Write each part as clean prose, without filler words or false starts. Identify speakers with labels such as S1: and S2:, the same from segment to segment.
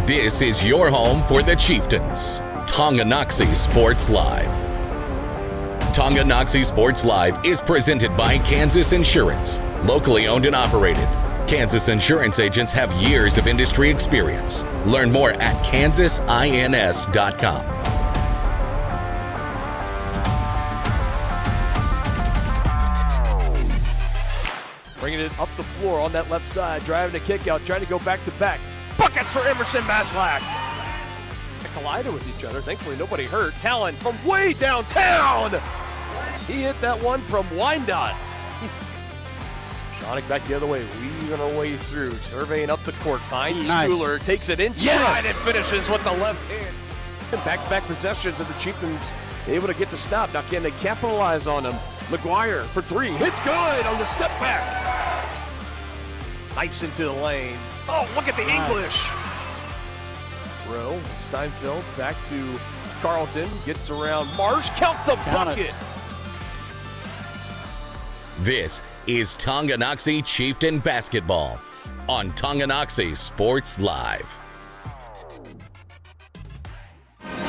S1: This is your home for the Chieftains. Tonganoxie Sports Live. Tonganoxie Sports Live is presented by Kansas Insurance, locally owned and operated. Kansas Insurance agents have years of industry experience. Learn more at kansasins.com.
S2: Bringing it up the floor on that left side, driving a kick out, trying to go back-to-back. Buckets for Emerson Maslach. They collided with each other. Thankfully, nobody hurt. Talon from way downtown. He hit that one from Wyandotte. Shonick back the other way, weaving her way through, surveying up the court. Finds Schooler, takes it inside and finishes with the left hand. Back-to-back possessions of the Chieftains able to get the stop. Now can they capitalize on them? McGuire for three, hits good on the step back. Knifes into the lane. Oh, look at the English. Rowe, Steinfeld back to Carlton, gets around Marsh, count the bucket.
S1: This is Tonganoxie Chieftain Basketball on Tonganoxie Sports Live.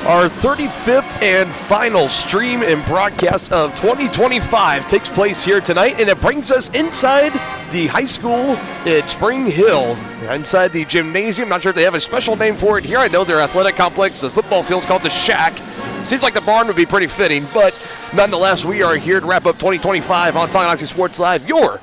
S2: Our 35th and final stream and broadcast of 2025 takes place here tonight, and it brings us inside the high school at Spring Hill, inside the gymnasium. Not sure if they have a special name for it here. I know their athletic complex, the football field's called the Shack. Seems like the barn would be pretty fitting, but nonetheless, we are here to wrap up 2025 on Tonganoxie Sports Live. Your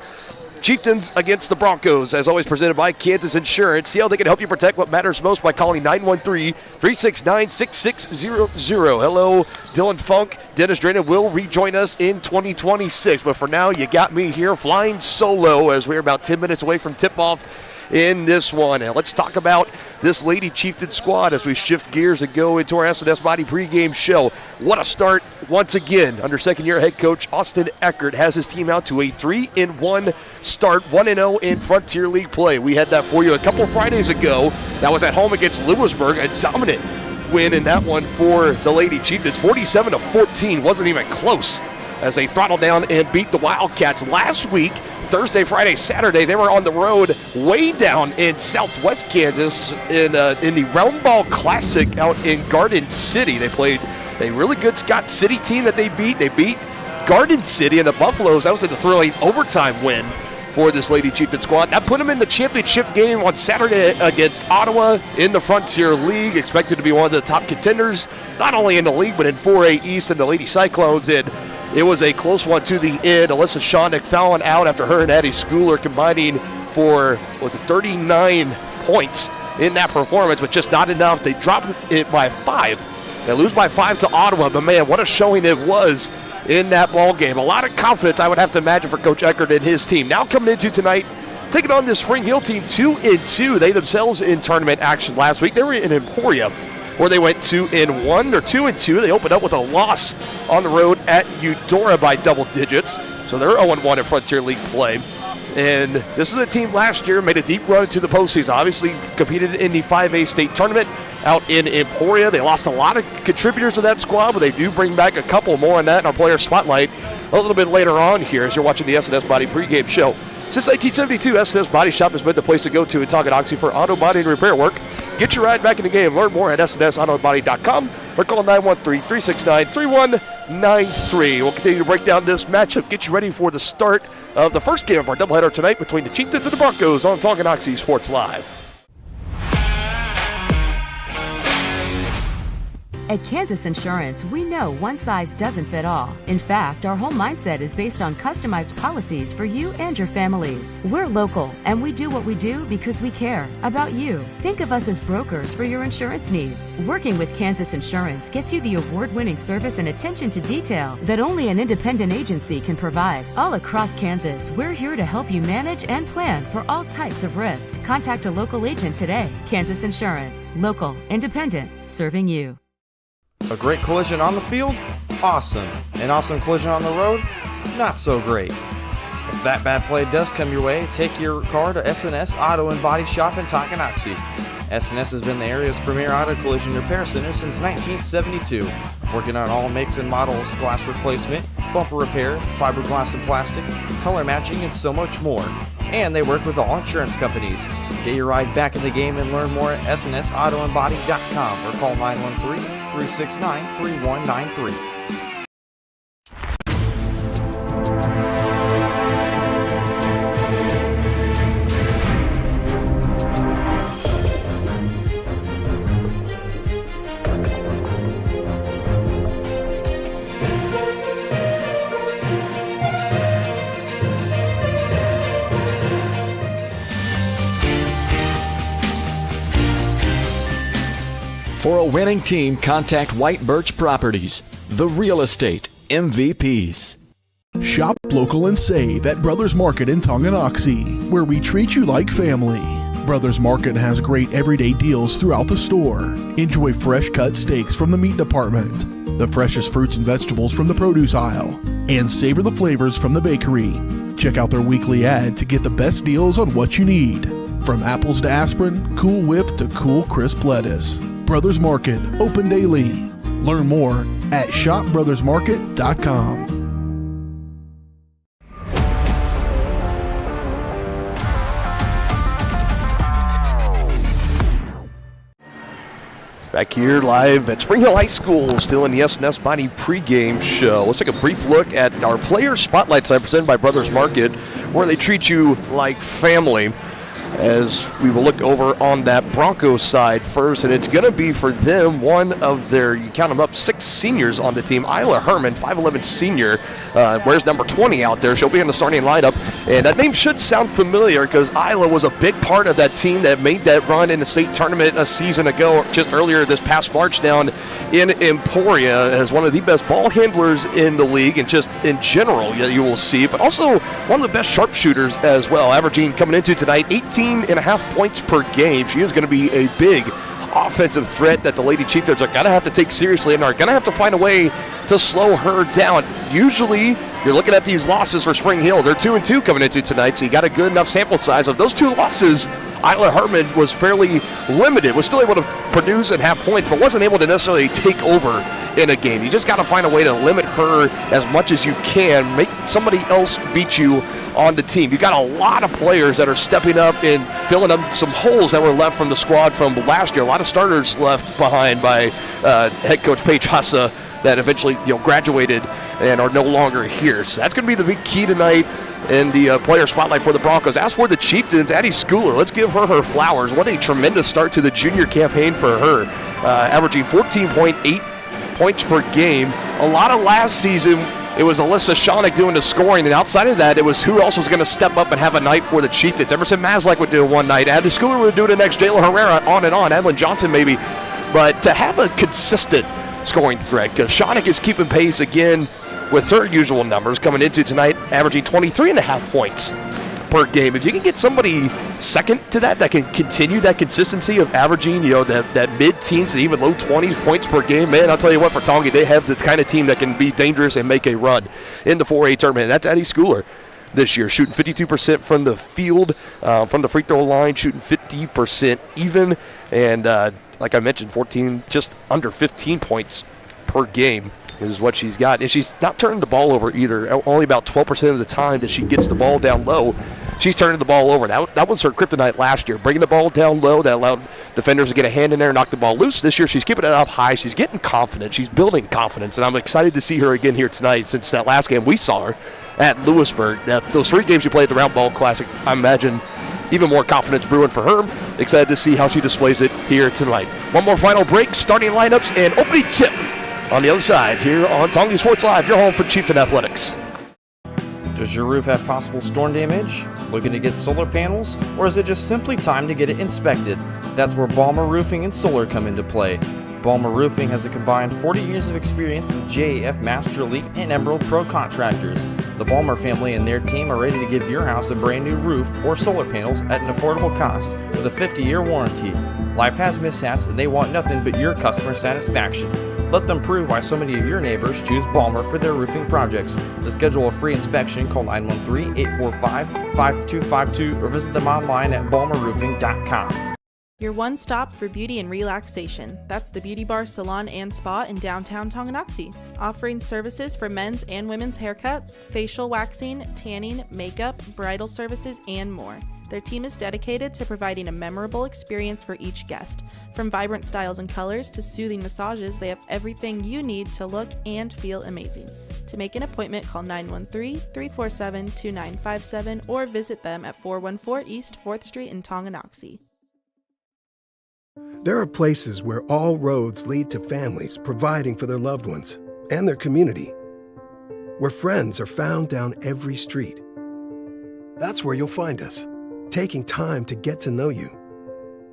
S2: Chieftains against the Broncos, as always presented by Kansas Insurance. See how they can help you protect what matters most by calling 913-369-6600. Hello, Dylan Funk. Dennis Drayton will rejoin us in 2026. But for now, you got me here flying solo as we're about 10 minutes away from tip-off in this one. And let's talk about this Lady Chieftain squad as we shift gears and go into our S&S Body pregame show. What a start once again under second-year head coach Austin Eckert has his team out to a 3-1 start, 1-0 in Frontier League play. We had that for you a couple Fridays ago. That was at home against Lewisburg, a dominant win in that one for the Lady Chieftains. 47-14, wasn't even close as they throttled down and beat the Wildcats. Last week, Thursday, Friday, Saturday, they were on the road way down in southwest Kansas in the Round Ball Classic out in Garden City. They played a really good Scott City team that they beat. They beat Garden City and the Buffaloes. That was a thrilling overtime win for this Lady Chieftain squad. That put them in the championship game on Saturday against Ottawa in the Frontier League. Expected to be one of the top contenders, not only in the league, but in 4A East and the Lady Cyclones. And it was a close one to the end. Alyssa Shonick fouling out after her and Addie Schooler combining for, 39 points in that performance, but just not enough. They dropped it by 5. They lose by 5 to Ottawa, but man, what a showing it was in that ball game. A lot of confidence, I would have to imagine, for Coach Eckert and his team. Now coming into tonight, taking on this Spring Hill team 2-2. They themselves in tournament action last week. They were in Emporia, where they went 2-1 or 2-2. They opened up with a loss on the road at Eudora by double digits. So they're 0-1 in Frontier League play. And this is a team last year made a deep run into the postseason. Obviously competed in the 5A state tournament out in Emporia. They lost a lot of contributors to that squad, but they do bring back a couple more on that in our player spotlight a little bit later on here as you're watching the S&S Body pregame show. Since 1972, S&S Body Shop has been the place to go to in Tonganoxie for auto body and repair work. Get your ride back in the game. Learn more at snsAutobody.com or call 913-369-3193. We'll continue to break down this matchup, get you ready for the start of the first game of our doubleheader tonight between the Chieftains and the Broncos on Tonganoxie Sports Live.
S3: At Kansas Insurance, we know one size doesn't fit all. In fact, our whole mindset is based on customized policies for you and your families. We're local, and we do what we do because we care about you. Think of us as brokers for your insurance needs. Working with Kansas Insurance gets you the award-winning service and attention to detail that only an independent agency can provide. All across Kansas, we're here to help you manage and plan for all types of risk. Contact a local agent today. Kansas Insurance. Local, independent, serving you.
S4: A great collision on the field? Awesome. An awesome collision on the road? Not so great. If that bad play does come your way, take your car to S&S Auto and Body Shop in Tonganoxie. S&S has been the area's premier auto collision repair center since 1972, working on all makes and models, glass replacement, bumper repair, fiberglass and plastic, color matching, and so much more. And they work with all insurance companies. Get your ride back in the game and learn more at snsautoandbody.com or call 913-369-3193.
S5: For a winning team, contact White Birch Properties, the real estate MVPs.
S6: Shop local and save at Brothers Market in Tonganoxie, where we treat you like family. Brothers Market has great everyday deals throughout the store. Enjoy fresh cut steaks from the meat department, the freshest fruits and vegetables from the produce aisle, and savor the flavors from the bakery. Check out their weekly ad to get the best deals on what you need. From apples to aspirin, Cool Whip to cool crisp lettuce. Brothers Market, open daily. Learn more at shopbrothersmarket.com.
S2: Back here live at Spring Hill High School, still in the S&S Body pregame show. Let's take a brief look at our player spotlight side presented by Brothers Market, where they treat you like family. As we will look over on that Broncos side first, and it's going to be for them one of their, you count them up, 6 seniors on the team. Isla Herman, 5'11 senior, wears number 20 out there. She'll be in the starting lineup, and that name should sound familiar because Isla was a big part of that team that made that run in the state tournament a season ago, just earlier this past March down in Emporia, as one of the best ball handlers in the league, and just in general you will see, but also one of the best sharpshooters as well, averaging coming into tonight 18.5 points per game. She is going to be a big offensive threat that the Lady Chieftains are going to have to take seriously and are going to have to find a way to slow her down. Usually, you're looking at these losses for Spring Hill. They're 2-2 coming into tonight, so you got a good enough sample size. Of those 2 losses, Isla Herman was fairly limited, was still able to produce and have points, but wasn't able to necessarily take over in a game. You just got to find a way to limit her as much as you can, make somebody else beat you on the team. You got a lot of players that are stepping up and filling up some holes that were left from the squad from last year. A lot of starters left behind by head coach Paige Hussa that eventually graduated and are no longer here. So that's going to be the big key tonight in the player spotlight for the Broncos. As for the Chieftains, Addie Schooler, let's give her flowers. What a tremendous start to the junior campaign for her, averaging 14.8 points per game. A lot of last season, it was Alyssa Shonick doing the scoring, and outside of that, it was who else was going to step up and have a night for the Chieftains. Emerson Maslak would do it one night. Addie Schooler would do it the next. Jayla Herrera, on and on. Evelyn Johnson maybe. But to have a consistent scoring threat, because Shonick is keeping pace again with her usual numbers coming into tonight, averaging 23.5 points per game. If you can get somebody second to that can continue that consistency of averaging, that mid-teens and even low 20s points per game, man, I'll tell you what, for Tonga, they have the kind of team that can be dangerous and make a run in the 4A tournament. And that's Addie Schooler this year, shooting 52% from the field, from the free throw line, shooting 50% even, and like I mentioned, just under 15 points per game is what she's got. And she's not turning the ball over either. Only about 12% of the time that she gets the ball down low, she's turning the ball over. That was her kryptonite last year, bringing the ball down low. That allowed defenders to get a hand in there and knock the ball loose. This year, she's keeping it up high. She's getting confident. She's building confidence, and I'm excited to see her again here tonight since that last game we saw her at Lewisburg. Those 3 games she played at the Round Ball Classic, I imagine even more confidence brewing for her. Excited to see how she displays it here tonight. One more final break, starting lineups and opening tip on the other side here on Tonga Sports Live, your home for Chieftain Athletics.
S4: Does your roof have possible storm damage? Looking to get solar panels? Or is it just simply time to get it inspected? That's where Balmer Roofing and Solar come into play. Balmer Roofing has a combined 40 years of experience with JAF Master Elite and Emerald Pro contractors. The Balmer family and their team are ready to give your house a brand new roof or solar panels at an affordable cost with a 50-year warranty. Life has mishaps and they want nothing but your customer satisfaction. Let them prove why so many of your neighbors choose Balmer for their roofing projects. To schedule a free inspection, call 913-845-5252 or visit them online at balmerroofing.com.
S7: Your one stop for beauty and relaxation. That's the Beauty Bar Salon and Spa in downtown Tonganoxie, offering services for men's and women's haircuts, facial waxing, tanning, makeup, bridal services, and more. Their team is dedicated to providing a memorable experience for each guest. From vibrant styles and colors to soothing massages, they have everything you need to look and feel amazing. To make an appointment, call 913-347-2957 or visit them at 414 East 4th Street in Tonganoxie.
S8: There are places where all roads lead to families providing for their loved ones and their community, where friends are found down every street. That's where you'll find us, taking time to get to know you,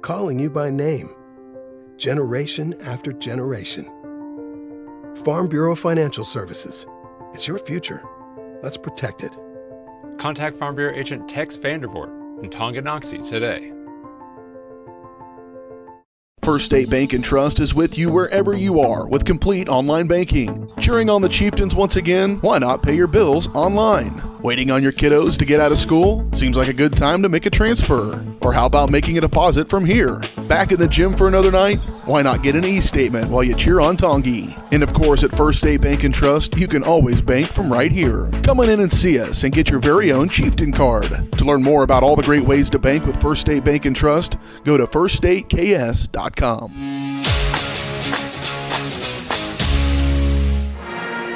S8: calling you by name, generation after generation. Farm Bureau Financial Services. It's your future. Let's protect it.
S9: Contact Farm Bureau agent Tex Vandervoort in Tonganoxie today.
S6: First State Bank and Trust is with you wherever you are with complete online banking. Cheering on the Chieftains once again? Why not pay your bills online? Waiting on your kiddos to get out of school? Seems like a good time to make a transfer. Or how about making a deposit from here? Back in the gym for another night? Why not get an e-statement while you cheer on Tongi? And of course, at First State Bank and Trust, you can always bank from right here. Come on in and see us and get your very own Chieftain card. To learn more about all the great ways to bank with First State Bank and Trust, go to firststateks.com.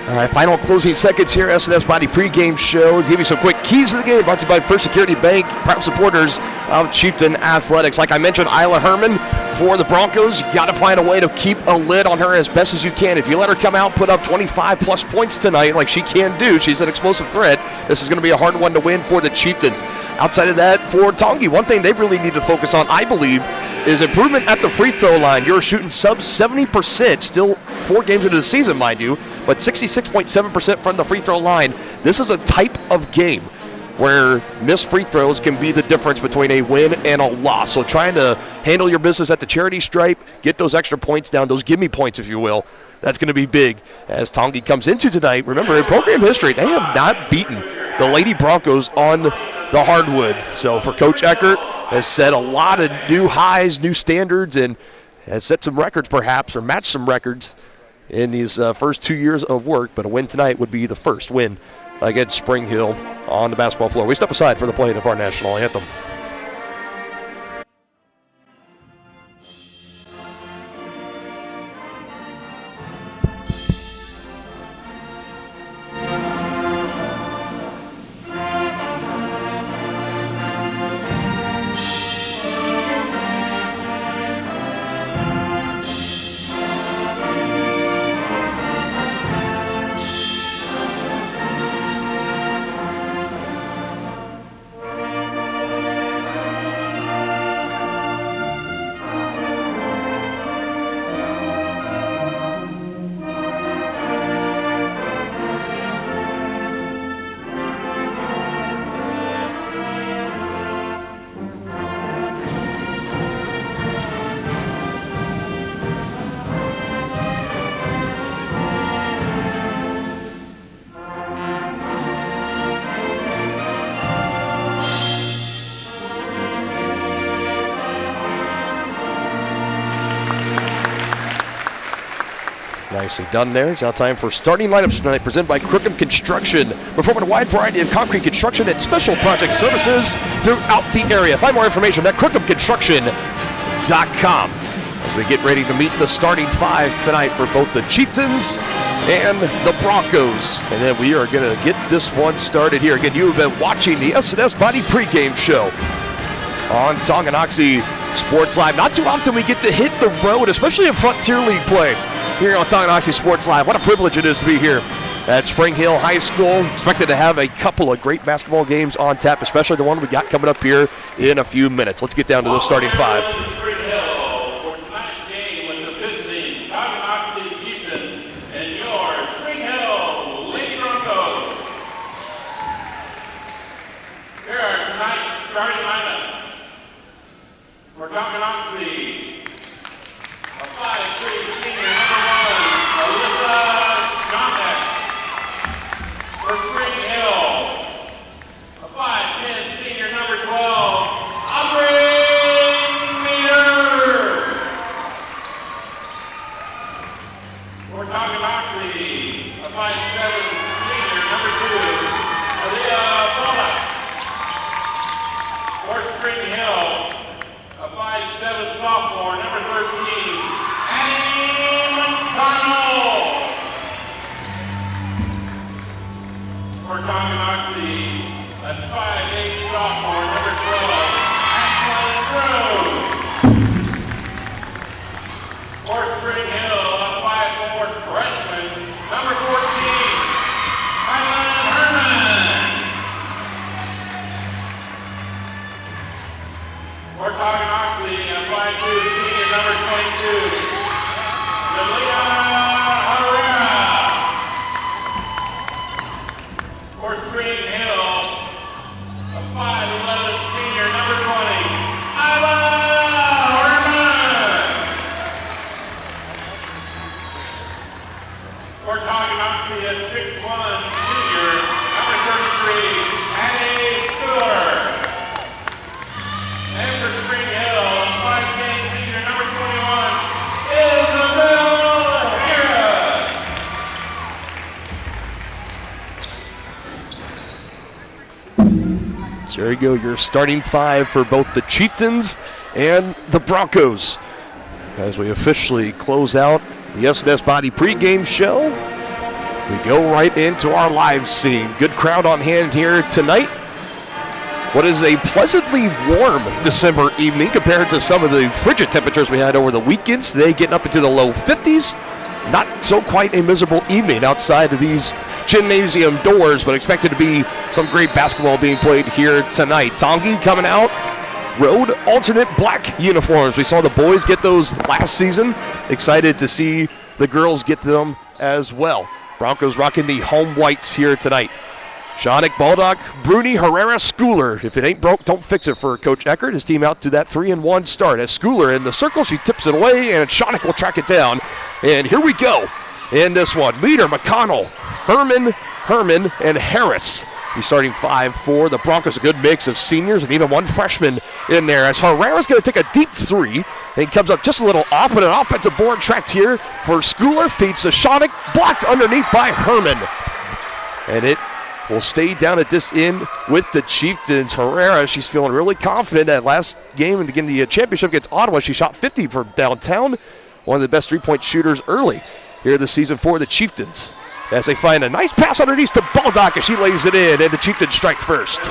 S2: All right, final closing seconds here, S&S Body pregame show. To give you some quick keys to the game, brought to you by First Security Bank, proud supporters of Chieftain Athletics. Like I mentioned, Isla Herman for the Broncos. You got to find a way to keep a lid on her as best as you can. If you let her come out, put up 25-plus points tonight like she can do, she's an explosive threat. This is going to be a hard one to win for the Chieftains. Outside of that, for Tongi, one thing they really need to focus on, I believe, is improvement at the free throw line. You're shooting sub 70%, still 4 games into the season, mind you, but 66.7% from the free throw line. This is a type of game where missed free throws can be the difference between a win and a loss. So trying to handle your business at the charity stripe, get those extra points down, those gimme points, if you will, that's going to be big as Tongi comes into tonight. Remember, in program history, they have not beaten the Lady Broncos on the hardwood. So for Coach Eckert, has set a lot of new highs, new standards, and has set some records perhaps, or matched some records in these first 2 years of work. But a win tonight would be the first win against Spring Hill on the basketball floor. We step aside for the playing of our national anthem. Nicely done there. It's now time for starting lineups tonight, presented by Crookham Construction, performing a wide variety of concrete construction and special project services throughout the area. Find more information at crookhamconstruction.com as we get ready to meet the starting 5 tonight for both the Chieftains and the Broncos. And then we are going to get this one started here. Again, you have been watching the S&S Body pregame show on Tonganoxie Sports Live. Not too often we get to hit the road, especially in Frontier League play here on Tonganoxie Sports Live. What a privilege it is to be here at Spring Hill High School. Expected to have a couple of great basketball games on tap, especially the one we got coming up here in a few minutes. Let's get down to those starting 5.
S10: Starting lineups for Tonganoxie. A 5'3" senior number 1, Alyssa Johnson. For Spring Hill, a 5'10" senior number 12, Aubrey Meter. For Tonganoxie, applying to senior number 22, Delia Herrera. For Spring Hill, a 5'11 senior number 20, Isla Herman. For Tonganoxie, a 6'1 junior number 33, Addie Stewart. And for Spring Hill, a 5'10 senior number 21, Isabel Harris.
S2: So there you go, your starting five for both the Chieftains and the Broncos. As we officially close out the S&S Body pregame show, we go right into our live scene. Good crowd on hand here tonight. What is a pleasantly warm December evening compared to some of the frigid temperatures we had over the weekends. Today getting up into the low 50s. Not so quite a miserable evening outside of these gymnasium doors, but expected to be some great basketball being played here tonight. Tongi coming out, road alternate black uniforms. We saw the boys get those last season. Excited to see the girls get them as well. Broncos rocking the home whites here tonight. Shanik, Baldock, Bruni, Herrera, Schooler. If it ain't broke, don't fix it for Coach Eckert. His team out to that 3-1 start. As Schooler in the circle, she tips it away, and Shanik will track it down. And here we go in this one. Meter, McConnell, Herman, and Harris. The starting five for the Broncos. A good mix of seniors and even one freshman in there. As Herrera's going to take a deep three. And comes up just a little off, but an offensive board tracked here for Schooler. Feeds to Shanik, blocked underneath by Herman. And it will stay down at this end with the Chieftains. Herrera, she's feeling really confident. That last game in the championship against Ottawa, she shot 50 from downtown. One of the best three-point shooters early here this season for the Chieftains. As they find a nice pass underneath to Baldock as she lays it in, and the Chieftains strike first.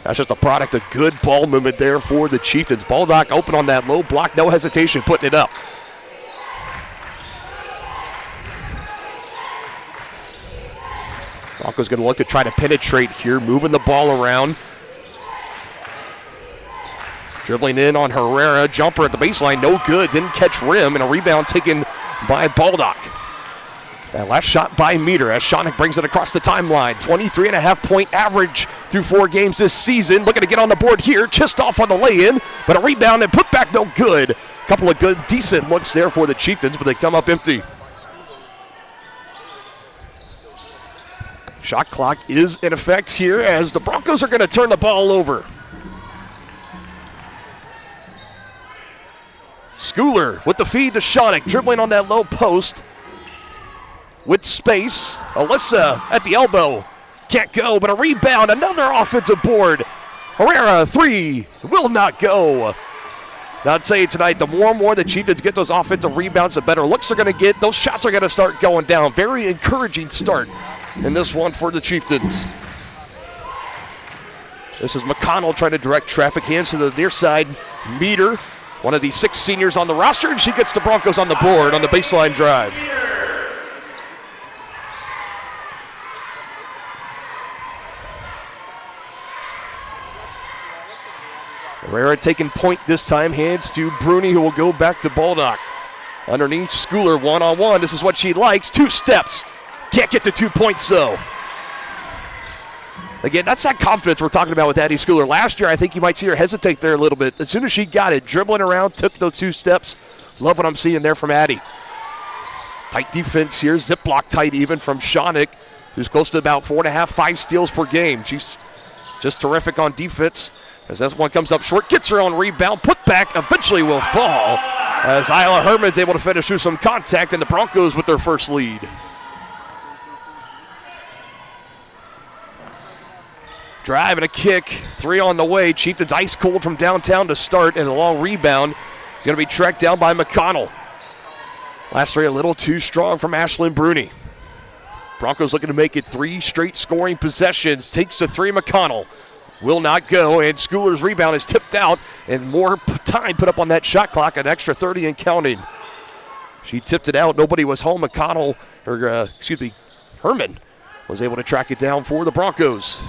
S2: That's just a product of good ball movement there for the Chieftains. Baldock open on that low block, no hesitation putting it up. Broncos going to look to try to penetrate here, moving the ball around. Dribbling in on Herrera, jumper at the baseline, no good, didn't catch rim, and a rebound taken by Baldock. That last shot by Meter as Shanik brings it across the timeline. 23.5-point average through 4 games this season. Looking to get on the board here, just off on the lay-in, but a rebound and put back no good. A couple of good, decent looks there for the Chieftains, but they come up empty. Shot clock is in effect here as the Broncos are going to turn the ball over. Schooler with the feed to Shanik, dribbling on that low post. With space, Alyssa at the elbow. Can't go, but a rebound, another offensive board. Herrera, three, will not go. Now I'd say tonight, the more and more the Chieftains get those offensive rebounds, the better looks they're going to get. Those shots are going to start going down. Very encouraging start in this one for the Chieftains. This is McConnell trying to direct traffic, hands to the near side. Meter, one of the 6 seniors on the roster, and she gets the Broncos on the board on the baseline drive. Herrera taking point this time, hands to Bruni, who will go back to Baldock. Underneath, Schooler one-on-one. This is what she likes. 2 steps. Can't get to 2 points, though. Again, that's that confidence we're talking about with Addie Schooler. Last year, I think you might see her hesitate there a little bit. As soon as she got it, dribbling around, took those 2 steps. Love what I'm seeing there from Addie. Tight defense here. Zip block tight even from Shanik, who's close to about 4.5, 5 steals per game. She's just terrific on defense. As this one comes up short, gets her own rebound, put back, eventually will fall. As Isla Herman's able to finish through some contact, and the Broncos with their first lead. Drive and a kick, 3 on the way. Chieftains ice cold from downtown to start, and a long rebound is going to be tracked down by McConnell. Last 3 a little too strong from Ashlyn Bruni. Broncos looking to make it 3 straight scoring possessions. Takes to 3, McConnell. Will not go, and Schooler's rebound is tipped out, and more time put up on that shot clock, an extra 30 and counting. She tipped it out. Nobody was home. Herman was able to track it down for the Broncos.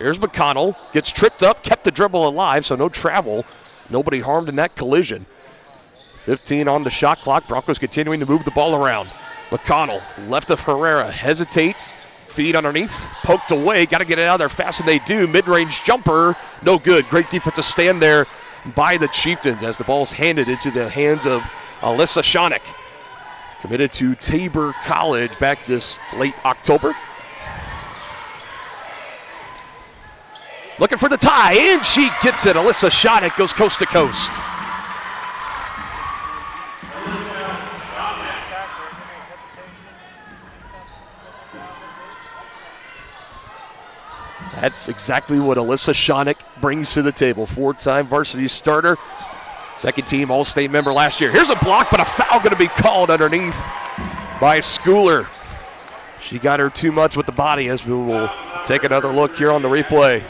S2: Here's McConnell. Gets tripped up, kept the dribble alive, so no travel. Nobody harmed in that collision. 15 on the shot clock. Broncos continuing to move the ball around. McConnell, left of Herrera, hesitates. Feed underneath, poked away. Got to get it out of there fast, and they do. Mid-range jumper, no good. Great defensive stand there by the Chieftains as the ball's handed into the hands of Alyssa Schoeneck. Committed to Tabor College back this late October. Looking for the tie, and she gets it. Alyssa Schoeneck goes coast to coast. That's exactly what Alyssa Schoeneck brings to the table. 4-time varsity starter, second team All-State member last year. Here's a block, but a foul going to be called underneath by Schooler. She got her too much with the body, as we will take another look here on the replay.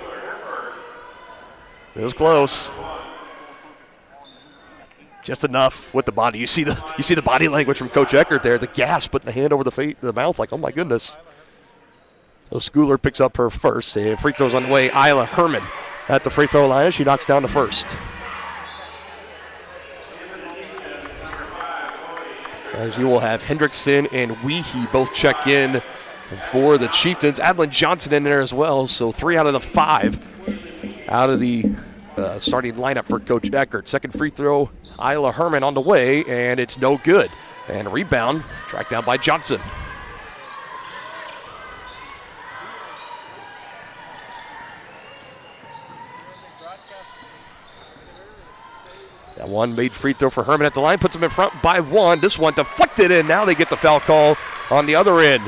S2: It was close. Just enough with the body. You see the body language from Coach Eckert there. The gasp, putting the hand over the mouth like, oh my goodness. So Schooler picks up her first. And free throws on the way. Isla Herman at the free throw line as she knocks down the first. As you will have Hendrickson and Weehee both check in for the Chieftains. Adlin Johnson in there as well. So 3 out of the 5 out of the starting lineup for Coach Eckert. Second free throw, Isla Herman on the way, and it's no good. And rebound tracked down by Johnson. That one made free throw for Herman at the line, puts them in front by 1. This one deflected in. Now they get the foul call on the other end.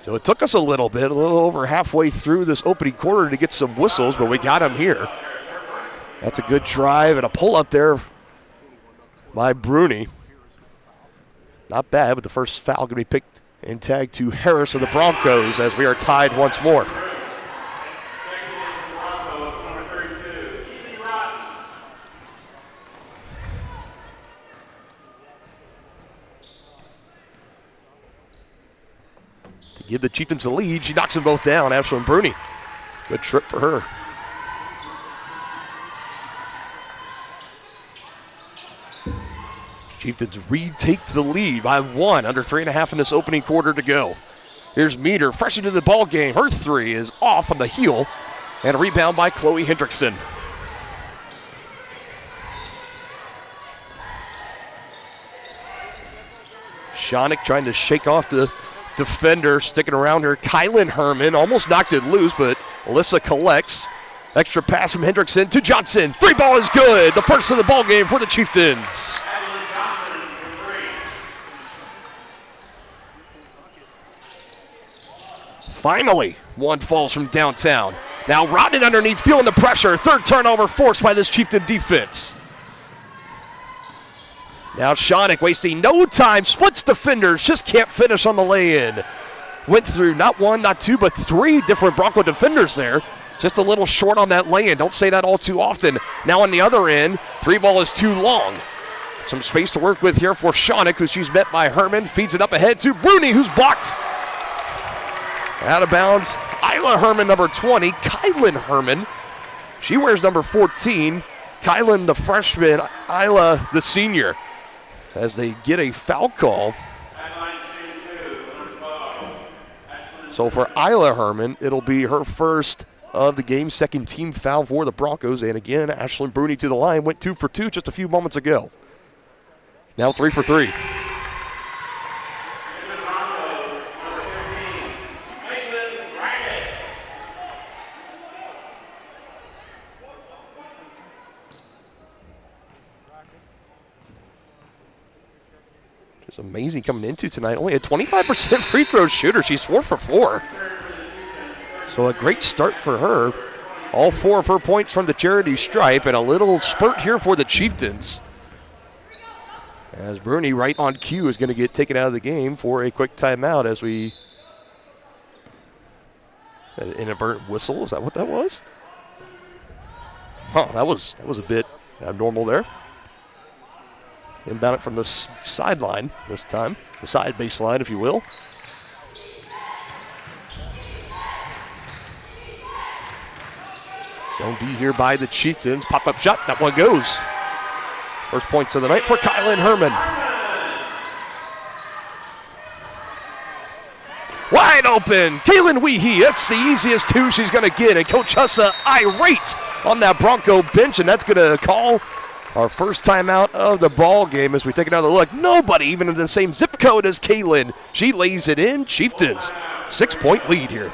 S2: So it took us a little over halfway through this opening quarter to get some whistles, but we got them here. That's a good drive and a pull up there by Bruni. Not bad, but the first foul going to be picked and tagged to Harris of the Broncos as we are tied once more. Give the Chieftains the lead. She knocks them both down. Ashlyn Bruni. Good trip for her. Chieftains retake the lead by 1. Under 3.5 in this opening quarter to go. Here's Meter, fresh into the ball game. Her 3 is off on the heel. And a rebound by Chloe Hendrickson. Schoeneck trying to shake off the defender, sticking around her. Kylan Herman almost knocked it loose, but Alyssa collects. Extra pass from Hendrickson to Johnson. 3 ball is good. The first of the ball game for the Chieftains. Finally, one falls from downtown. Now Rodden underneath, feeling the pressure. Third turnover forced by this Chieftain defense. Now Schoeneck wasting no time, splits defenders, just can't finish on the lay-in. Went through not 1, not 2, but 3 different Bronco defenders there. Just a little short on that lay-in. Don't say that all too often. Now on the other end, 3 ball is too long. Some space to work with here for Schoeneck, who she's met by Herman. Feeds it up ahead to Bruni, who's blocked. Out of bounds, Isla Herman, number 20. Kylan Herman, she wears number 14. Kylan, the freshman. Isla, the senior. As they get a foul call. So for Isla Herman, it'll be her first of the game, second team foul for the Broncos. And again, Ashlyn Bruni to the line, went 2 for 2 just a few moments ago. Now 3 for 3. It's amazing coming into tonight. Only a 25% free throw shooter. She's 4 for 4. So a great start for her. All 4 of her points from the charity stripe, and a little spurt here for the Chieftains. As Bruni, right on cue, is going to get taken out of the game for a quick timeout as we... An inadvertent whistle, is that what that was? Huh, that was a bit abnormal there. Inbound it from the sideline this time, the side baseline, if you will. Zone B here by the Chieftains. Pop-up shot. That one goes. First points of the night for Kylan Herman. Wide open. Kaylin Weehee. That's the easiest two she's going to get. And Coach Hussa irate on that Bronco bench. And that's going to call our first timeout of the ball game as we take another look. Nobody even in the same zip code as Kaylin. She lays it in. Chieftains, 6-point lead here.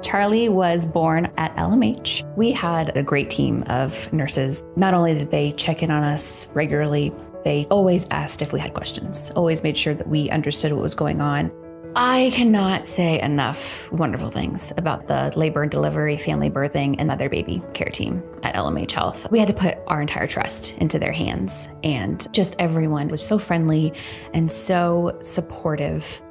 S11: Charlie was born at LMH. We had a great team of nurses. Not only did they check in on us regularly, they always asked if we had questions, always made sure that we understood what was going on. I cannot say enough wonderful things about the labor and delivery, family birthing, and mother baby care team at LMH Health. We had to put our entire trust into their hands, and just everyone was so friendly and so supportive.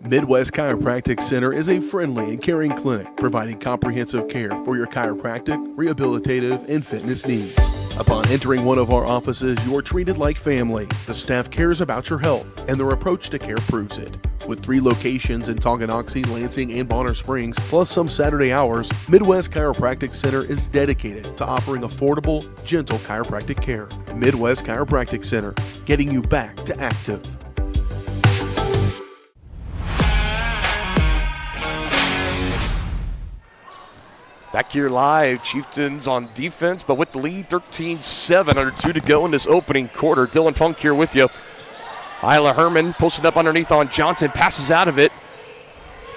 S6: Midwest Chiropractic Center is a friendly and caring clinic providing comprehensive care for your chiropractic, rehabilitative, and fitness needs. Upon entering one of our offices, you are treated like family. The staff cares about your health, and their approach to care proves it. With 3 locations in Tonganoxie, Lansing, and Bonner Springs, plus some Saturday hours, Midwest Chiropractic Center is dedicated to offering affordable, gentle chiropractic care. Midwest Chiropractic Center, getting you back to active.
S2: Back here live, Chieftains on defense, but with the lead, 13-7, under 2 to go in this opening quarter. Dylan Funk here with you. Isla Herman posted up underneath on Johnson, passes out of it,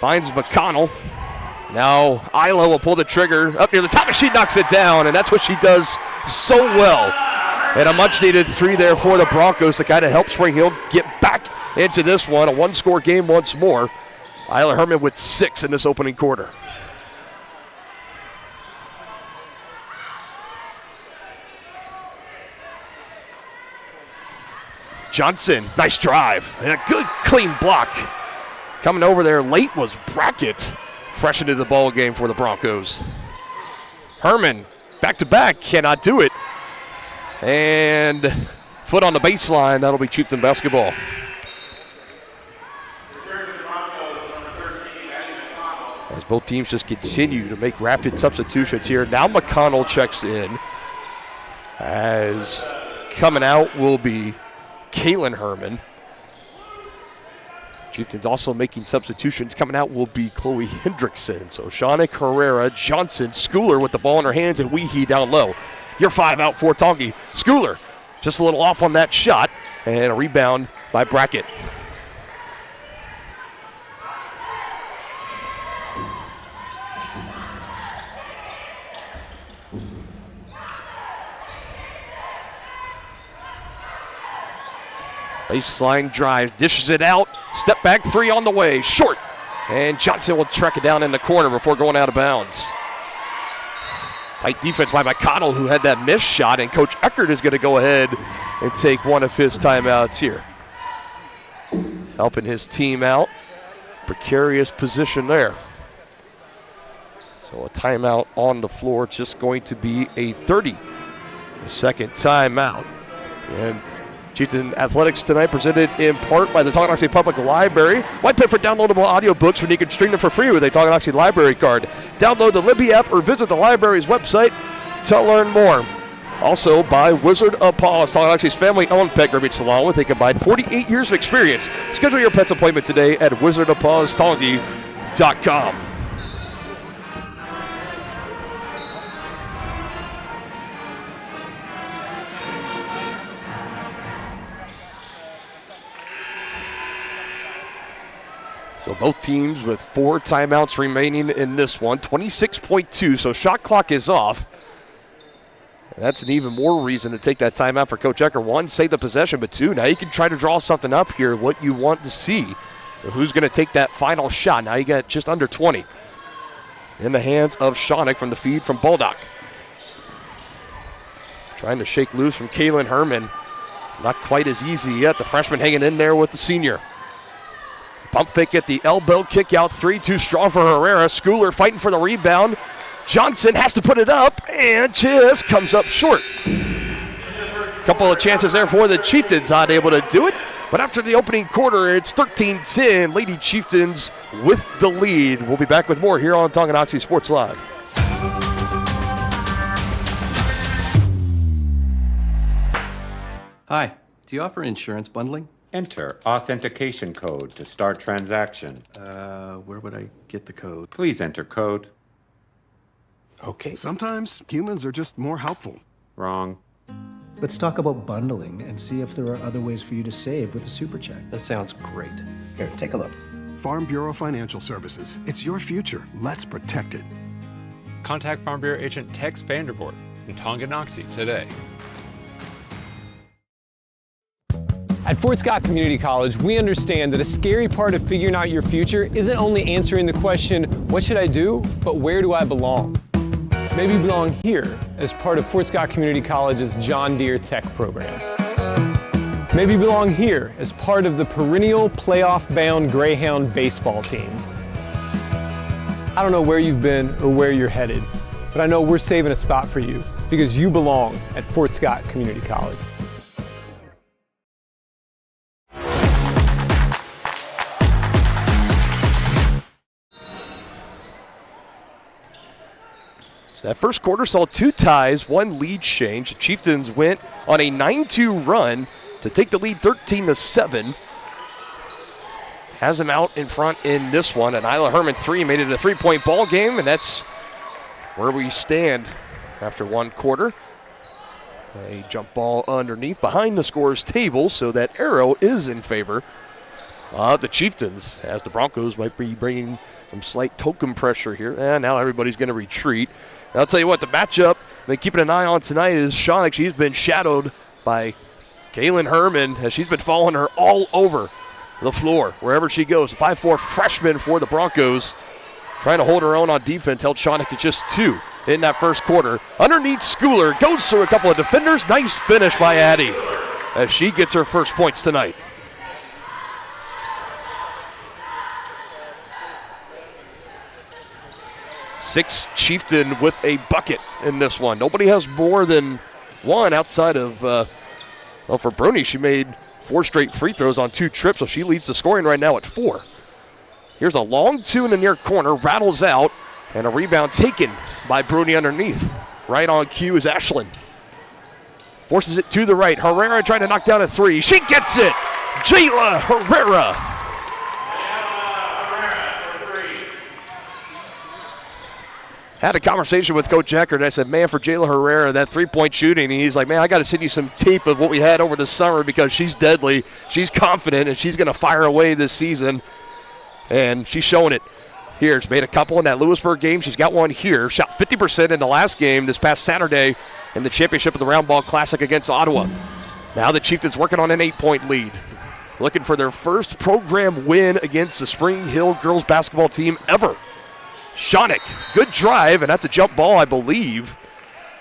S2: finds McConnell. Now Isla will pull the trigger up near the top, and she knocks it down, and that's what she does so well. And a much-needed 3 there for the Broncos to kind of help Spring Hill get back into this one. A 1-score game once more. Isla Herman with 6 in this opening quarter. Johnson, nice drive, and a good clean block. Coming over there late was Brackett, fresh into the ball game for the Broncos. Herman, back-to-back, cannot do it. And foot on the baseline, that'll be Chieftain basketball. As both teams just continue to make rapid substitutions here. Now McConnell checks in. As coming out will be Kaylin Herman. Chieftains also making substitutions. Coming out will be Chloe Hendrickson. So Shauna Herrera, Johnson, Schooler with the ball in her hands, and Weehee down low. Your 5 out for Tongi. Schooler just a little off on that shot, and a rebound by Brackett. Baseline drive, dishes it out. Step back 3 on the way, short. And Johnson will track it down in the corner before going out of bounds. Tight defense by McConnell, who had that missed shot, and Coach Eckert is going to go ahead and take one of his timeouts here. Helping his team out. Precarious position there. So a timeout on the floor, just going to be a 30-second timeout. And Chieftain Athletics tonight presented in part by the Tonganoxie Public Library. White paper downloadable audiobooks when you can stream them for free with a Tonganoxie Library card. Download the Libby app or visit the library's website to learn more. Also by Wizard of Paws, Tonganoxie's family-owned pet grooming salon with a combined 48 years of experience. Schedule your pet's appointment today at wizardofpawstongi.com. So both teams with 4 timeouts remaining in this one, 26.2, so shot clock is off. And that's an even more reason to take that timeout for Coach Eckert. 1, save the possession, but 2, now you can try to draw something up here, what you want to see. Who's going to take that final shot? Now you got just under 20. In the hands of Shawnick from the feed from Baldock. Trying to shake loose from Kaylin Herman. Not quite as easy yet. The freshman hanging in there with the senior. Pump fake at the elbow, kick out 3, too strong for Herrera. Schooler fighting for the rebound. Johnson has to put it up and just comes up short. Couple of chances there for the Chieftains, not able to do it. But after the opening quarter, it's 13-10. Lady Chieftains with the lead. We'll be back with more here on Tonganoxie Sports Live.
S12: Hi, do you offer insurance bundling?
S13: Enter authentication code to start transaction.
S12: Where would I get the code?
S13: Please enter code.
S8: Okay. Sometimes humans are just more helpful.
S13: Wrong.
S14: Let's talk about bundling and see if there are other ways for you to save with a super check.
S12: That sounds great.
S14: Here, take a look.
S8: Farm Bureau Financial Services. It's your future. Let's protect it.
S9: Contact Farm Bureau agent Tex Vandervoort in Tonganoxie today.
S15: At Fort Scott Community College, we understand that a scary part of figuring out your future isn't only answering the question, what should I do, but where do I belong? Maybe you belong here as part of Fort Scott Community College's John Deere Tech program. Maybe you belong here as part of the perennial playoff-bound Greyhound baseball team. I don't know where you've been or where you're headed, but I know we're saving a spot for you because you belong at Fort Scott Community College.
S2: That first quarter saw 2 ties, 1 lead change. The Chieftains went on a 9-2 run to take the lead 13-7. Has them out in front in this one. And Isla Herman 3 made it a 3-point ball game, and that's where we stand after 1 quarter. A jump ball underneath behind the scorer's table, so that arrow is in favor of the Chieftains, as the Broncos might be bringing some slight token pressure here. And now everybody's going to retreat. And I'll tell you what, the matchup I've been keeping an eye on tonight is Shawnee. She's been shadowed by Kaylin Herman, as she's been following her all over the floor, wherever she goes. 5'4" freshman for the Broncos, trying to hold her own on defense, held Shawnee to just 2 in that first quarter. Underneath Schooler, goes through a couple of defenders. Nice finish by Addie, as she gets her first points tonight. Six Chieftain with a bucket in this one. Nobody has more than one outside of, for Bruni, she made 4 straight free throws on 2 trips, so she leads the scoring right now at 4. Here's a long 2 in the near corner, rattles out, and a rebound taken by Bruni underneath. Right on cue is Ashlyn. Forces it to the right. Herrera trying to knock down a 3. She gets it! Jayla Herrera. Had a conversation with Coach Eckert, and I said, man, for Jayla Herrera, that 3-point shooting, and he's like, man, I got to send you some tape of what we had over the summer because she's deadly, she's confident, and she's going to fire away this season, and she's showing it here. She's made a couple in that Lewisburg game. She's got one here. Shot 50% in the last game this past Saturday in the championship of the Round Ball Classic against Ottawa. Now the Chieftains working on an 8-point lead, looking for their first program win against the Spring Hill girls basketball team ever. Shonick, good drive, and that's a jump ball, I believe,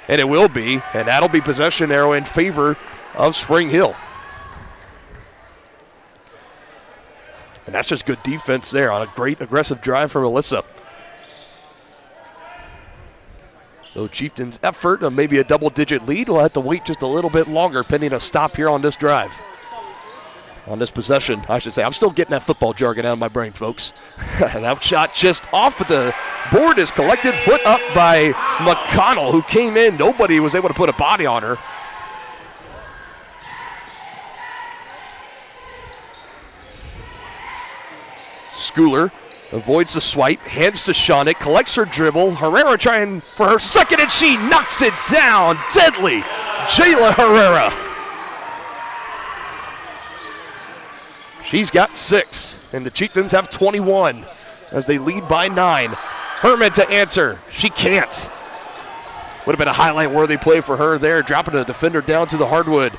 S2: and it will be, and that'll be possession arrow in favor of Spring Hill. And that's just good defense there on a great aggressive drive from Alyssa. So Chieftains' effort of maybe a double-digit lead. We'll have to wait just a little bit longer pending a stop here on this drive. On this possession, I should say. I'm still getting that football jargon out of my brain, folks. That shot just off, but the board is collected, put up by McConnell, who came in. Nobody was able to put a body on her. Schooler avoids the swipe, hands to Shonick, collects her dribble. Herrera trying for her second, and she knocks it down. Deadly. Jayla Herrera. She's got 6, and the Chieftains have 21 as they lead by 9. Herman to answer. She can't. Would have been a highlight-worthy play for her there, dropping a defender down to the hardwood.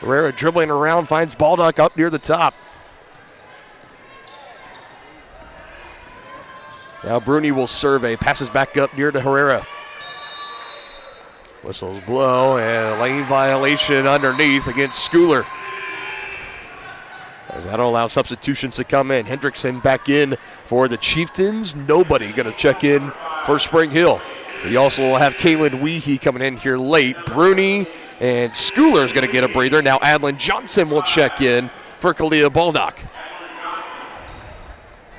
S2: Herrera dribbling around, finds Baldock up near the top. Now Bruni will survey, passes back up near to Herrera. Whistles blow, and a lane violation underneath against Schooler. As that'll allow substitutions to come in. Hendrickson back in for the Chieftains. Nobody going to check in for Spring Hill. We also will have Kaylin Weehee coming in here late. Bruni and Schooler is going to get a breather. Now Adlin Johnson will check in for Kalia Baldock.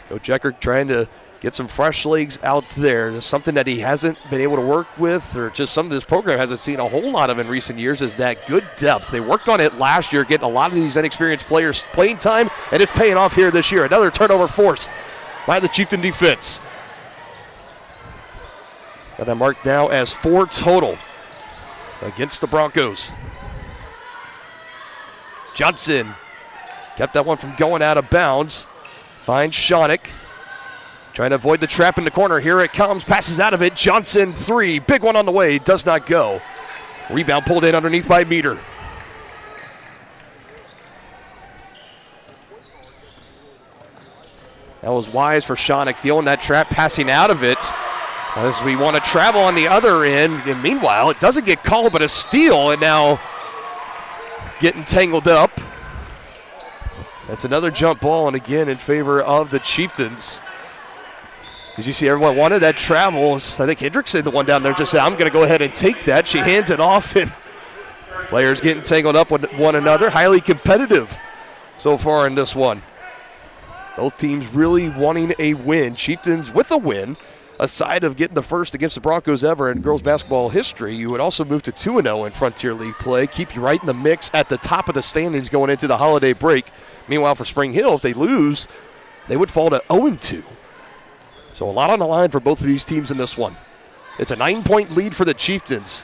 S2: Coach Eckert trying to get some fresh legs out there. There's something that he hasn't been able to work with, or just some of this program hasn't seen a whole lot of in recent years, is that good depth. They worked on it last year, getting a lot of these inexperienced players playing time, and it's paying off here this year. Another turnover forced by the Chieftain defense. Got that marked now as 4 total against the Broncos. Johnson kept that one from going out of bounds. Finds Shawnick. Trying to avoid the trap in the corner. Here it comes. Passes out of it. Johnson 3. Big one on the way. Does not go. Rebound pulled in underneath by Meter. That was wise for Shawnick, feeling that trap, passing out of it. As we want to travel on the other end. And meanwhile, it doesn't get called, but a steal. And now getting tangled up. That's another jump ball, and again in favor of the Chieftains. As you see, everyone wanted that travel. I think Hendrickson, the one down there, just said, I'm going to go ahead and take that. She hands it off, and players getting tangled up with one another. Highly competitive so far in this one. Both teams really wanting a win. Chieftains with a win. Aside of getting the first against the Broncos ever in girls basketball history, you would also move to 2-0 in Frontier League play. Keep you right in the mix at the top of the standings going into the holiday break. Meanwhile, for Spring Hill, if they lose, they would fall to 0-2. So a lot on the line for both of these teams in this one. It's a 9-point lead for the Chieftains.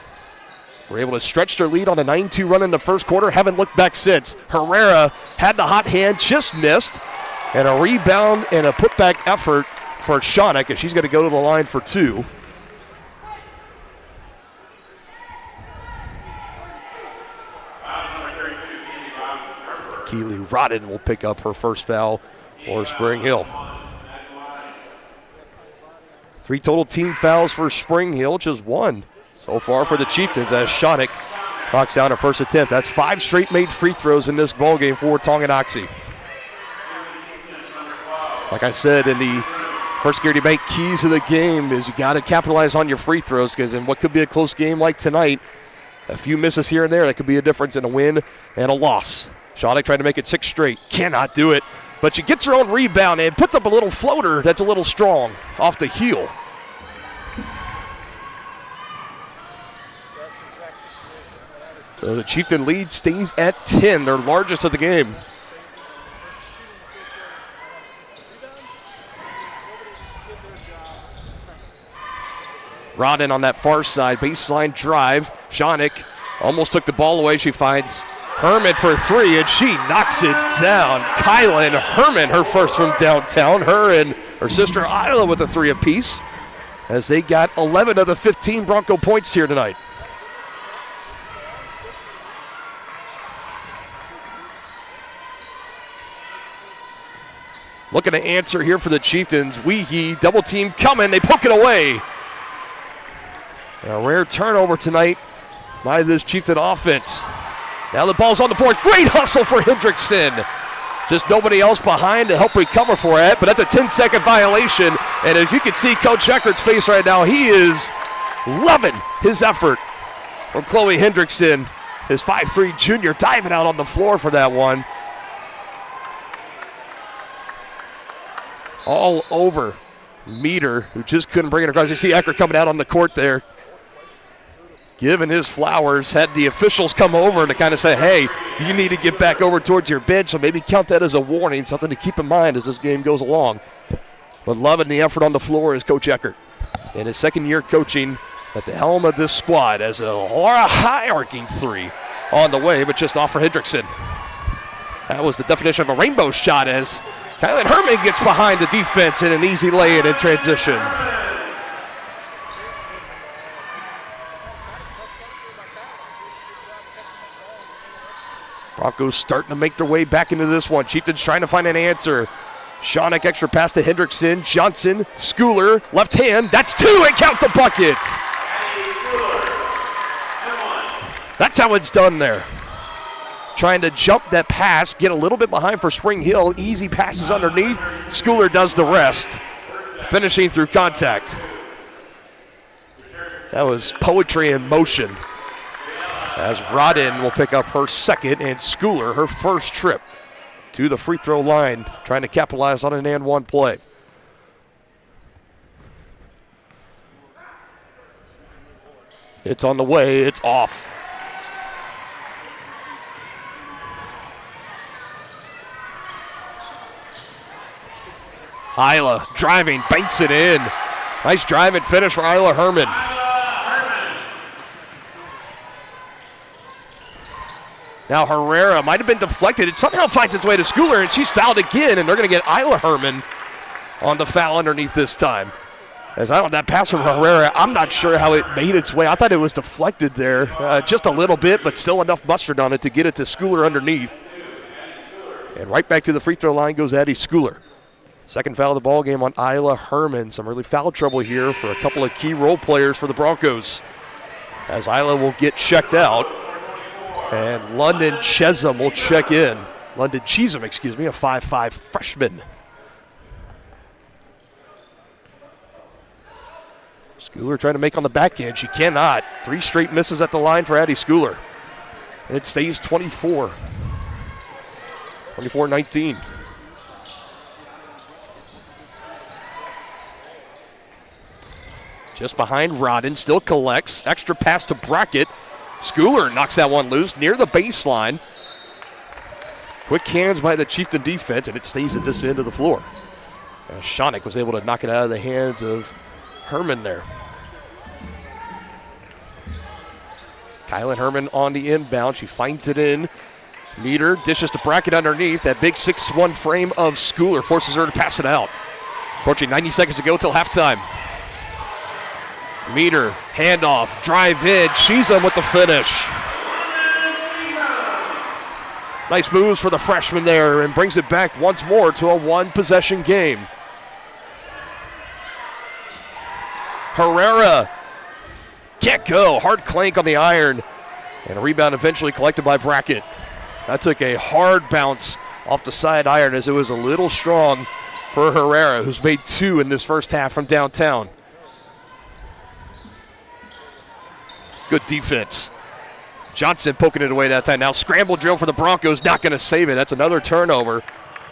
S2: We're able to stretch their lead on a 9-2 run in the first quarter. Haven't looked back since. Herrera had the hot hand, just missed. And a rebound and a putback effort for Shawnick, and she's going to go to the line for 2. Keely Rodden will pick up her first foul for Spring Hill. 3 total team fouls for Spring Hill, just 1 so far for the Chieftains as Shawnick knocks down her first attempt. That's 5 straight made free throws in this ballgame for Tonganoxie. Like I said, in the First Security Bank keys of the game is you got to capitalize on your free throws, because in what could be a close game like tonight, a few misses here and there, that could be a difference in a win and a loss. Shawnick trying to make it 6 straight. Cannot do it, but she gets her own rebound and puts up a little floater that's a little strong off the heel. So the Chieftain lead stays at 10, their largest of the game. Rodden on that far side, baseline drive. Shawnick almost took the ball away. She finds Herman for 3, and she knocks it down. Kylan Herman, her first from downtown. Her and her sister Isla with a 3 apiece, as they got 11 of the 15 Bronco points here tonight. Looking to answer here for the Chieftains. Weehee, double team coming. They poke it away. A rare turnover tonight by this Chieftain offense. Now the ball's on the floor. Great hustle for Hendrickson. Just nobody else behind to help recover for it, but that's a 10-second violation. And as you can see Coach Eckert's face right now, he is loving his effort from Chloe Hendrickson, his 5'3" junior, diving out on the floor for that one. All over Meter, who just couldn't bring it across. You see Eckert coming out on the court there, giving his flowers. Had the officials come over to kind of say, hey, you need to get back over towards your bench, so maybe count that as a warning, something to keep in mind as this game goes along. But loving the effort on the floor is Coach Eckert. In his second year coaching at the helm of this squad, as a high arcing 3 on the way, but just off for Hendrickson. That was the definition of a rainbow shot, as Kylan Herman gets behind the defense in an easy lay-in in transition. Broncos starting to make their way back into this one. Chieftains trying to find an answer. Shawnick extra pass to Hendrickson. Johnson, Schooler, left hand. That's 2, and count the buckets. That's how it's done there. Trying to jump that pass, get a little bit behind for Spring Hill. Easy passes underneath. Schooler does the rest, finishing through contact. That was poetry in motion. As Rodden will pick up her second and Schooler her first trip to the free throw line, trying to capitalize on an and one play. It's on the way, it's off. Isla driving, banks it in. Nice drive and finish for Isla Herman. Now Herrera might have been deflected. It somehow finds its way to Schooler, and she's fouled again, and they're going to get Isla Herman on the foul underneath this time. As that pass from Herrera, I'm not sure how it made its way. I thought it was deflected there just a little bit, but still enough mustard on it to get it to Schooler underneath. And right back to the free throw line goes Addie Schooler. Second foul of the ball game on Isla Herman. Some early foul trouble here for a couple of key role players for the Broncos. As Isla will get checked out. And London Chisholm will check in. London Chisholm, a 5'5" freshman. Schooler trying to make on the back end. She cannot. 3 straight misses at the line for Addie Schooler. And it stays 24. 24-19. Just behind Rodden, still collects. Extra pass to Brackett. Schooler knocks that one loose near the baseline. Quick hands by the Chieftain defense, and it stays at this end of the floor. Shonick was able to knock it out of the hands of Herman there. Kylan Herman on the inbound. She finds it in. Meter dishes to Brackett underneath. That big 6'1" frame of Schooler forces her to pass it out. Approaching 90 seconds to go till halftime. Meter, handoff, drive in, Chisholm with the finish. Nice moves for the freshman there and brings it back once more to a one-possession game. Herrera can't go, hard clank on the iron, and a rebound eventually collected by Brackett. That took a hard bounce off the side iron as it was a little strong for Herrera, who's made 2 in this first half from downtown. Good defense. Johnson poking it away that time. Now scramble drill for the Broncos, not going to save it. That's another turnover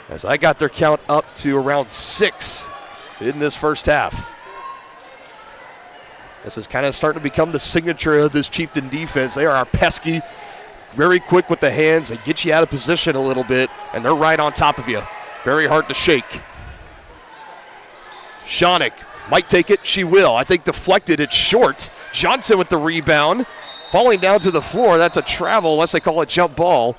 S2: as I got their count up to around 6 in this first half. This is kind of starting to become the signature of this Chieftain defense. They are pesky, very quick with the hands. They get you out of position a little bit, and they're right on top of you. Very hard to shake. Shonick might take it. She will. I think deflected. It's short. Johnson with the rebound. Falling down to the floor. That's a travel, unless they call it jump ball.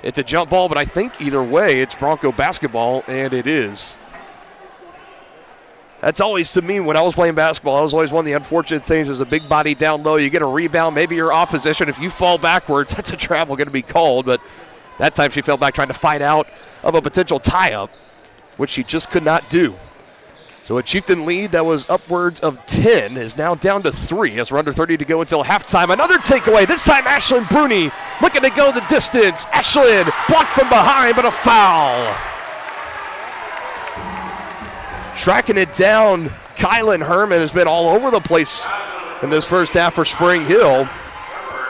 S2: It's a jump ball, but I think either way it's Bronco basketball, and it is. That's always, to me, when I was playing basketball, that was always one of the unfortunate things is a big body down low. You get a rebound. Maybe you're off position. If you fall backwards, that's a travel going to be called. But that time she fell back trying to fight out of a potential tie-up, which she just could not do. So a Chieftain lead that was upwards of 10 is now down to 3 as we're under 30 to go until halftime. Another takeaway. This time Ashlyn Bruni looking to go the distance. Ashlyn blocked from behind, but a foul. Tracking it down, Kylan Herman has been all over the place in this first half for Spring Hill.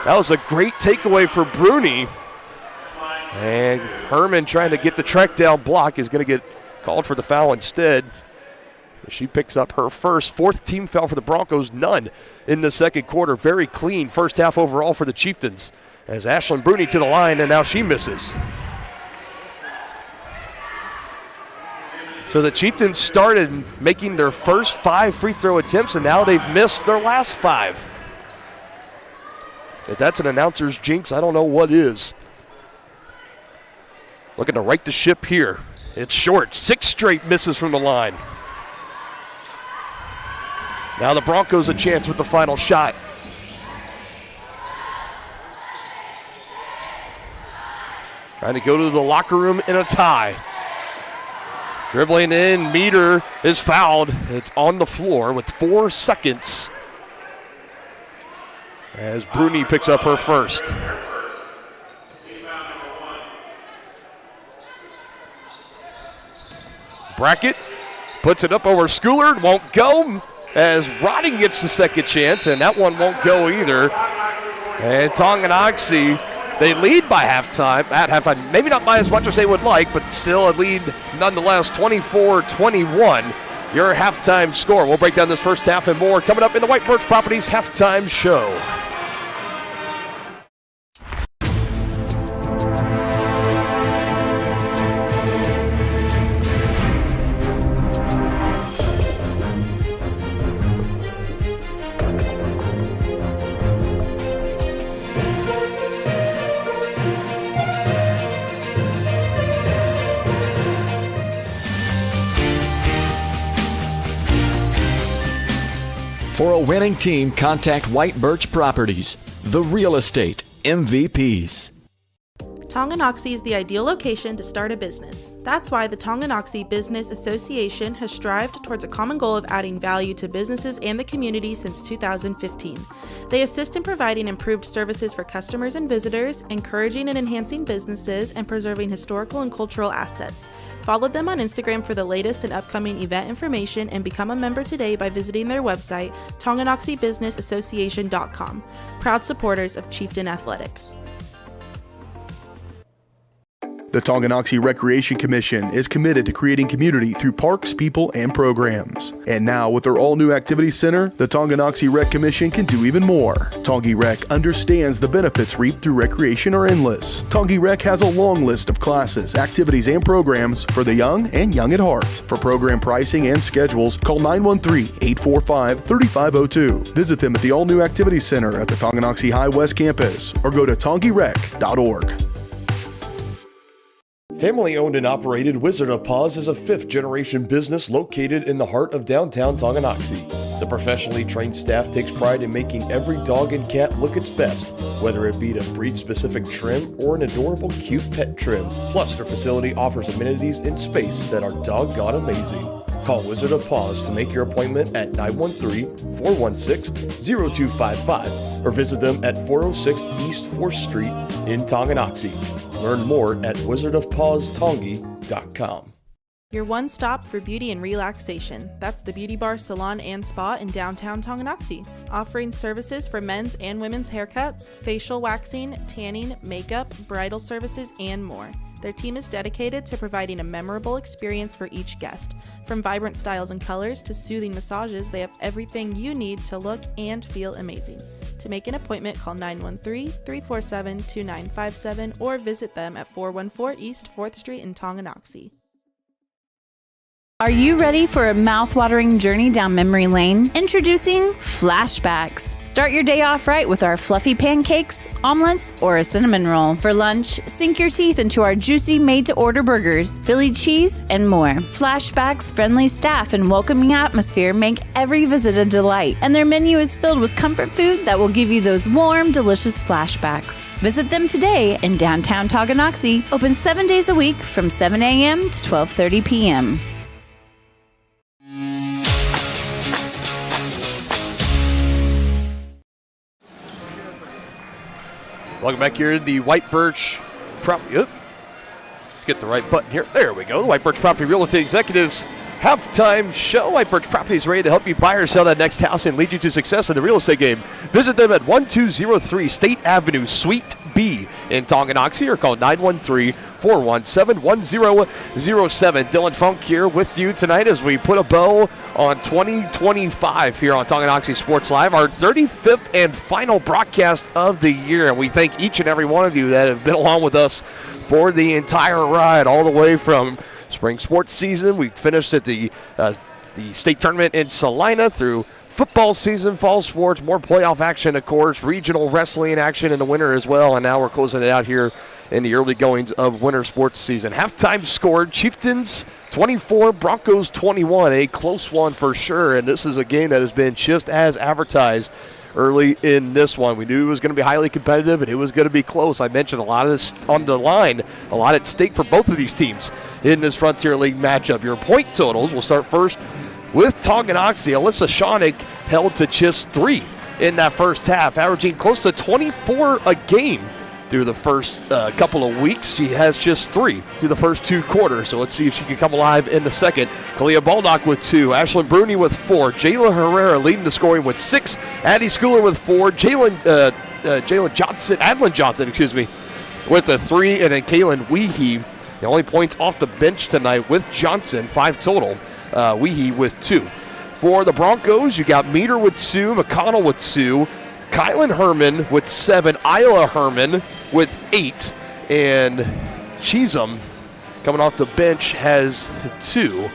S2: That was a great takeaway for Bruni. And Herman trying to get the track down block is going to get called for the foul instead. She picks up her first 4th team foul for the Broncos, none in the second quarter. Very clean first half overall for the Chieftains. As Ashlyn Bruni to the line, and now she misses. So the Chieftains started making their first 5 free throw attempts, and now they've missed their last 5. If that's an announcer's jinx, I don't know what is. Looking to right the ship here. It's short. 6 straight misses from the line. Now the Broncos a chance with the final shot. Trying to go to the locker room in a tie. Dribbling in, Meter is fouled. It's on the floor with 4 seconds. As Bruni picks up her first. Brackett puts it up over Schooler, won't go. as Roddy gets the second chance, and that one won't go either. And Tonganoxie, they lead by halftime, at halftime, maybe not by as much as they would like, but still a lead nonetheless, 24-21. Your halftime score. We'll break down this first half and more coming up in the White Birch Properties halftime show.
S5: For a winning team, contact White Birch Properties, the real estate MVPs.
S7: Tonganoxie is the ideal location to start a business. That's why the Tonganoxie Business Association has strived towards a common goal of adding value to businesses and the community since 2015. They assist in providing improved services for customers and visitors, encouraging and enhancing businesses, and preserving historical and cultural assets. Follow them on Instagram for the latest and upcoming event information and become a member today by visiting their website, TonganoxieBusinessAssociation.com. Proud supporters of Chieftain Athletics.
S6: The Tonganoxie Recreation Commission is committed to creating community through parks, people, and programs. And now, with their all-new activity center, the Tonganoxie Rec Commission can do even more. Tongi Rec understands the benefits reaped through recreation are endless. Tongi Rec has a long list of classes, activities, and programs for the young and young at heart. For program pricing and schedules, call 913-845-3502. Visit them at the all-new activity center at the Tonganoxie High West Campus or go to tongirec.org.
S2: Family owned and operated, Wizard of Paws is a fifth-generation business located in the heart of downtown Tonganoxie. The professionally trained staff takes pride in making every dog and cat look its best, whether it be to breed-specific trim or an adorable, cute pet trim. Plus, their facility offers amenities in space that are doggone amazing. Call Wizard of Paws to make your appointment at 913-416-0255 or visit them at 406 East 4th Street in Tonganoxie. Learn more at wizardofpawstongi.com.
S7: Your one stop for beauty and relaxation. That's the Beauty Bar, Salon, and Spa in downtown Tonganoxie, offering services for men's and women's haircuts, facial waxing, tanning, makeup, bridal services, and more. Their team is dedicated to providing a memorable experience for each guest. From vibrant styles and colors to soothing massages, they have everything you need to look and feel amazing. To make an appointment, call 913-347-2957 or visit them at 414 East 4th Street in Tonganoxie.
S16: Are you ready for a mouth-watering journey down memory lane? Introducing Flashbacks. Start your day off right with our fluffy pancakes, omelets, or a cinnamon roll. For lunch, sink your teeth into our juicy made-to-order burgers, Philly cheese, and more. Flashbacks' friendly staff and welcoming atmosphere make every visit a delight, and their menu is filled with comfort food that will give you those warm, delicious flashbacks. Visit them today in downtown Tonganoxie, open 7 days a week from 7 a.m. to 12:30 p.m.
S2: Welcome back here in the White Birch Property. Let's get the right button here. There we go. The White Birch Property Real Estate Executives halftime show. White Birch Property is ready to help you buy or sell that next house and lead you to success in the real estate game. Visit them at 1203 State Avenue, Suite B in Tonganoxie, or call 913-417-1007. Dylan Funk here with you tonight as we put a bow on 2025 here on Tonganoxie Sports Live, our 35th and final broadcast of the year. And we thank each and every one of you that have been along with us for the entire ride, all the way from spring sports season. We finished at the state tournament in Salina, through football season, fall sports, more playoff action, of course, regional wrestling action in the winter as well, and now we're closing it out here in the early goings of winter sports season. Halftime score, Chieftains 24, Broncos 21, a close one for sure, and this is a game that has been just as advertised early in this one. We knew it was going to be highly competitive and it was going to be close. I mentioned a lot of this on the line, a lot at stake for both of these teams in this Frontier League matchup. Your point totals, we'll start first with Tonganoxie. Alyssa Shawnick held to just 3 in that first half, averaging close to 24 a game through the first couple of weeks. She has just 3 through the first 2 quarters. So let's see if she can come alive in the second. Kalia Baldock with 2. Ashlyn Bruni with 4. Jayla Herrera leading the scoring with 6. Addie Schooler with 4. Adlin Johnson, with a 3. And then Kaylin Weehee, the only points off the bench tonight with Johnson, 5 total. Weehee with 2. For the Broncos, you got Meter with 2, McConnell with 2, Kylan Herman with 7, Isla Herman with 8, and Cheatham coming off the bench has 2.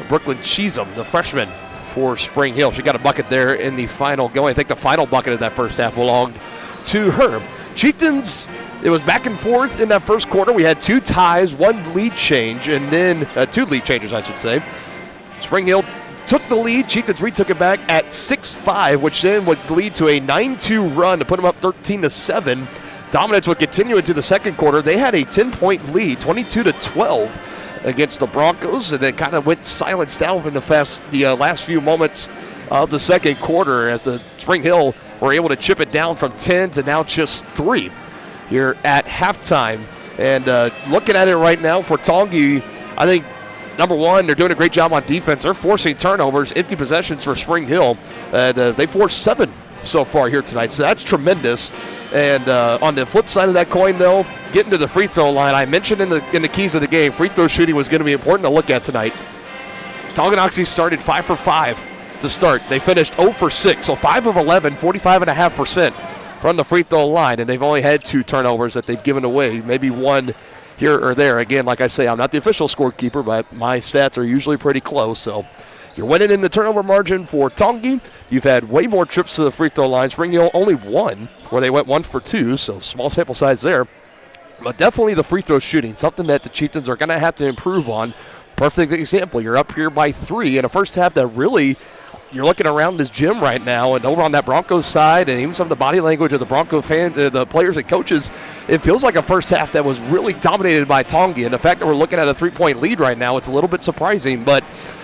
S2: Brooklyn Cheatham, the freshman for Spring Hill. She got a bucket there in the final going. I think the final bucket of that first half belonged to her. Chieftains, it was back and forth in that first quarter. We had 2 ties, 1 lead change, and then 2 lead changes, I should say. Spring Hill took the lead. Chieftains retook it back at 6-5, which then would lead to a 9-2 run to put them up 13-7. Dominance would continue into the second quarter. They had a 10-point lead, 22-12 against the Broncos, and then kind of went silenced down in the last few moments of the second quarter as the Spring Hill were able to chip it down from 10 to now just 3 here at halftime. And looking at it right now for Tongi, I think number one, they're doing a great job on defense. They're forcing turnovers, empty possessions for Spring Hill. And they forced 7 so far here tonight, so that's tremendous. And on the flip side of that coin, though, getting to the free throw line, I mentioned in the keys of the game, free throw shooting was going to be important to look at tonight. Tonganoxie started 5 for 5 to start. They finished 0 for 6, so 5 of 11, 45.5% from the free throw line, and they've only had 2 turnovers that they've given away, maybe 1 here or there. Again, like I say, I'm not the official scorekeeper, but my stats are usually pretty close. So you're winning in the turnover margin for Tongi. You've had way more trips to the free throw line. Spring Hill only 1, where they went 1 for 2, so small sample size there. But definitely the free throw shooting, something that the Chieftains are going to have to improve on. Perfect example. You're up here by 3 in a first half that really, you're looking around this gym right now, and over on that Broncos side, and even some of the body language of the Bronco fans, the players and coaches, it feels like a first half that was really dominated by Tongi. And the fact that we're looking at a 3-point lead right now, it's a little bit surprising, but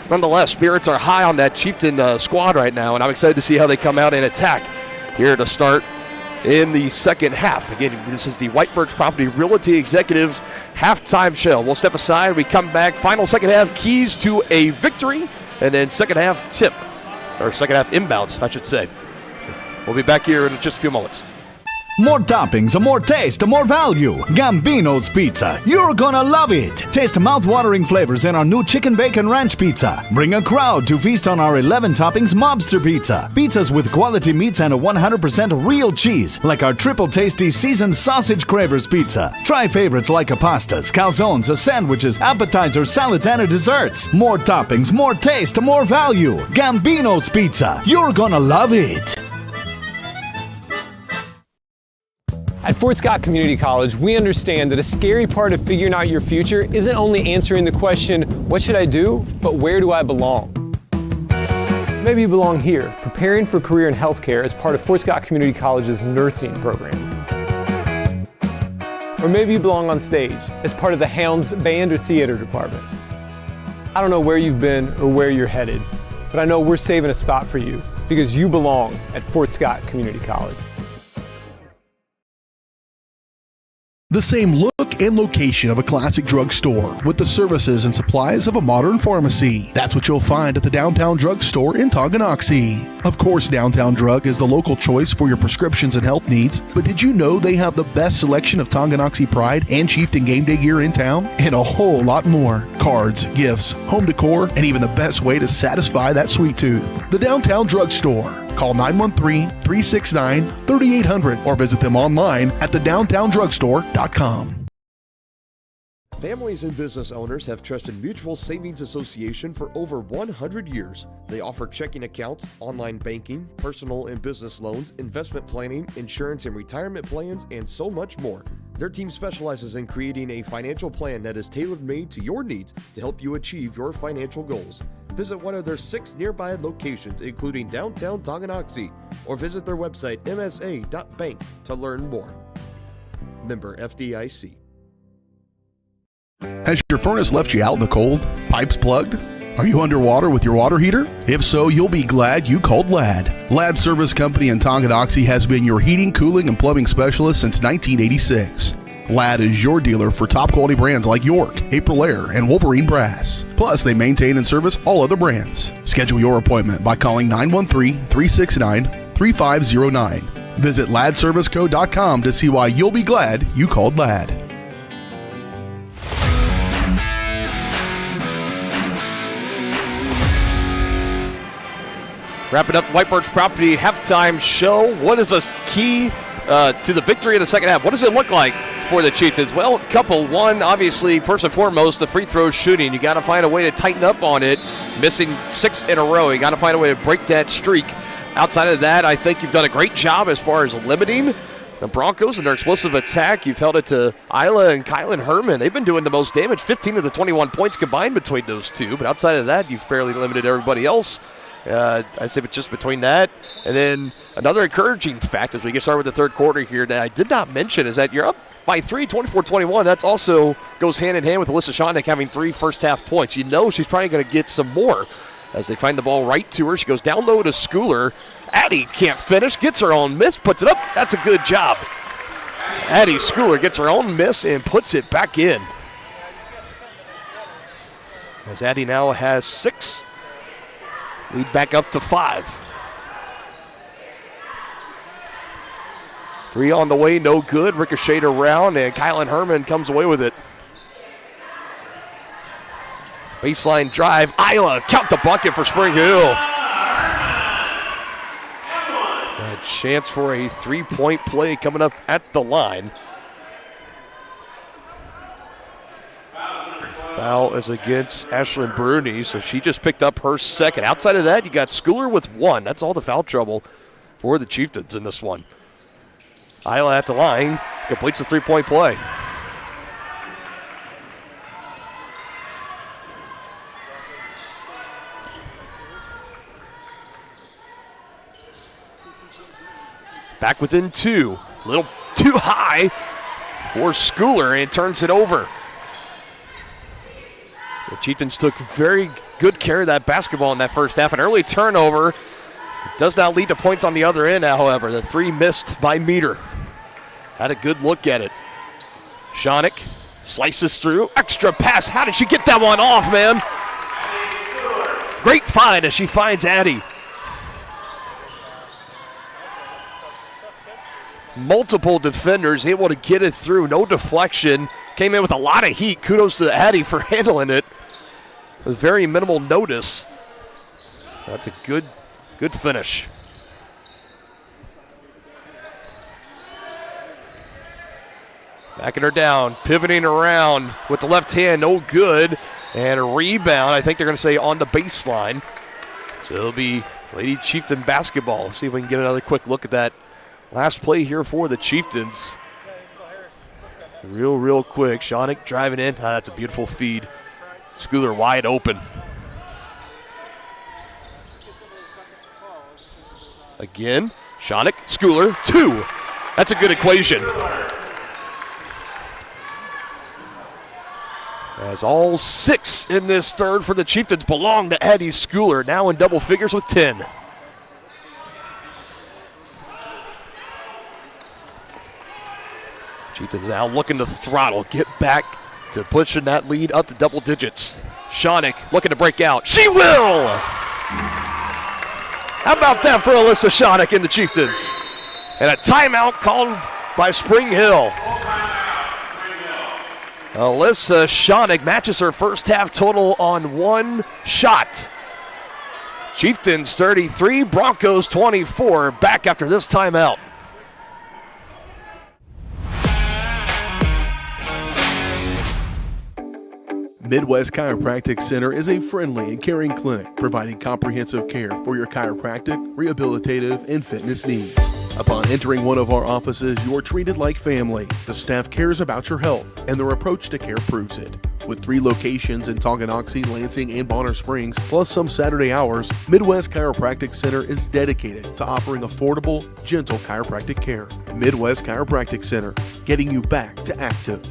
S2: nonetheless, spirits are high on that Chieftain squad right now, and I'm excited to see how they come out and attack here to start in the second half. Again, this is the White Birch Property Realty Executives halftime show. We'll step aside. We come back. Final second half, keys to a victory, and then second half tip, or second half inbounds, I should say. We'll be back here in just a few moments.
S17: More toppings, more taste, more value. Gambino's Pizza. You're gonna love it. Taste mouth-watering flavors in our new chicken bacon ranch pizza. Bring a crowd to feast on our 11 toppings mobster pizza. Pizzas with quality meats and a 100% real cheese, like our triple tasty seasoned sausage cravers pizza. Try favorites like pastas, calzones, sandwiches, appetizers, salads, and desserts. More toppings, more taste, more value. Gambino's Pizza. You're gonna love it.
S15: At Fort Scott Community College, we understand that a scary part of figuring out your future isn't only answering the question, what should I do, but where do I belong? Maybe you belong here, preparing for a career in healthcare as part of Fort Scott Community College's nursing program. Or maybe you belong on stage as part of the Hounds band or theater department. I don't know where you've been or where you're headed, but I know we're saving a spot for you because you belong at Fort Scott Community College.
S6: The same look and location of a classic drugstore with the services and supplies of a modern pharmacy. That's what you'll find at the Downtown Drug Store in Tonganoxie. Of course, Downtown Drug is the local choice for your prescriptions and health needs, but did you know they have the best selection of Tonganoxie Pride and Chieftain game day gear in town? And a whole lot more. Cards, gifts, home decor, and even the best way to satisfy that sweet tooth. The Downtown Drug Store. Call 913-369-3800 or visit them online at thedowntowndrugstore.com.
S2: Families and business owners have trusted Mutual Savings Association for over 100 years. They offer checking accounts, online banking, personal and business loans, investment planning, insurance and retirement plans, and so much more. Their team specializes in creating a financial plan that is tailor-made to your needs to help you achieve your financial goals. Visit one of their 6 nearby locations, including downtown Tonganoxie, or visit their website msa.bank to learn more. Member FDIC.
S6: Has your furnace left you out in the cold? Pipes plugged? Are you underwater with your water heater? If so, you'll be glad you called Ladd. Ladd Service Company in Tonganoxie has been your heating, cooling, and plumbing specialist since 1986. Ladd is your dealer for top quality brands like York, Aprilaire, and Wolverine Brass. Plus, they maintain and service all other brands. Schedule your appointment by calling 913-369-3509. Visit laddserviceco.com to see why you'll be glad you called Ladd.
S2: Wrapping up White Birch Property halftime show. What is the key to the victory in the second half? What does it look like for the Chieftains? Well, couple one, obviously, first and foremost, the free throw shooting. You got to find a way to tighten up on it. Missing 6 in a row. You got to find a way to break that streak. Outside of that, I think you've done a great job as far as limiting the Broncos and their explosive attack. You've held it to Isla and Kylan Herman. They've been doing the most damage, 15 of the 21 points combined between those two. But outside of that, you've fairly limited everybody else. I'd say just between that. And then another encouraging fact as we get started with the third quarter here that I did not mention is that you're up by 3, 24-21. That also goes hand in hand with Alyssa Shondick having 3 first-half points. You know she's probably going to get some more as they find the ball right to her. She goes down low to Schooler. Addie can't finish, gets her own miss, puts it up. That's a good job. Addie Schooler gets her own miss and puts it back in. As Addie now has 6. Lead back up to 5. 3 on the way, no good. Ricocheted around, and Kylan Herman comes away with it. Baseline drive. Isla, count the bucket for Spring Hill. A chance for a 3-point play coming up at the line. Foul is against Ashlyn Bruni, so she just picked up her second. Outside of that, you got Schooler with 1. That's all the foul trouble for the Chieftains in this one. Isla at the line, completes the 3-point play. Back within 2. A little too high for Schooler, and turns it over. The Chieftains took very good care of that basketball in that first half. An early turnover does not lead to points on the other end, however. The 3 missed by Meter. Had a good look at it. Shonick slices through. Extra pass. How did she get that one off, man? Great find as she finds Addie. Multiple defenders able to get it through. No deflection. Came in with a lot of heat. Kudos to Addie for handling it with very minimal notice. That's a good finish. Backing her down, pivoting around with the left hand, no good. And a rebound, I think they're going to say on the baseline. So it'll be Lady Chieftain basketball. See if we can get another quick look at that last play here for the Chieftains. Real quick. Shonick driving in. That's a beautiful feed. Schooler wide open. Again, Shonick, Schooler, 2. That's a good equation. As all 6 in this third for the Chieftains belong to Addie Schooler, now in double figures with 10. Chieftains now looking to throttle, get back to pushing that lead up to double digits. Shonick looking to break out. She will! How about that for Alyssa Shonick and the Chieftains? And a timeout called by Spring Hill. Alyssa Shonick matches her first half total on 1 shot. Chieftains 33, Broncos 24. Back after this timeout.
S6: Midwest Chiropractic Center is a friendly and caring clinic providing comprehensive care for your chiropractic, rehabilitative, and fitness needs. Upon entering one of our offices, you are treated like family. The staff cares about your health, and their approach to care proves it. With 3 locations in Tonganoxie, Lansing, and Bonner Springs, plus some Saturday hours, Midwest Chiropractic Center is dedicated to offering affordable, gentle chiropractic care. Midwest Chiropractic Center, getting you back to active.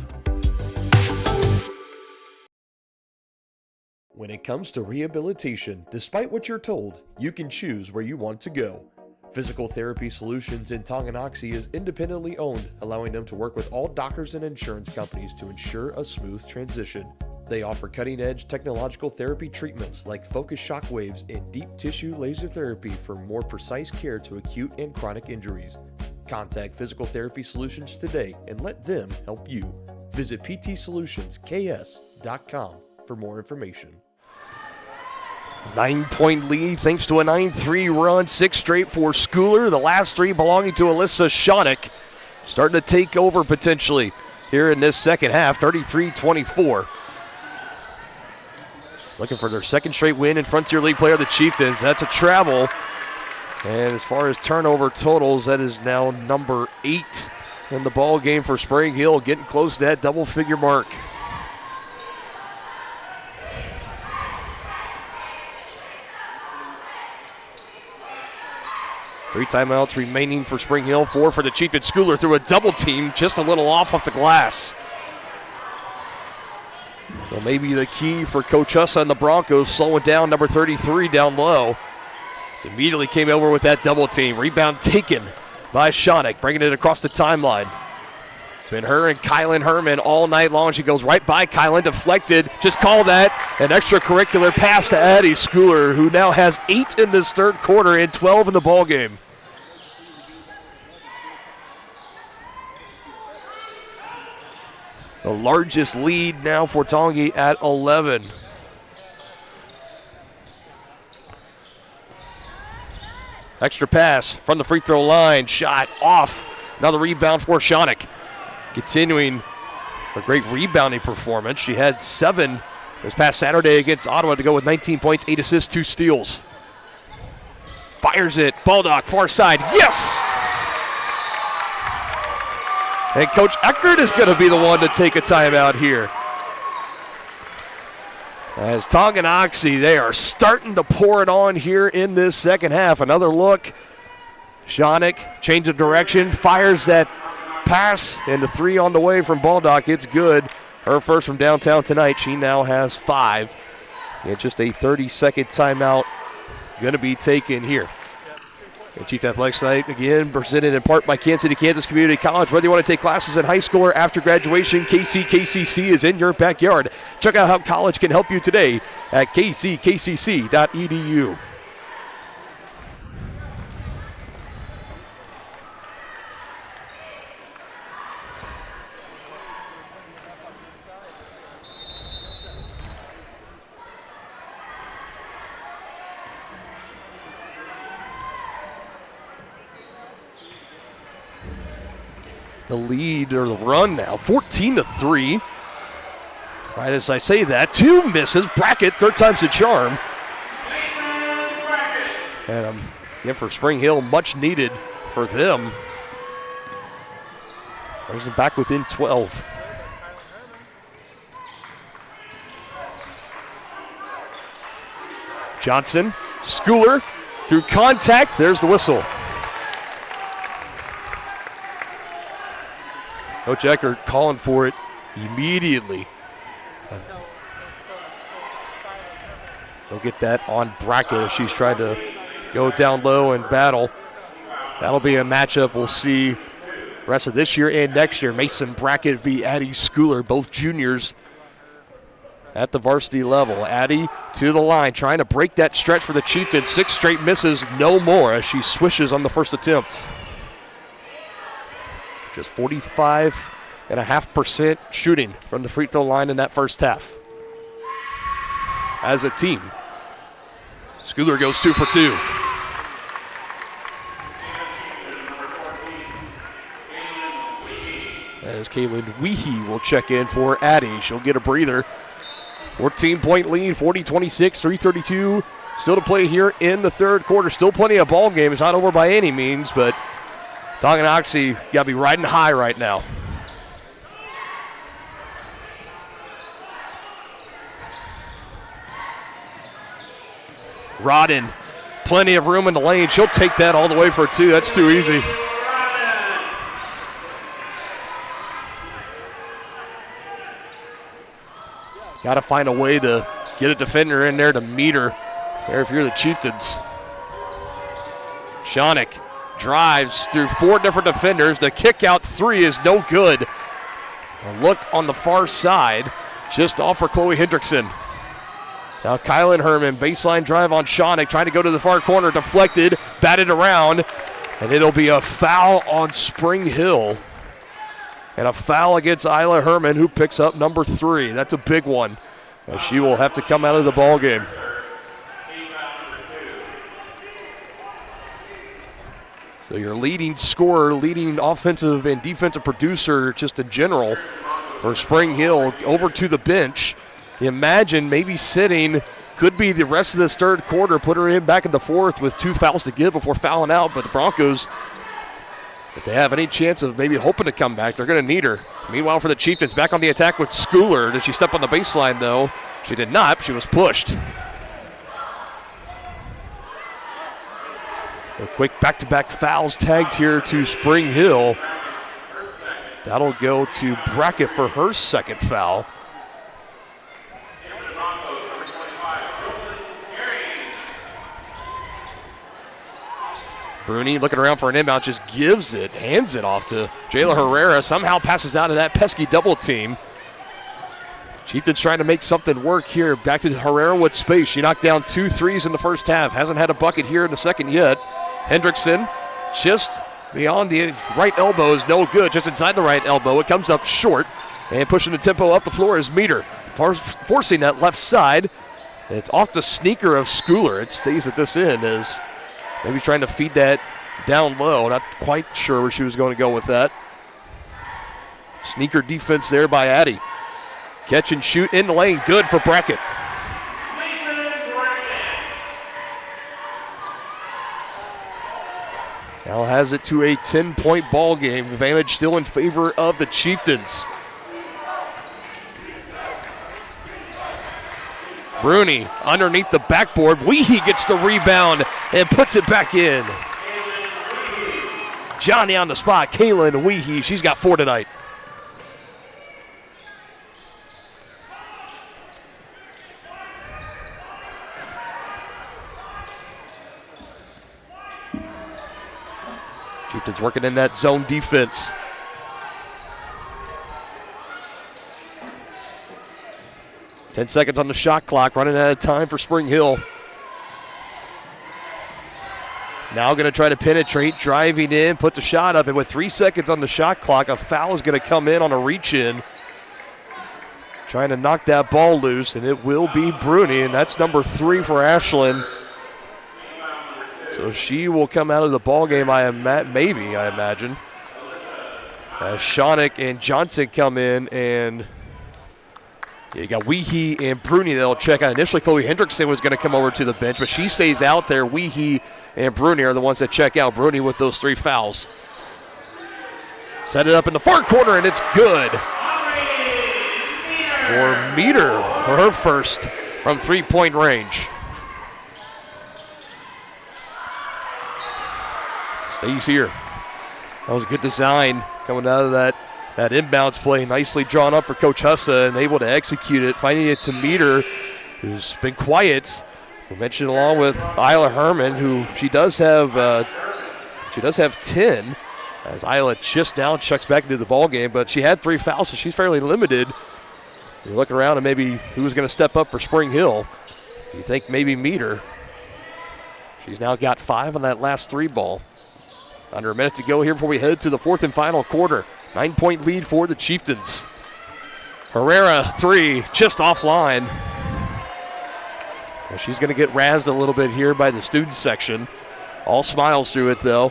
S2: When it comes to rehabilitation, despite what you're told, you can choose where you want to go. Physical Therapy Solutions in Tonganoxie is independently owned, allowing them to work with all doctors and insurance companies to ensure a smooth transition. They offer cutting-edge technological therapy treatments like focused shock waves and deep tissue laser therapy for more precise care to acute and chronic injuries. Contact Physical Therapy Solutions today and let them help you. Visit ptsolutionsks.com for more information. 9-point lead thanks to a 9-3 run, 6 straight for Schooler. The last 3 belonging to Alyssa Schoeneck. Starting to take over potentially here in this second half, 33-24. Looking for their second straight win in Frontier League player, the Chieftains. That's a travel. And as far as turnover totals, that is now number 8 in the ball game for Spring Hill, getting close to that double-figure mark. Three timeouts remaining for Spring Hill, 4 for the Chieftains. Schooler through a double team, just a little off the glass. So maybe the key for Coach Hussa and the Broncos, slowing down number 33 down low. So immediately came over with that double team. Rebound taken by Schoeneck, bringing it across the timeline. It's been her and Kylan Herman all night long. She goes right by Kylan, deflected. Just call that an extracurricular pass to Addie Schooler, who now has 8 in this third quarter and 12 in the ball game. The largest lead now for Tongi at 11. Extra pass from the free throw line. Shot off. Another rebound for Schoeneck. Continuing a great rebounding performance. She had 7 this past Saturday against Ottawa to go with 19 points, 8 assists, 2 steals. Fires it. Baldock, far side. Yes! And Coach Eckert is going to be the one to take a timeout here. As Tonganoxie, they are starting to pour it on here in this second half. Another look. Schoeneck, change of direction, fires that pass, and the 3 on the way from Baldock. It's good. Her first from downtown tonight. She now has 5. And just a 30-second timeout going to be taken here. And Chief Athletics Night, again, presented in part by Kansas City, Kansas Community College. Whether you want to take classes in high school or after graduation, KCKCC is in your backyard. Check out how college can help you today at kckcc.edu. The lead, or the run now, 14-3. Right as I say that, 2 misses. Brackett, third time's the charm. And again, for Spring Hill, much needed for them. Brings them back within 12. Johnson, Schooler, through contact, there's the whistle. Coach Eckert calling for it immediately. So get that on Brackett as she's trying to go down low and battle. That'll be a matchup we'll see rest of this year and next year. Mason Brackett v. Addie Schooler, both juniors at the varsity level. Addie to the line, trying to break that stretch for the Chieftains. 6 straight misses, no more, as she swishes on the first attempt. Just 45.5% shooting from the free throw line in that first half. As a team, Schooler goes 2 for 2. As Kaylin Weehee will check in for Addie. She'll get a breather. 14-point lead, 40-26, 3:32 still to play here in the third quarter. Still plenty of ball game. It's not over by any means, but Tonganoxie got to be riding high right now. Rodden, plenty of room in the lane. She'll take that all the way for 2. That's too easy. Got to find a way to get a defender in there to meet her there if you're the Chieftains. Shonik drives through 4 different defenders. The kick out 3 is no good. A look on the far side, just off for Chloe Hendrickson. Now Kylan Herman, baseline drive on Shonik, trying to go to the far corner, deflected, batted around, and it'll be a foul on Spring Hill. And a foul against Isla Herman, who picks up number 3. That's a big one, as she will have to come out of the ball game. So your leading scorer, leading offensive and defensive producer just in general for Spring Hill over to the bench. Imagine maybe sitting, could be the rest of this third quarter, put her in back in the fourth with 2 fouls to give before fouling out. But the Broncos, if they have any chance of maybe hoping to come back, they're going to need her. Meanwhile, for the Chieftains, back on the attack with Schooler. Did she step on the baseline, though? She did not. She was pushed. A quick back-to-back fouls tagged here to Spring Hill. That'll go to Brackett for her second foul. Bruni looking around for an inbound, just gives it, hands it off to Jayla Herrera. Somehow passes out of that pesky double team. Chieftains trying to make something work here. Back to Herrera with space. She knocked down 2 threes in the first half. Hasn't had a bucket here in the second yet. Hendrickson just beyond the right elbow is no good. Just inside the right elbow. It comes up short. And pushing the tempo up the floor is Meter. Forcing that left side. It's off the sneaker of Schooler. It stays at this end as maybe trying to feed that down low. Not quite sure where she was going to go with that. Sneaker defense there by Addy. Catch and shoot in the lane. Good for Brackett. Now has it to a 10-point ball game. Advantage still in favor of the Chieftains. Bruni underneath the backboard. Weehee gets the rebound and puts it back in. Johnny on the spot. Kaylin Weehee, she's got 4 tonight. Chieftains working in that zone defense. Ten seconds on the shot clock, running out of time for Spring Hill. Now going to try to penetrate, driving in, puts a shot up, and with 3 seconds on the shot clock, a foul is going to come in on a reach-in. Trying to knock that ball loose, and it will be Bruni, and that's number 3 for Ashland. So she will come out of the ball game, I imagine. As Shonik and Johnson come in, and you got Weehee and Bruni that'll check out. Initially, Chloe Hendrickson was going to come over to the bench, but she stays out there. Weehee and Bruni are the ones that check out. Bruni with those 3 fouls. Set it up in the far corner, and it's good for Meter for her first from 3-point range. Stays here. That was a good design coming out of that inbounds play. Nicely drawn up for Coach Hussa and able to execute it. Finding it to Meter, who's been quiet. We mentioned along with Isla Herman, who she does have 10. As Isla just now checks back into the ball game, but she had 3 fouls, so she's fairly limited. You're looking around and maybe who's going to step up for Spring Hill. You think maybe Meter. She's now got 5 on that last 3 ball. Under a minute to go here before we head to the 4th and final quarter. 9-point lead for the Chieftains. Herrera 3, just offline. Well, she's going to get razzed a little bit here by the student section. All smiles through it, though.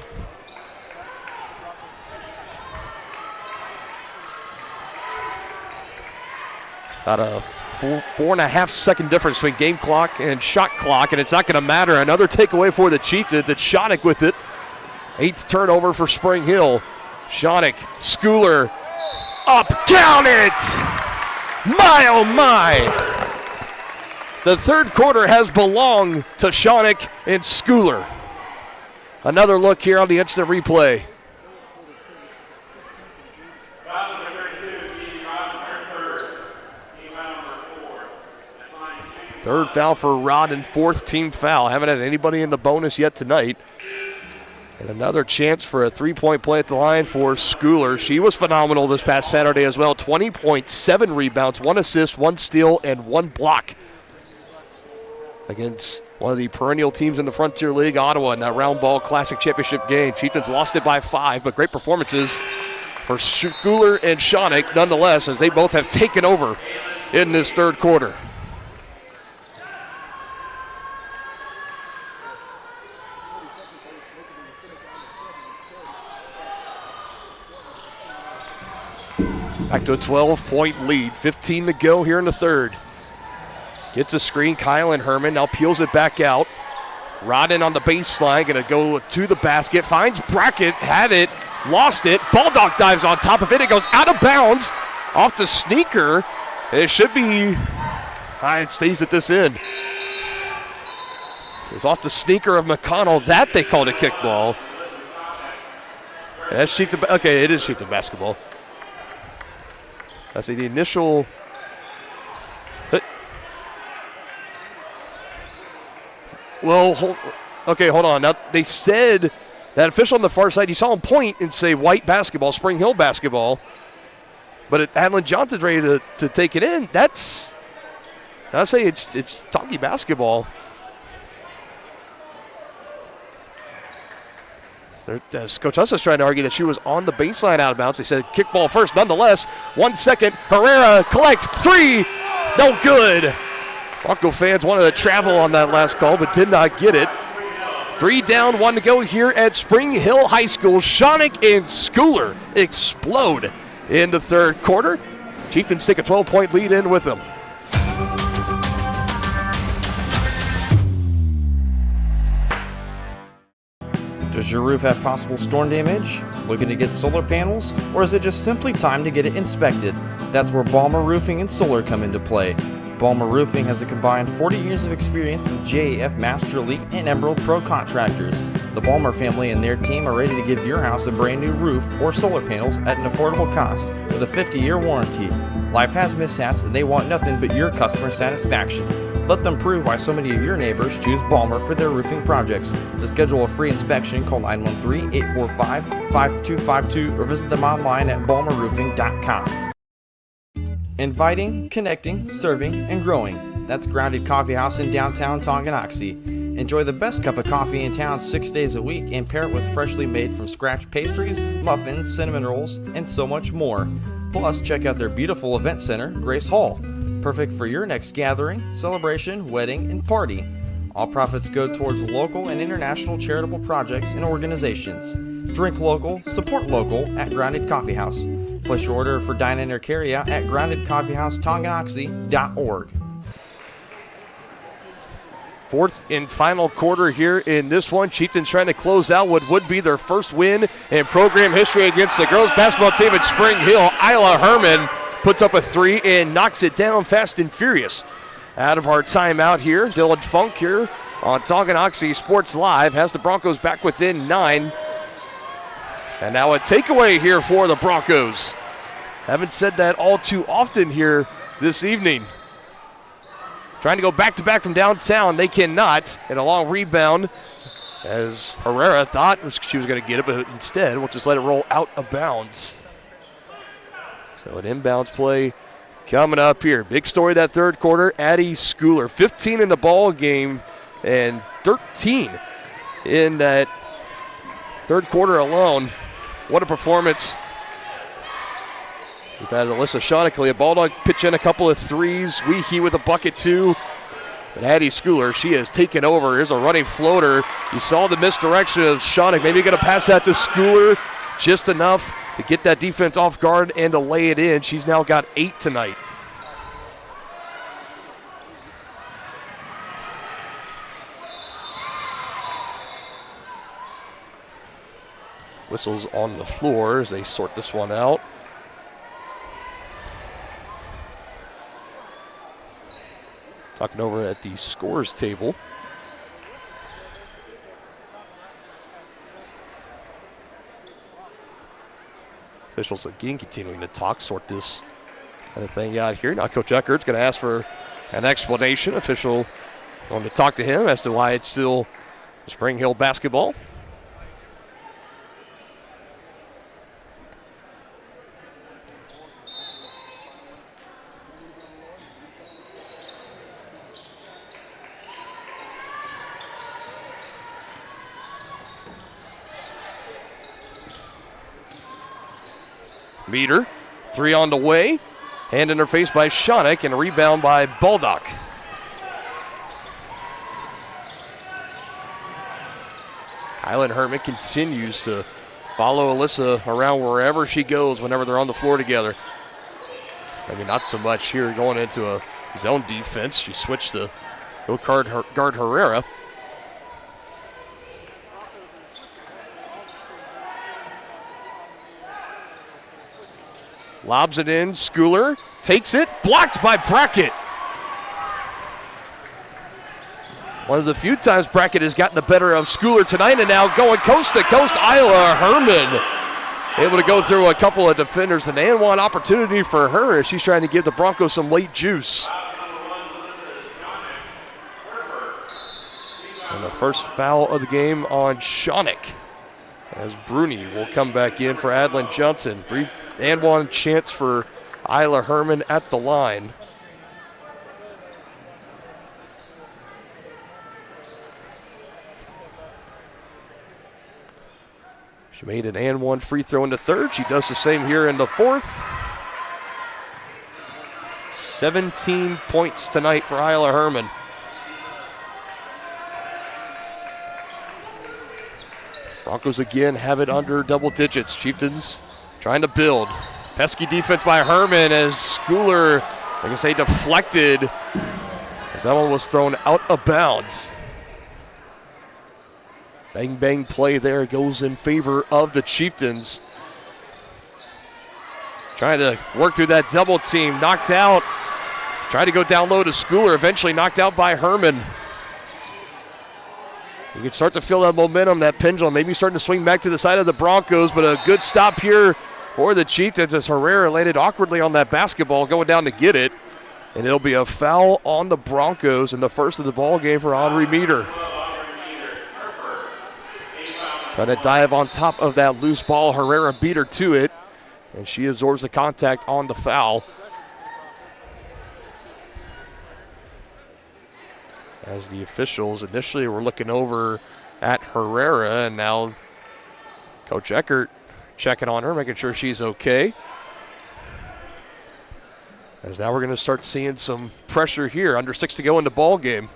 S2: About a 4.5 second difference between game clock and shot clock, and it's not going to matter. Another takeaway for the Chieftains. It's Shonik with it. 8th turnover for Spring Hill. Shonik, Schooler, up, count it! My, oh my! The third quarter has belonged to Shonik and Schooler. Another look here on the instant replay. Third foul for Rod and fourth team foul. Haven't had anybody in the bonus yet tonight. And another chance for a three-point play at the line for Schooler. She was phenomenal this past Saturday as well. 20.7 rebounds, 1 assist, 1 steal, and 1 block against one of the perennial teams in the Frontier League, Ottawa, in that round ball classic championship game. Chieftains lost it by 5, but great performances for Schooler and Schoenig nonetheless, as they both have taken over in this third quarter. Back to a 12-point lead, 15 to go here in the third. Gets a screen, Kylan Herman now peels it back out. Rodden on the baseline, gonna go to the basket, finds Brackett, had it, lost it. Baldock dives on top of it, it goes out of bounds, off the sneaker. It should be, it stays at this end. It's off the sneaker of McConnell, that they called a kickball. That's Chieftain, okay, it is Chieftain basketball. That's the initial. Well, hold on. Now, they said that official on the far side, you saw him point and say white basketball, Spring Hill basketball. But Adlin Johnson's ready to take it in. I'd say it's Tonky basketball. Coach Huss trying to argue that she was on the baseline out of bounds. They said kickball first. Nonetheless, 1 second. Herrera collect. 3. No good. Bronco fans wanted to travel on that last call, but did not get it. 3 down, 1 to go here at Spring Hill High School. Schoenig and Schooler explode in the third quarter. Chieftains take a 12-point lead in with them.
S4: Does your roof have possible storm damage? Looking to get solar panels? Or is it just simply time to get it inspected? That's where Balmer Roofing and Solar come into play. Balmer Roofing has a combined 40 years of experience with JAF Master Elite and Emerald Pro contractors. The Balmer family and their team are ready to give your house a brand new roof or solar panels at an affordable cost with a 50-year warranty. Life has mishaps and they want nothing but your customer satisfaction. Let them prove why so many of your neighbors choose Balmer for their roofing projects. To schedule a free inspection, call 913-845-5252 or visit them online at balmerroofing.com. Inviting, connecting, serving, and growing. That's Grounded Coffee House in downtown Tonganoxie. Enjoy the best cup of coffee in town 6 days a week and pair it with freshly made from scratch pastries, muffins, cinnamon rolls, and so much more. Plus, check out their beautiful event center, Grace Hall. Perfect for your next gathering, celebration, wedding, and party. All profits go towards local and international charitable projects and organizations. Drink local, support local at Grounded Coffee House. Place your order for dine-in or carry-out at groundedcoffeehousetonganoxie.org.
S2: Fourth and final quarter here in this one. Chieftains trying to close out what would be their first win in program history against the girls basketball team at Spring Hill. Isla Herman puts up a 3 and knocks it down fast and furious. Out of our timeout here, Dylan Funk here on Tonganoxie Sports Live has the Broncos back within 9. And now a takeaway here for the Broncos. Haven't said that all too often here this evening. Trying to go back-to-back from downtown. They cannot. And a long rebound as Herrera thought she was going to get it, but instead we'll just let it roll out of bounds. So an inbounds play coming up here. Big story that third quarter. Addie Schooler, 15 in the ball game and 13 in that third quarter alone. What a performance. We've had Alyssa Schoenig, a Bulldog pitch in a couple of threes. Weehee with a bucket too. But Addie Schooler, she has taken over. Here's a running floater. You saw the misdirection of Schoenig. Maybe going to pass that to Schooler just enough to get that defense off guard and to lay it in. She's now got 8 tonight. Whistles on the floor as they sort this one out. Talking over at the scores table. Officials again continuing to talk, sort this kind of thing out here. Now Coach Eckert's going to ask for an explanation. Official going to talk to him as to why it's still Spring Hill basketball. Meter, 3 on the way. Hand in her face by Schoeneck and a rebound by Baldock. Kylan Herman continues to follow Alyssa around wherever she goes whenever they're on the floor together. I mean, not so much here going into a zone defense. She switched to go guard Herrera. Lobs it in, Schooler takes it, blocked by Brackett. One of the few times Brackett has gotten the better of Schooler tonight, and now going coast to coast, Isla Herman able to go through a couple of defenders, and and one opportunity for her as she's trying to give the Broncos some late juice. And the first foul of the game on Schoeneck as Bruni will come back in for Adlin Johnson. 3-and-1 chance for Isla Herman at the line. She made an and-one free throw in the third. She does the same here in the fourth. 17 points tonight for Isla Herman. Broncos again have it under double digits. Chieftains trying to build. Pesky defense by Herman as Schooler, I can say, deflected as that one was thrown out of bounds. Bang, bang play there goes in favor of the Chieftains. Trying to work through that double team. Knocked out. Tried to go down low to Schooler. Eventually knocked out by Herman. You can start to feel that momentum, that pendulum, maybe starting to swing back to the side of the Broncos, but a good stop here for the Chieftains as Herrera landed awkwardly on that basketball, going down to get it. And it'll be a foul on the Broncos in the first of the ball game for Audrey Meter. Trying to dive on top of that loose ball. Herrera beat her to it, and she absorbs the contact on the foul. As the officials initially were looking over at Herrera, and now Coach Eckert checking on her, making sure she's okay. As now we're going to start seeing some pressure here. Under 6 to go in the ball game.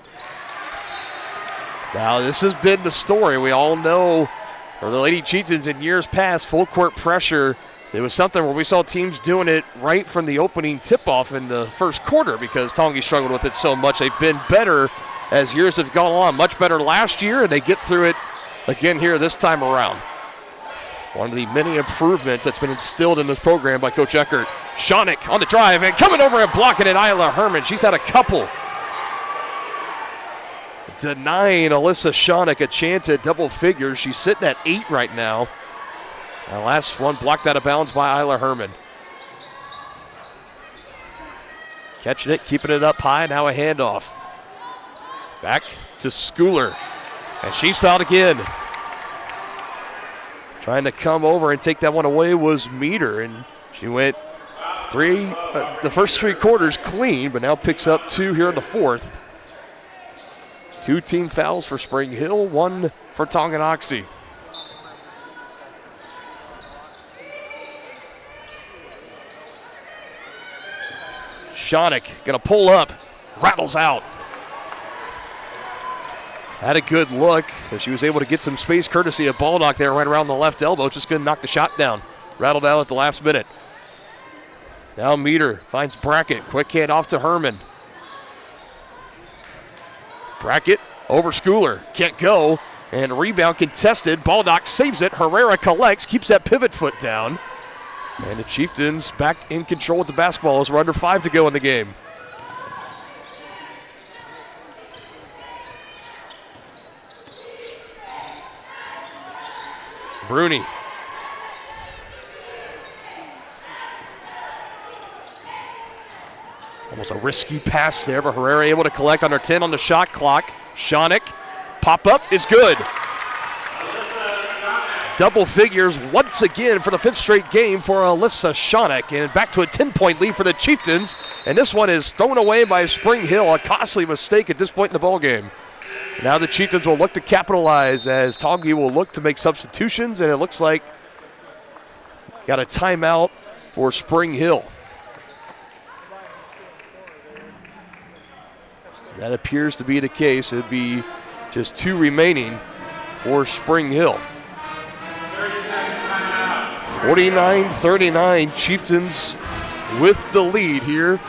S2: Now this has been the story. We all know for the Lady Chieftains in years past, full court pressure. It was something where we saw teams doing it right from the opening tip-off in the first quarter because Tongi struggled with it so much. They've been better as years have gone on. Much better last year, and they get through it again here this time around. One of the many improvements that's been instilled in this program by Coach Eckert. Schoeneck on the drive and coming over and blocking it, Isla Herman. She's had a couple. Denying Alyssa Schoeneck a chance at double figures. She's sitting at 8 right now. The last one blocked out of bounds by Isla Herman. Catching it, keeping it up high, now a handoff. Back to Schooler, and she's fouled again. Trying to come over and take that one away was Meter, and she went the first 3 quarters clean, but now picks up 2 here in the fourth. 2 team fouls for Spring Hill, 1 for Tonganoxie. Schoeneck gonna pull up, rattles out. Had a good look, and she was able to get some space courtesy of Baldock there right around the left elbow. Just couldn't knock the shot down. Rattled out at the last minute. Now Meter finds Brackett. Quick hand off to Herman. Brackett over Schooler. Can't go. And rebound contested. Baldock saves it. Herrera collects, keeps that pivot foot down. And the Chieftains back in control with the basketball as we're under 5 to go in the game. Bruni. Almost a risky pass there, but Herrera able to collect under 10 on the shot clock. Shonick, pop-up is good. Double figures once again for the 5th straight game for Alyssa Shonick, and back to a 10-point lead for the Chieftains, and this one is thrown away by Spring Hill, a costly mistake at this point in the ballgame. Now the Chieftains will look to capitalize as Tongi will look to make substitutions, and it looks like got a timeout for Spring Hill. That appears to be the case. It'd be just 2 remaining for Spring Hill. 49-39, Chieftains with the lead here,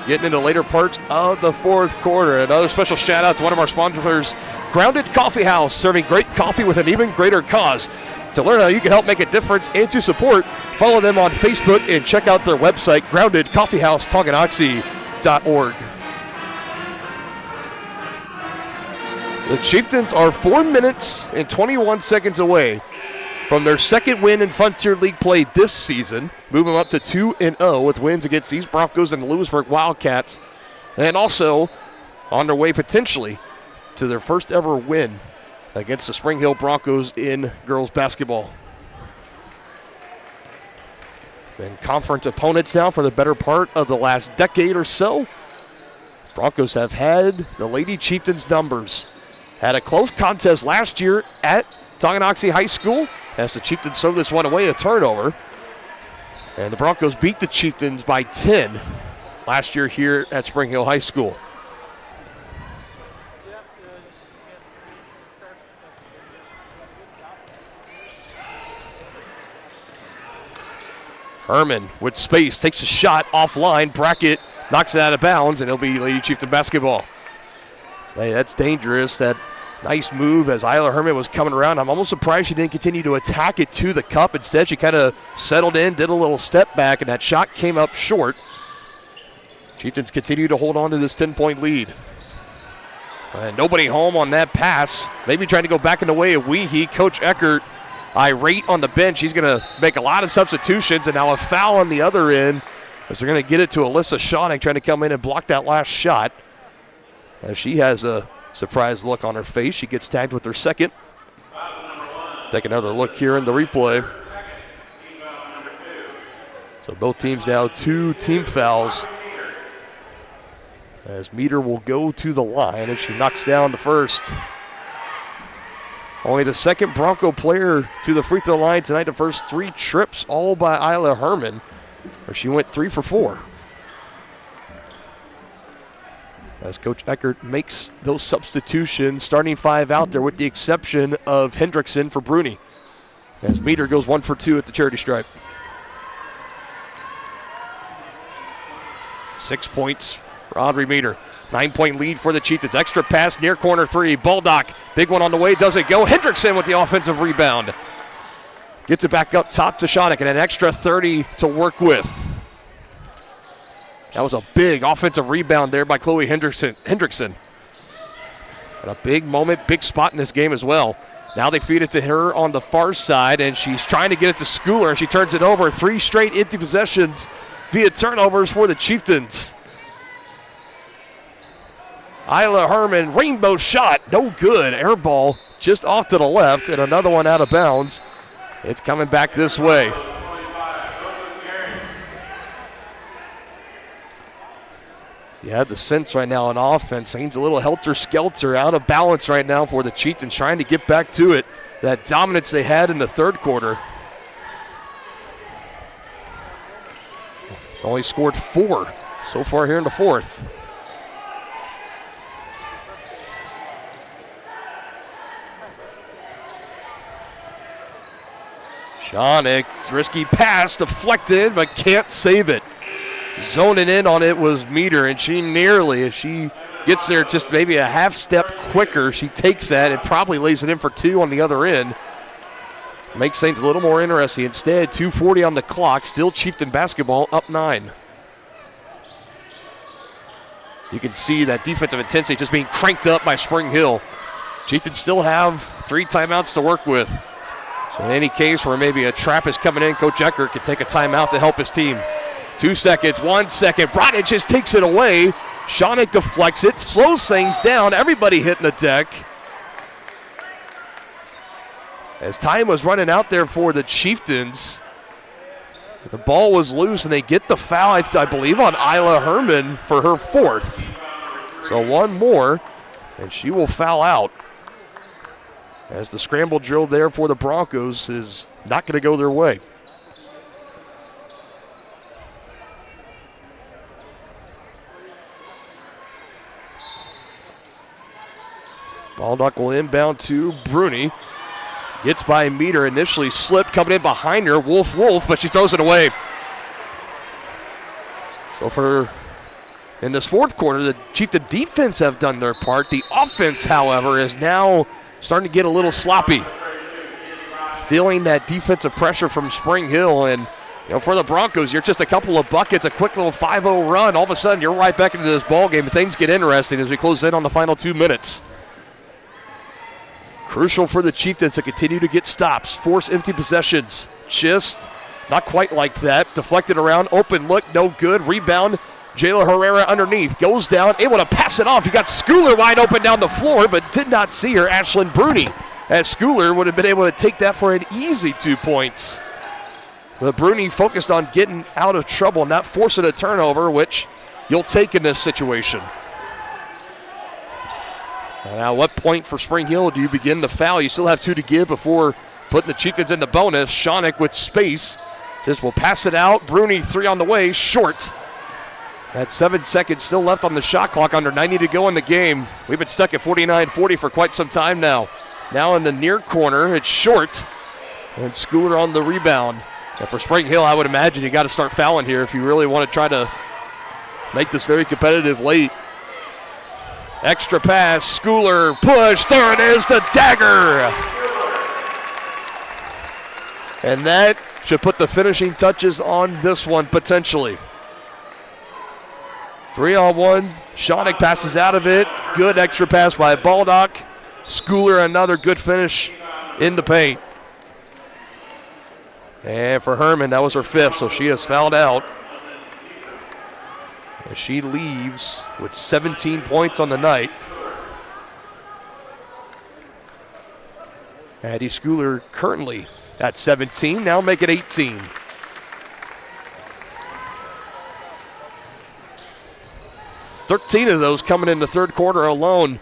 S2: getting into later parts of the 4th quarter. Another special shout out to one of our sponsors, Grounded Coffee House, serving great coffee with an even greater cause. To learn how you can help make a difference and to support, follow them on Facebook and check out their website, groundedcoffeehouse.tonganoxie.org. The Chieftains are 4 minutes and 21 seconds away from their 2nd win in Frontier League play this season, moving up to 2-0 with wins against East Broncos and Lewisburg Wildcats, and also on their way potentially to their first ever win against the Spring Hill Broncos in girls basketball. Been conference opponents now for the better part of the last decade or so. Broncos have had the Lady Chieftains numbers. Had a close contest last year at Tonganoxie High School as the Chieftains throw this one away, a turnover. And the Broncos beat the Chieftains by 10 last year here at Spring Hill High School. Herman with space, takes a shot offline. Brackett knocks it out of bounds, and it'll be Lady Chieftain basketball. Hey, that's dangerous. That nice move as Isla Herman was coming around. I'm almost surprised she didn't continue to attack it to the cup. Instead, she kind of settled in, did a little step back, and that shot came up short. Chieftains continue to hold on to this 10-point lead. And nobody home on that pass. Maybe trying to go back in the way of Weehee. Coach Eckert irate on the bench. He's going to make a lot of substitutions, and now a foul on the other end as they're going to get it to Alyssa Shonick, trying to come in and block that last shot. As she has a surprised look on her face. She gets tagged with her 2nd. Take another look here in the replay. So both teams now 2 team fouls. As Meter will go to the line, and she knocks down the first. Only the 2nd Bronco player to the free throw line tonight. The first 3 trips, all by Isla Herman, where she went 3 for 4. As Coach Eckert makes those substitutions, starting 5 out there with the exception of Hendrickson for Bruni. As Meter goes 1 for 2 at the charity stripe. 6 points for Audrey Meter. 9-point lead for the Chieftains. Extra pass, near corner 3. Baldock, big one on the way, doesn't go. Hendrickson with the offensive rebound. Gets it back up top to Shonick, and an extra 30 to work with. That was a big offensive rebound there by Chloe Hendrickson. And a big moment, big spot in this game as well. Now they feed it to her on the far side, and she's trying to get it to Schooler, and she turns it over. 3 straight empty possessions via turnovers for the Chieftains. Isla Herman, rainbow shot, no good. Air ball just off to the left, and another one out of bounds. It's coming back this way. You have the sense right now on offense. Things a little helter-skelter, out of balance right now for the Chieftains, trying to get back to it. That dominance they had in the 3rd quarter. Only scored 4 so far here in the 4th. Shonick, risky pass, deflected, but can't save it. Zoning in on it was Meter, and she nearly, if she gets there just maybe a half step quicker, she takes that and probably lays it in for 2 on the other end. Makes things a little more interesting. Instead, 2:40 on the clock, still Chieftain basketball up 9. So you can see that defensive intensity just being cranked up by Spring Hill. Chieftains still have 3 timeouts to work with. So in any case where maybe a trap is coming in, Coach Eckert could take a timeout to help his team. 2 seconds, 1 second. Brodich just takes it away. Shonick deflects it, slows things down. Everybody hitting the deck. As time was running out there for the Chieftains, the ball was loose, and they get the foul, I believe, on Isla Herman for her 4th. So one more, and she will foul out. As the scramble drill there for the Broncos is not going to go their way. Baldock will inbound to Bruni. Gets by Meter, initially slipped, coming in behind her. Wolf, but she throws it away. So in this 4th quarter, the Chieftain defense have done their part. The offense, however, is now starting to get a little sloppy. Feeling that defensive pressure from Spring Hill, and for the Broncos, you're just a couple of buckets, a quick little 5-0 run. All of a sudden, you're right back into this ball game, and things get interesting as we close in on the final 2 minutes. Crucial for the Chieftains to continue to get stops, force empty possessions. Just not quite like that. Deflected around, open look, no good. Rebound, Jayla Herrera underneath, goes down, able to pass it off. You got Schooler wide open down the floor, but did not see her, Ashlyn Bruni, as Schooler would have been able to take that for an easy 2 points. But Bruni focused on getting out of trouble, not forcing a turnover, which you'll take in this situation. Now, what point for Spring Hill do you begin to foul? You still have 2 to give before putting the Chieftains in the bonus. Shonick with space just will pass it out. Bruni 3 on the way, short. At 7 seconds still left on the shot clock, under 90 to go in the game. We've been stuck at 49-40 for quite some time now. Now in the near corner, it's short. And Schooler on the rebound. And for Spring Hill, I would imagine you got to start fouling here if you really want to try to make this very competitive late. Extra pass, Schooler, push, there it is, the dagger. And that should put the finishing touches on this one, potentially. 3-on-1, Shonick passes out of it. Good extra pass by Baldock. Schooler, another good finish in the paint. And for Herman, that was her 5th, so she has fouled out. As she leaves with 17 points on the night. Addie Schooler currently at 17, now make it 18. Thirteen of those coming in the 3rd quarter alone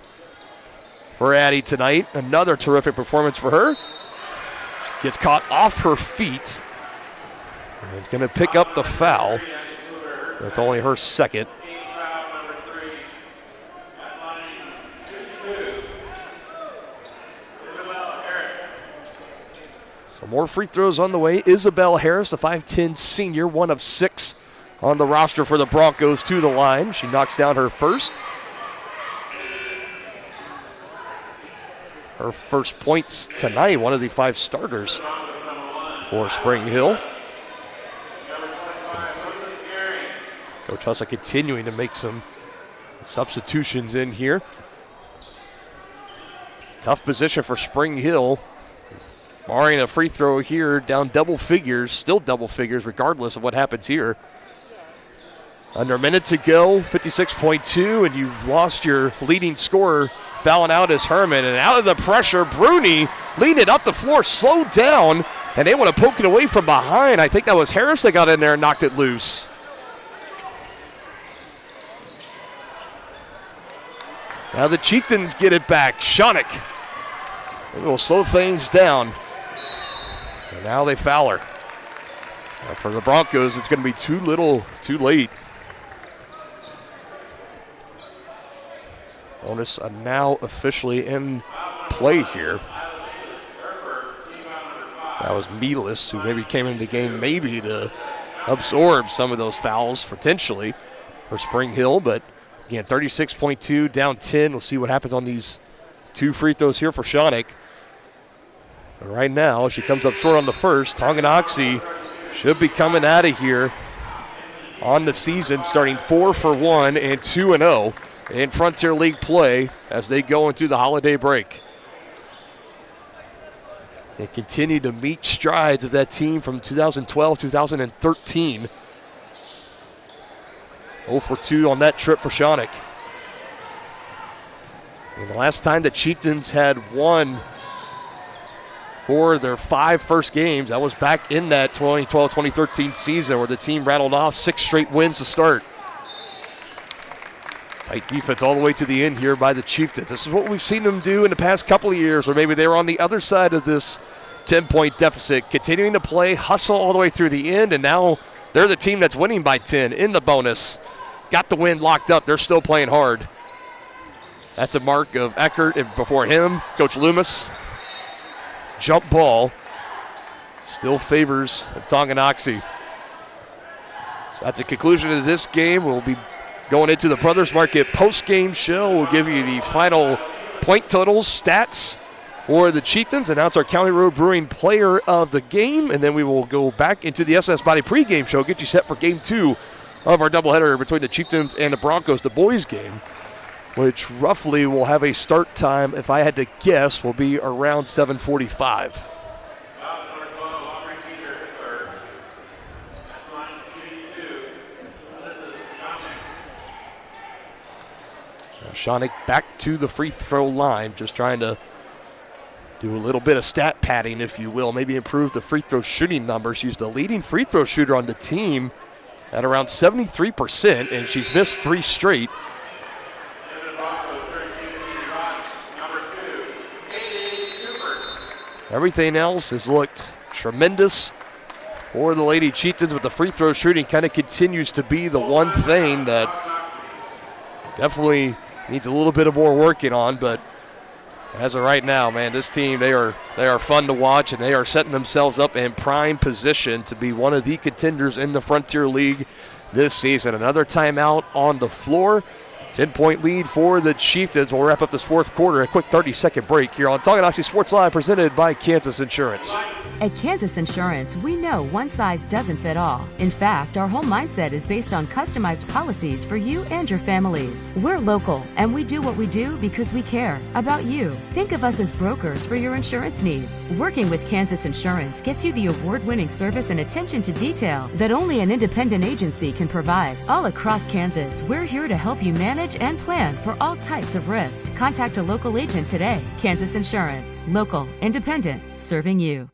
S2: for Addie tonight. Another terrific performance for her. Gets caught off her feet. And is going to pick up the foul. That's only her 2nd. So more free throws on the way. Isabel Harris, the 5'10 senior, 1 of 6 on the roster for the Broncos, to the line. She knocks down her first. Her first points tonight, one of the 5 starters for Spring Hill. Coach Hussa continuing to make some substitutions in here. Tough position for Spring Hill. Barring a free throw here, down double figures, still double figures regardless of what happens here. Under a minute to go, 56.2, and you've lost your leading scorer. Fouling out is Herman, and out of the pressure, Bruni leading it up the floor, slowed down, and they want to poke it away from behind. I think that was Harris that got in there and knocked it loose. Now the Chieftains get it back. Shonick. Maybe will slow things down. And now they foul her. For the Broncos, it's going to be too little, too late. Bonus now officially in play here. That was Mealis, who maybe came into the game maybe to absorb some of those fouls potentially for Spring Hill, but again, 36.2, down 10. We'll see what happens on these 2 free throws here for Shonick. But right now, she comes up short on the first. Tonganoxie should be coming out of here on the season, starting 4 for 1 and 2-0 in Frontier League play as they go into the holiday break. They continue to meet strides of that team from 2012, 2013. 0 for 2 on that trip for Shawnick. And the last time the Chieftains had won for their 5 first games, that was back in that 2012-2013 season where the team rattled off 6 straight wins to start. Tight defense all the way to the end here by the Chieftains. This is what we've seen them do in the past couple of years, or maybe they were on the other side of this 10-point deficit, continuing to play, hustle all the way through the end, and now they're the team that's winning by 10 in the bonus. Got the win locked up. They're still playing hard. That's a mark of Eckert, and before him, Coach Loomis. Jump ball still favors Tonganoxie. So at the conclusion of this game, we'll be going into the Brothers Market post-game show. We'll give you the final point totals, stats for the Chieftains, announce our County Road Brewing player of the game, and then we will go back into the SS Body pregame show, get you set for game 2 of our doubleheader between the Chieftains and the Broncos, the boys game, which roughly will have a start time, if I had to guess, will be around 7:45. Shawnick back to the free throw line, just trying to do a little bit of stat padding, if you will, maybe improve the free throw shooting numbers. She's the leading free throw shooter on the team at around 73%, and she's missed 3 straight. Everything else has looked tremendous for the Lady Chieftains, but the free throw shooting kind of continues to be the one thing that definitely needs a little bit of more working on. But as of right now, man, this team, they are fun to watch, and they are setting themselves up in prime position to be one of the contenders in the Frontier League this season. Another timeout on the floor. 10-point lead for the Chieftains. We'll wrap up this fourth quarter. A quick 30-second break here on Tonganoxie Sports Live, presented by Kansas Insurance.
S3: At Kansas Insurance, we know one size doesn't fit all. In fact, our whole mindset is based on customized policies for you and your families. We're local, and we do what we do because we care about you. Think of us as brokers for your insurance needs. Working with Kansas Insurance gets you the award-winning service and attention to detail that only an independent agency can provide. All across Kansas, we're here to help you manage and plan for all types of risk. Contact a local agent today. Kansas Insurance. Local, independent, serving you.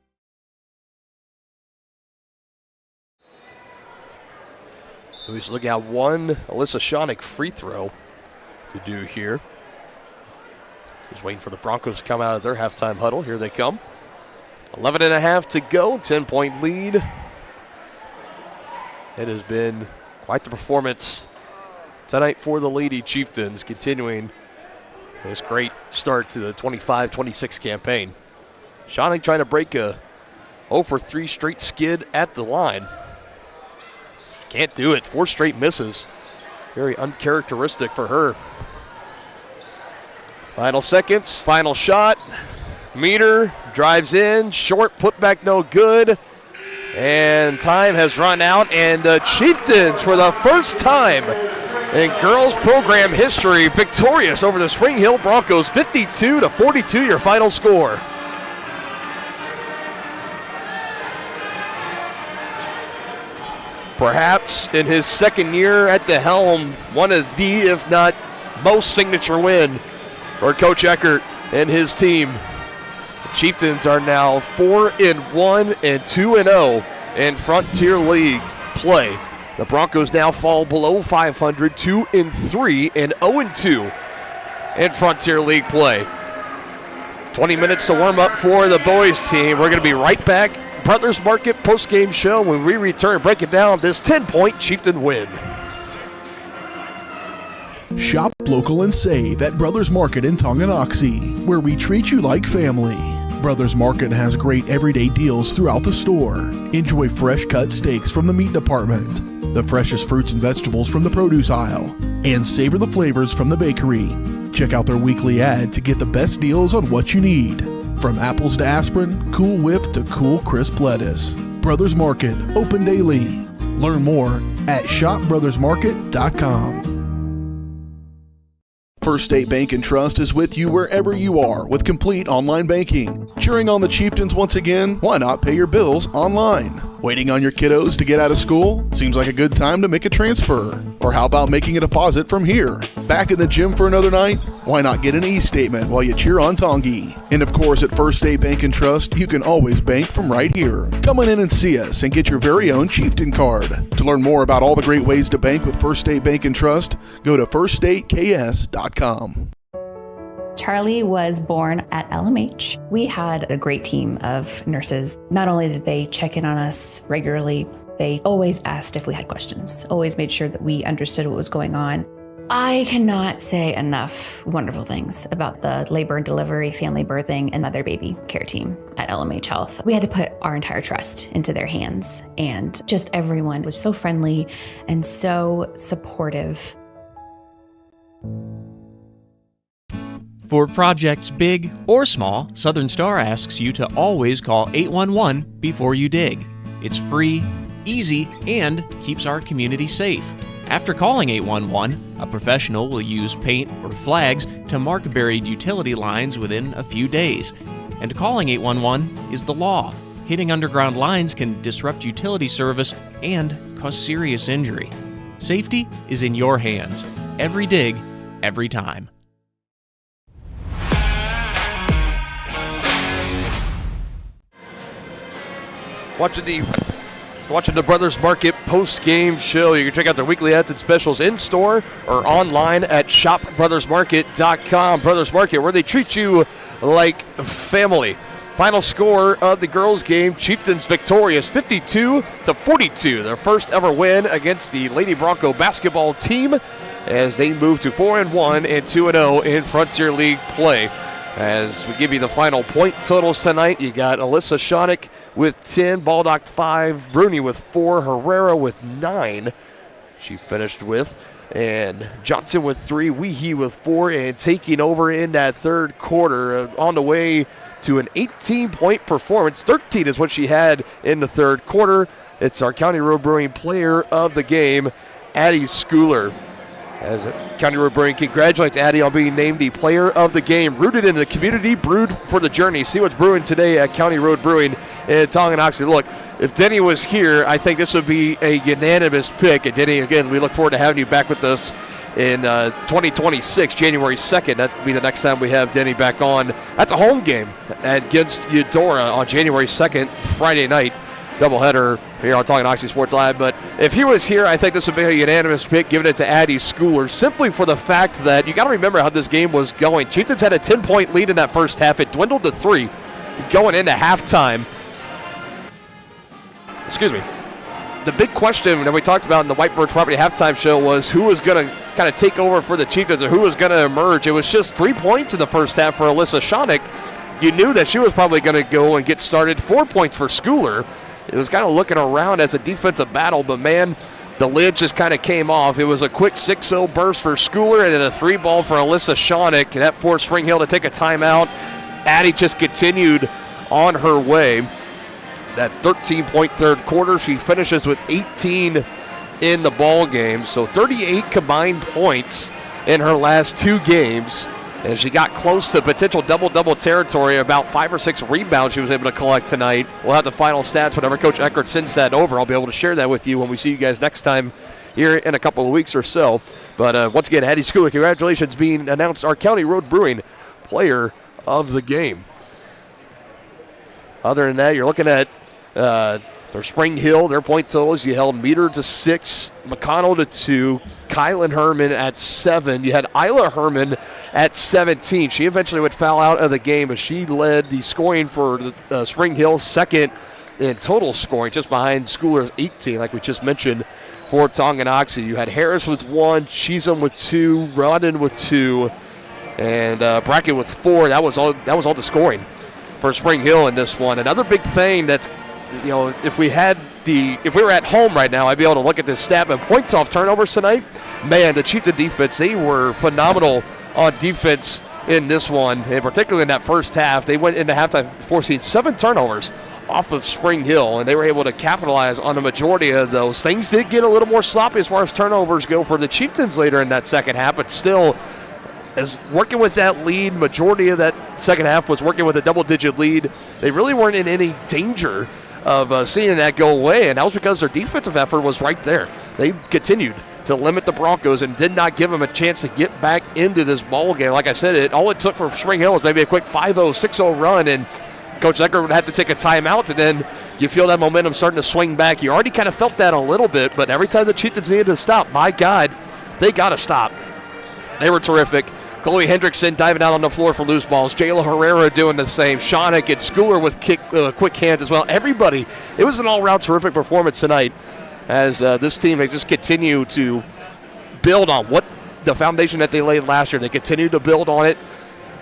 S2: So he's looking at one Alyssa Shawnick free throw to do here. Just waiting for the Broncos to come out of their halftime huddle. Here they come. 11.5 to go, 10-point lead. It has been quite the performance tonight for the Lady Chieftains, continuing this great start to the 25-26 campaign. Shawnick trying to break a 0 for 3 straight skid at the line. Can't do it. 4 straight misses. Very uncharacteristic for her. Final seconds, final shot. Meter drives in, short, put back no good. And time has run out, and the Chieftains, for the first time in girls program history, victorious over the Spring Hill Broncos, 52-42, your final score. Perhaps in his second year at the helm, one of the, if not most signature win for Coach Eckert and his team. The Chieftains are now 4-1 and 2-0 in Frontier League play. The Broncos now fall below 500, 2-3 and 0-2 in Frontier League play. 20 minutes to warm up for the boys team. We're going to be right back. Brothers Market post-game show when we return, breaking down this 10-point Chieftain win.
S6: Shop local and save at Brothers Market in Tonganoxie, where we treat you like family. Brothers Market has great everyday deals throughout the store. Enjoy fresh cut steaks from the meat department, the freshest fruits and vegetables from the produce aisle, and savor the flavors from the bakery. Check out their weekly ad to get the best deals on what you need. From apples to aspirin, Cool Whip to cool crisp lettuce. Brothers Market, open daily. Learn more at shopbrothersmarket.com. First State Bank and Trust is with you wherever you are with complete online banking. Cheering on the Chieftains once again, why not pay your bills online? Waiting on your kiddos to get out of school? Seems like a good time to make a transfer. Or how about making a deposit from here? Back in the gym for another night? Why not get an e-statement while you cheer on Tongi? And of course, at First State Bank & Trust, you can always bank from right here. Come on in and see us and get your very own Chieftain card. To learn more about all the great ways to bank with First State Bank & Trust, go to firststateks.com.
S11: Charlie was born at LMH. We had a great team of nurses. Not only did they check in on us regularly, they always asked if we had questions, always made sure that we understood what was going on. I cannot say enough wonderful things about the labor and delivery, family birthing, and mother baby care team at LMH Health. We had to put our entire trust into their hands, and just everyone was so friendly and so supportive.
S18: For projects big or small, Southern Star asks you to always call 811 before you dig. It's free, easy, and keeps our community safe. After calling 811, a professional will use paint or flags to mark buried utility lines within a few days. And calling 811 is the law. Hitting underground lines can disrupt utility service and cause serious injury. Safety is in your hands. Every dig, every time.
S2: Watching the Brothers Market post-game show. You can check out their weekly ads and specials in-store or online at shopbrothersmarket.com. Brothers Market, where they treat you like family. Final score of the girls' game, Chieftains victorious 52-42. Their first ever win against the Lady Bronco basketball team as they move to 4-1 and 2-0 in Frontier League play. As we give you the final point totals tonight, you got Alyssa Schoenig with 10, Baldock 5, Bruni with 4, Herrera with 9. She finished with, and Johnson with 3, Weehee with 4, and taking over in that third quarter on the way to an 18-point performance. 13 is what she had in the third quarter. It's our County Road Brewing player of the game, Addie Schooler. As County Road Brewing congratulates Addie on being named the player of the game. Rooted in the community, brewed for the journey. See what's brewing today at County Road Brewing in Tonganoxie. Look, if Denny was here, I think this would be a unanimous pick. And Denny, again, we look forward to having you back with us in 2026, January 2nd. That'll be the next time we have Denny back on. That's a home game against Eudora on January 2nd, Friday night. Doubleheader here on Tonganoxie Sports Live. But if he was here, I think this would be a unanimous pick, giving it to Addie Schooler, simply for the fact that you got to remember how this game was going. Chieftains had a 10-point lead in that first half. It dwindled to 3 going into halftime. Excuse me. The big question that we talked about in the White Birch Property halftime show was who was going to kind of take over for the Chieftains or who was going to emerge. It was just 3 points in the first half for Alyssa Schoenig. You knew that she was probably going to go and get started. 4 points for Schooler. It was kind of looking around as a defensive battle, but man, the lid just kind of came off. It was a quick 6-0 burst for Schooler and then a 3-ball for Alyssa Schoenig. That forced Spring Hill to take a timeout. Addie just continued on her way. That 13-point third quarter, she finishes with 18 in the ball game. So 38 combined points in her last 2 games. And she got close to potential double-double territory. About 5 or 6 rebounds she was able to collect tonight. We'll have the final stats whenever Coach Eckert sends that over. I'll be able to share that with you when we see you guys next time here in a couple of weeks or so. But once again, Addie Schooler, congratulations, being announced our County Road Brewing player of the game. Other than that, you're looking at their Spring Hill, their point totals. You held Meter to 6, McConnell to 2, Kylan Herman at 7. You had Isla Herman at 17. She eventually would foul out of the game, but she led the scoring for Spring Hill, second in total scoring, just behind Schooler's 18, like we just mentioned, for Tonganoxie. You had Harris with 1, Cheatham with 2, Rodden with 2, and Brackett with 4. That was all the scoring for Spring Hill in this one. Another big thing that's, you know, if we were at home right now, I'd be able to look at this stat. But points off turnovers tonight, man, the Chieftain defense, they were phenomenal on defense in this one, and particularly in that first half. They went into halftime forcing 7 turnovers off of Spring Hill, and they were able to capitalize on the majority of those. Things did get a little more sloppy as far as turnovers go for the Chieftains later in that second half, but still, as working with that lead, majority of that second half was working with a double-digit lead. They really weren't in any danger of seeing that go away, and that was because their defensive effort was right there. They continued to limit the Broncos and did not give them a chance to get back into this ball game. Like I said, all it took for Spring Hill was maybe a quick 5-0, 6-0 run, and Coach Eckert would have to take a timeout, and then you feel that momentum starting to swing back. You already kind of felt that a little bit, but every time the Chieftains needed to stop, my God, they got to stop. They were terrific. Chloe Hendrickson diving out on the floor for loose balls. Jayla Herrera doing the same. Shawnick and Schooler with quick hands as well. Everybody, it was an all-around terrific performance tonight as this team, they just continue to build on what the foundation that they laid last year. They continue to build on it.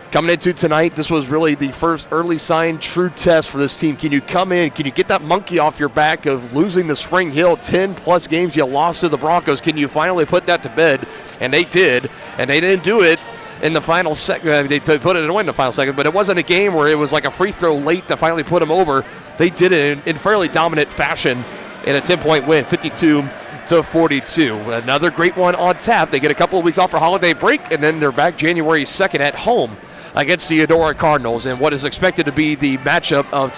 S2: Coming into tonight, this was really the first early sign, true test for this team. Can you come in? Can you get that monkey off your back of losing to Spring Hill, 10-plus games you lost to the Broncos? Can you finally put that to bed? And they did, and they didn't do it in the final second. They put it away in the final second, but it wasn't a game where it was like a free throw late to finally put them over. They did it in fairly dominant fashion in a 10-point win, 52-42. Another great one on tap. They get a couple of weeks off for holiday break, and then they're back January 2nd at home against the Eudora Cardinals in what is expected to be the matchup of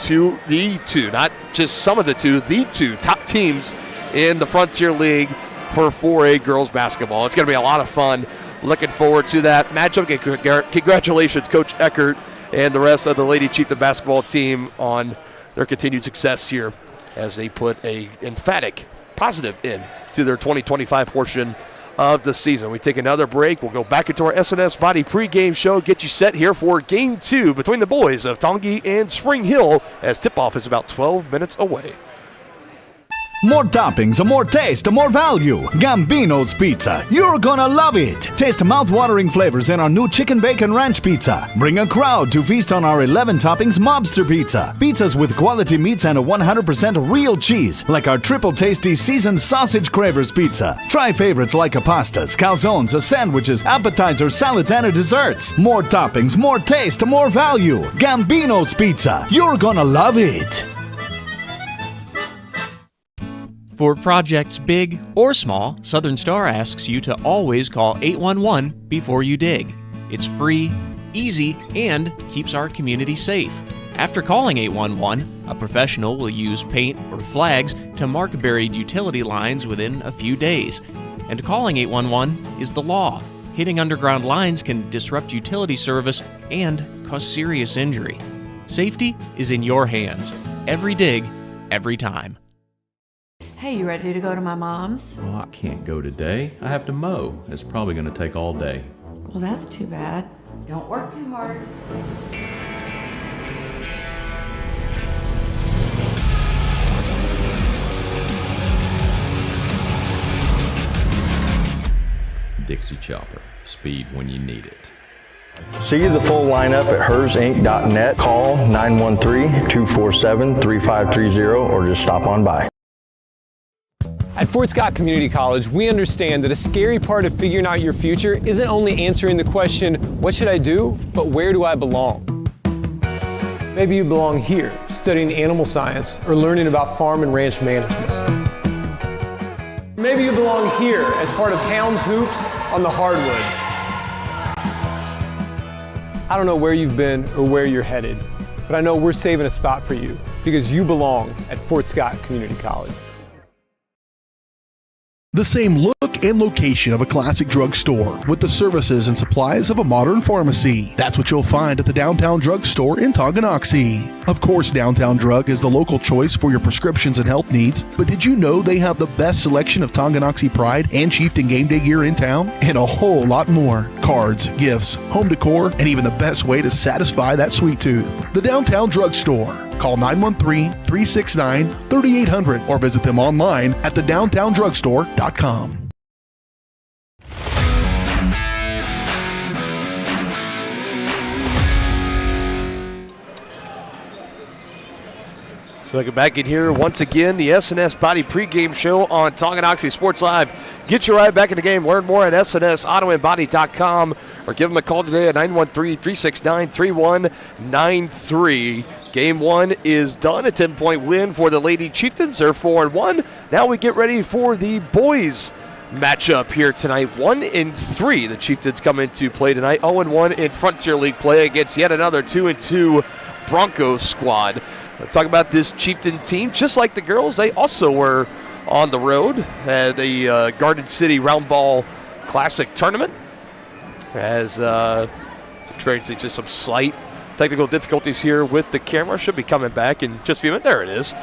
S2: the two, not just some of the two top teams in the Frontier League for 4A girls basketball. It's going to be a lot of fun. Looking forward to that matchup. Congratulations, Coach Eckert and the rest of the Lady Chieftain basketball team on their continued success here as they put a emphatic positive in to their 2025 portion of the season. We take another break. We'll go back into our SNS Body pregame show, get you set here for Game 2 between the boys of Tongi and Spring Hill as tip-off is about 12 minutes away.
S17: More toppings, more taste, more value. Gambino's Pizza. You're gonna love it. Taste mouth-watering flavors in our new chicken bacon ranch pizza. Bring a crowd to feast on our 11 toppings mobster pizza. Pizzas with quality meats and a 100% real cheese, like our triple tasty seasoned sausage cravers pizza. Try favorites like pastas, calzones, sandwiches, appetizers, salads, and desserts. More toppings, more taste, more value. Gambino's Pizza. You're gonna love it.
S18: For projects big or small, Southern Star asks you to always call 811 before you dig. It's free, easy, and keeps our community safe. After calling 811, a professional will use paint or flags to mark buried utility lines within a few days. And calling 811 is the law. Hitting underground lines can disrupt utility service and cause serious injury. Safety is in your hands. Every dig, every time.
S19: Hey, you ready to go to my mom's?
S20: Oh, I can't go today. I have to mow. It's probably going to take all day.
S19: Well, that's too bad. Don't work too hard.
S20: Dixie Chopper. Speed when you need it.
S21: See the full lineup at hersinc.net. Call 913-247-3530 or just stop on by.
S15: At Fort Scott Community College, we understand that a scary part of figuring out your future isn't only answering the question, what should I do, but where do I belong? Maybe you belong here, studying animal science or learning about farm and ranch management. Maybe you belong here as part of Helms Hoops on the hardwood. I don't know where you've been or where you're headed, but I know we're saving a spot for you because you belong at Fort Scott Community College.
S6: The same look and location of a classic drugstore with the services and supplies of a modern pharmacy. That's what you'll find at the Downtown Drug Store in Tonganoxie. Of course, Downtown Drug is the local choice for your prescriptions and health needs, but did you know they have the best selection of Tonganoxie Pride and Chieftain Game Day gear in town? And a whole lot more. Cards, gifts, home decor, and even the best way to satisfy that sweet tooth. The Downtown Drug Store. Call 913-369-3800 or visit them online at thedowntowndrugstore.com.
S2: So get back in here once again, the SNS Body pregame show on Tonganoxie Sports Live. Get your ride back in the game. Learn more at snsautoandbody.com or give them a call today at 913-369-3193. Game 1 is done. A 10-point win for the Lady Chieftains. They're 4-1. Now we get ready for the boys matchup here tonight. 1-3. The Chieftains come into play tonight. 0-1 in Frontier League play against yet another 2-2 Broncos squad. Let's talk about this Chieftain team. Just like the girls, they also were on the road at the Garden City Round Ball Classic Tournament. As experiencing just some slight technical difficulties here with the camera. Should be coming back in just a few minutes. There it is.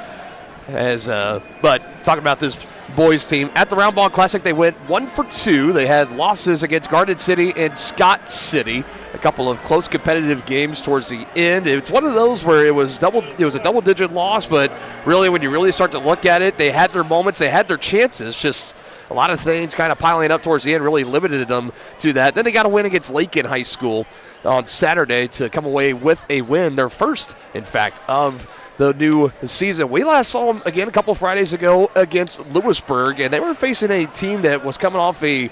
S2: But talking about this boys team, at the Round Ball Classic, they went 1 for 2. They had losses against Garden City and Scott City. A couple of close competitive games towards the end. It's one of those where it was a double-digit loss, but really when you really start to look at it, they had their moments, they had their chances, just a lot of things kind of piling up towards the end really limited them to that. Then they got a win against Lakin High School on Saturday to come away with a win, their first, in fact, of the new season. We last saw them again a couple Fridays ago against Lewisburg, and they were facing a team that was coming off a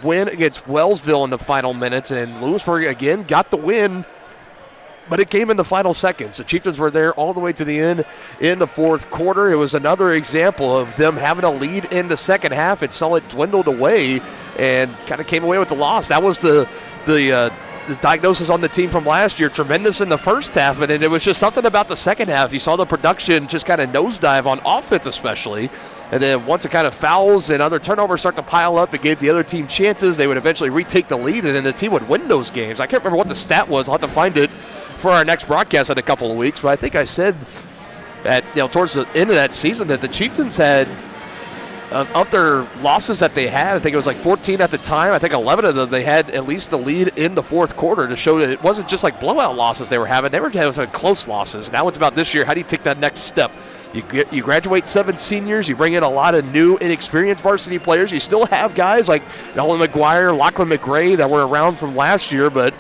S2: win against Wellsville in the final minutes, and Lewisburg again got the win, but it came in the final seconds. The Chieftains were there all the way to the end in the fourth quarter. It was another example of them having a lead in the second half and saw it dwindled away and kind of came away with the loss. That was the diagnosis on the team from last year. Tremendous in the first half, and it was just something about the second half. You saw the production just kind of nosedive on offense especially. And then once it kind of fouls and other turnovers start to pile up, it gave the other team chances. They would eventually retake the lead, and then the team would win those games. I can't remember what the stat was. I'll have to find it for our next broadcast in a couple of weeks. But I think I said that towards the end of that season that the Chieftains had, of their losses that they had, I think it was like 14 at the time. I think 11 of them, they had at least the lead in the fourth quarter to show that it wasn't just like blowout losses they were having. They were having close losses. Now it's about this year. How do you take that next step? You graduate 7 seniors. You bring in a lot of new, inexperienced varsity players. You still have guys like Nolan McGuire, Lachlan McGray that were around from last year, but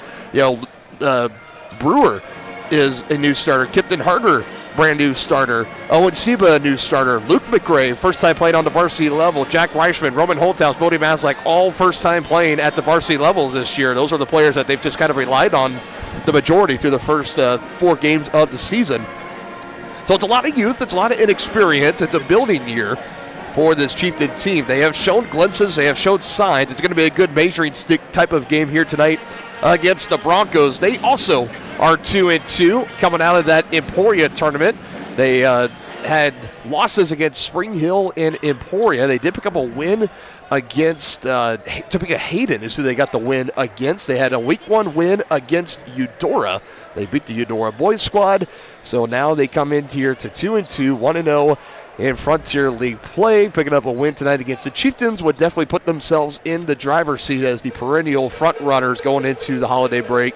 S2: Brewer is a new starter. Kipton Harder, brand new starter. Owen Seba, a new starter. Luke McRae, first time playing on the varsity level. Jack Reichman, Roman Holthouse, Bodie Maslak, all first time playing at the varsity level this year. Those are the players that they've just kind of relied on the majority through the first 4 games of the season. So it's a lot of youth, it's a lot of inexperience. It's a building year for this Chieftain team. They have shown glimpses, they have shown signs. It's going to be a good measuring stick type of game here tonight against the Broncos. They also are 2-2 coming out of that Emporia tournament. They had losses against Spring Hill and Emporia. They did pick up a win against Topeka Hayden is who they got the win against. They had a week 1 win against Eudora. They beat the Eudora boys squad. So now they come in here to 2-2, 1-0 in Frontier League play. Picking up a win tonight against the Chieftains would definitely put themselves in the driver's seat as the perennial front runners going into the holiday break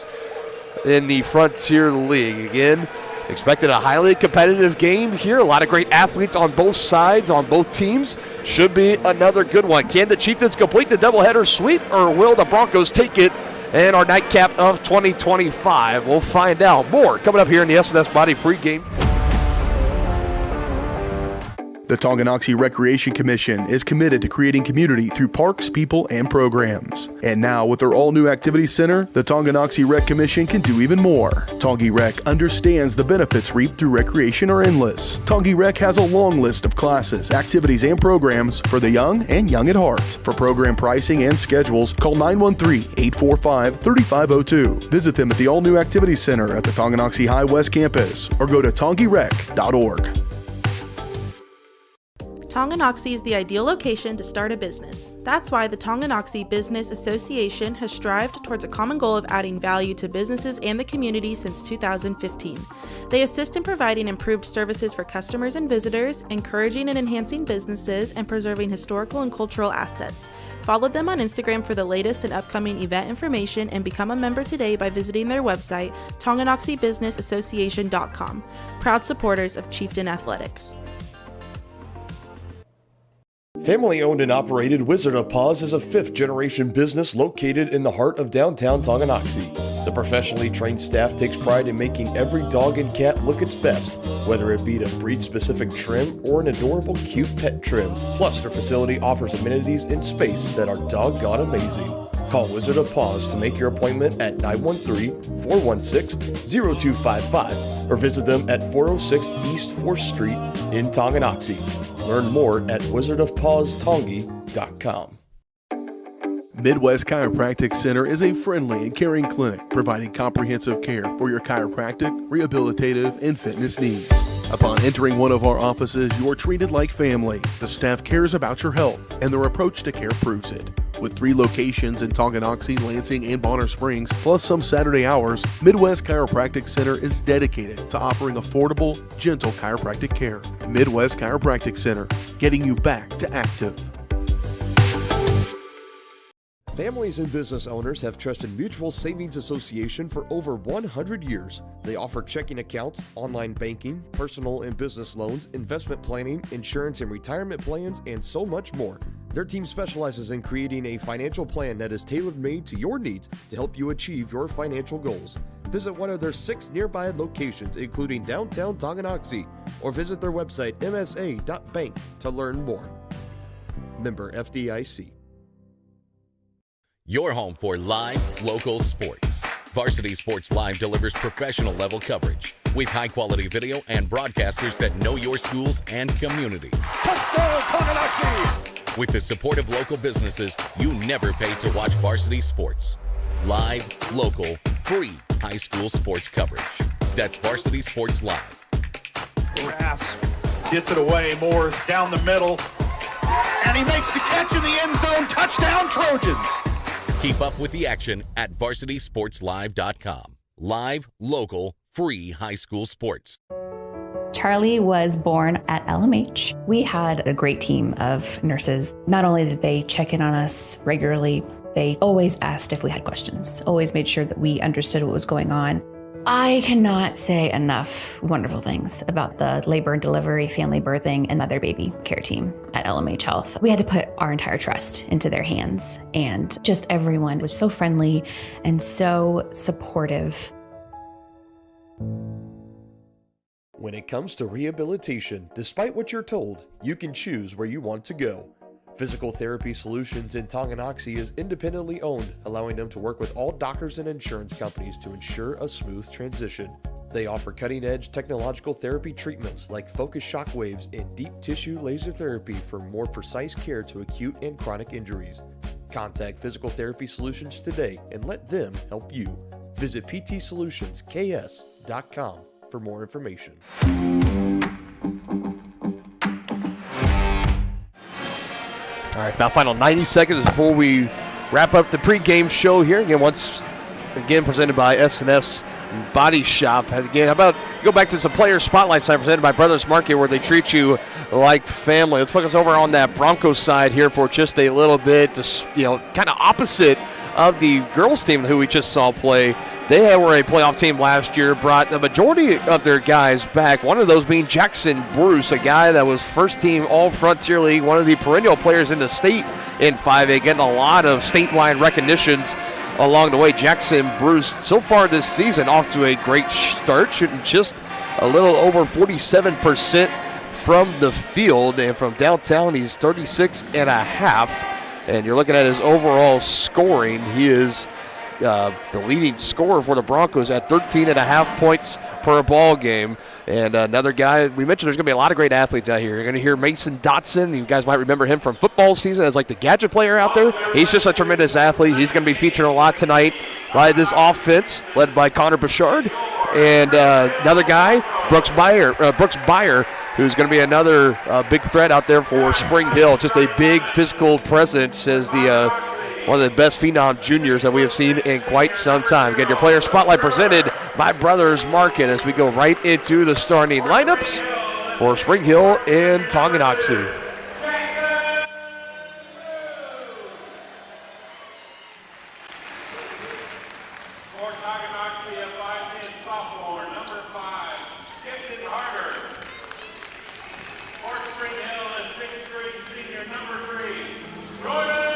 S2: in the Frontier League. Again, expected a highly competitive game here. A lot of great athletes on both sides, on both teams. Should be another good one. Can the Chieftains complete the doubleheader sweep, or will the Broncos take it in our nightcap of 2025? We'll find out. More coming up here in the S&S Body pregame.
S6: The Tonganoxie Recreation Commission is committed to creating community through parks, people, and programs. And now, with their all-new activity center, the Tonganoxie Rec Commission can do even more. Tongi Rec understands the benefits reaped through recreation are endless. Tongi Rec has a long list of classes, activities, and programs for the young and young at heart. For program pricing and schedules, call 913-845-3502. Visit them at the all-new activity center at the Tonganoxie High West campus or go to tongirec.org.
S7: Tonganoxie is the ideal location to start a business. That's why the Tonganoxie Business Association has strived towards a common goal of adding value to businesses and the community since 2015. They assist in providing improved services for customers and visitors, encouraging and enhancing businesses, and preserving historical and cultural assets. Follow them on Instagram for the latest and upcoming event information and become a member today by visiting their website, tonganoxiebusinessassociation.com. Proud supporters of Chieftain Athletics.
S2: Family-owned and operated Wizard of Paws is a 5th-generation business located in the heart of downtown Tonganoxie. The professionally trained staff takes pride in making every dog and cat look its best, whether it be to breed-specific trim or an adorable, cute pet trim. Plus, their facility offers amenities in space that are doggone amazing. Call Wizard of Paws to make your appointment at 913-416-0255 or visit them at 406 East 4th Street in Tonganoxie. Learn more at wizardofpawstongi.com.
S6: Midwest Chiropractic Center is a friendly and caring clinic providing comprehensive care for your chiropractic, rehabilitative, and fitness needs. Upon entering one of our offices, you are treated like family. The staff cares about your health, and their approach to care proves it. With 3 locations in Tonganoxie, Lansing, and Bonner Springs, plus some Saturday hours, Midwest Chiropractic Center is dedicated to offering affordable, gentle chiropractic care. Midwest Chiropractic Center, getting you back to active.
S2: Families and business owners have trusted Mutual Savings Association for over 100 years. They offer checking accounts, online banking, personal and business loans, investment planning, insurance and retirement plans, and so much more. Their team specializes in creating a financial plan that is tailor-made to your needs to help you achieve your financial goals. Visit one of their 6 nearby locations, including downtown Tonganoxie, or visit their website msa.bank to learn more. Member FDIC.
S1: Your home for live, local sports. Varsity Sports Live delivers professional level coverage with high quality video and broadcasters that know your schools and community.
S2: Touchdown, Tonganoxie!
S1: With the support of local businesses, you never pay to watch varsity sports. Live, local, free high school sports coverage. That's Varsity Sports Live.
S10: Grass gets it away. Moore's down the middle. And he makes the catch in the end zone. Touchdown, Trojans!
S1: Keep up with the action at varsitysportslive.com. Live, local, free high school sports.
S11: Charlie was born at LMH. We had a great team of nurses. Not only did they check in on us regularly, they always asked if we had questions, always made sure that we understood what was going on. I cannot say enough wonderful things about the labor and delivery, family birthing, and mother baby care team at LMH Health. We had to put our entire trust into their hands, and just everyone was so friendly and so supportive.
S2: When it comes to rehabilitation, despite what you're told, you can choose where you want to go. Physical Therapy Solutions in Tonganoxie is independently owned, allowing them to work with all doctors and insurance companies to ensure a smooth transition. They offer cutting-edge technological therapy treatments like focused shock waves and deep tissue laser therapy for more precise care to acute and chronic injuries. Contact Physical Therapy Solutions today and let them help you. Visit ptsolutions.ks.com for more information. All right, now final 90 seconds before we wrap up the pregame show here. Again, presented by S&S Body Shop. Again, how about go back to some player spotlights presented by Brothers Market, where they treat you like family. Let's focus over on that Broncos side here for just a little bit. Kind of opposite of the girls team who we just saw play. They were a playoff team last year, brought the majority of their guys back, one of those being Jackson Bruce, a guy that was first team All-Frontier League, one of the perennial players in the state in 5A, getting a lot of statewide recognitions along the way. Jackson Bruce, so far this season, off to a great start, shooting just a little over 47% from the field, and from downtown, he's 36.5%, and you're looking at his overall scoring. He is the leading scorer for the Broncos at 13.5 points per ball game. And another guy, we mentioned there's going to be a lot of great athletes out here. You're going to hear Mason Dotson. You guys might remember him from football season as like the gadget player out there. He's just a tremendous athlete. He's going to be featured a lot tonight by this offense led by Connor Bouchard. And another guy, Brooks Byer, who's going to be another big threat out there for Spring Hill. Just a big physical presence as one of the best phenom juniors that we have seen in quite some time. Again, your player spotlight presented by Brothers Market as we go right into the starting lineups for Spring Hill and Tonganoxie.
S10: For Tonganoxie, a 5'10" sophomore, number 5, Chieftains Harder. For Spring Hill, a 6'3" senior, number 3, Jordan.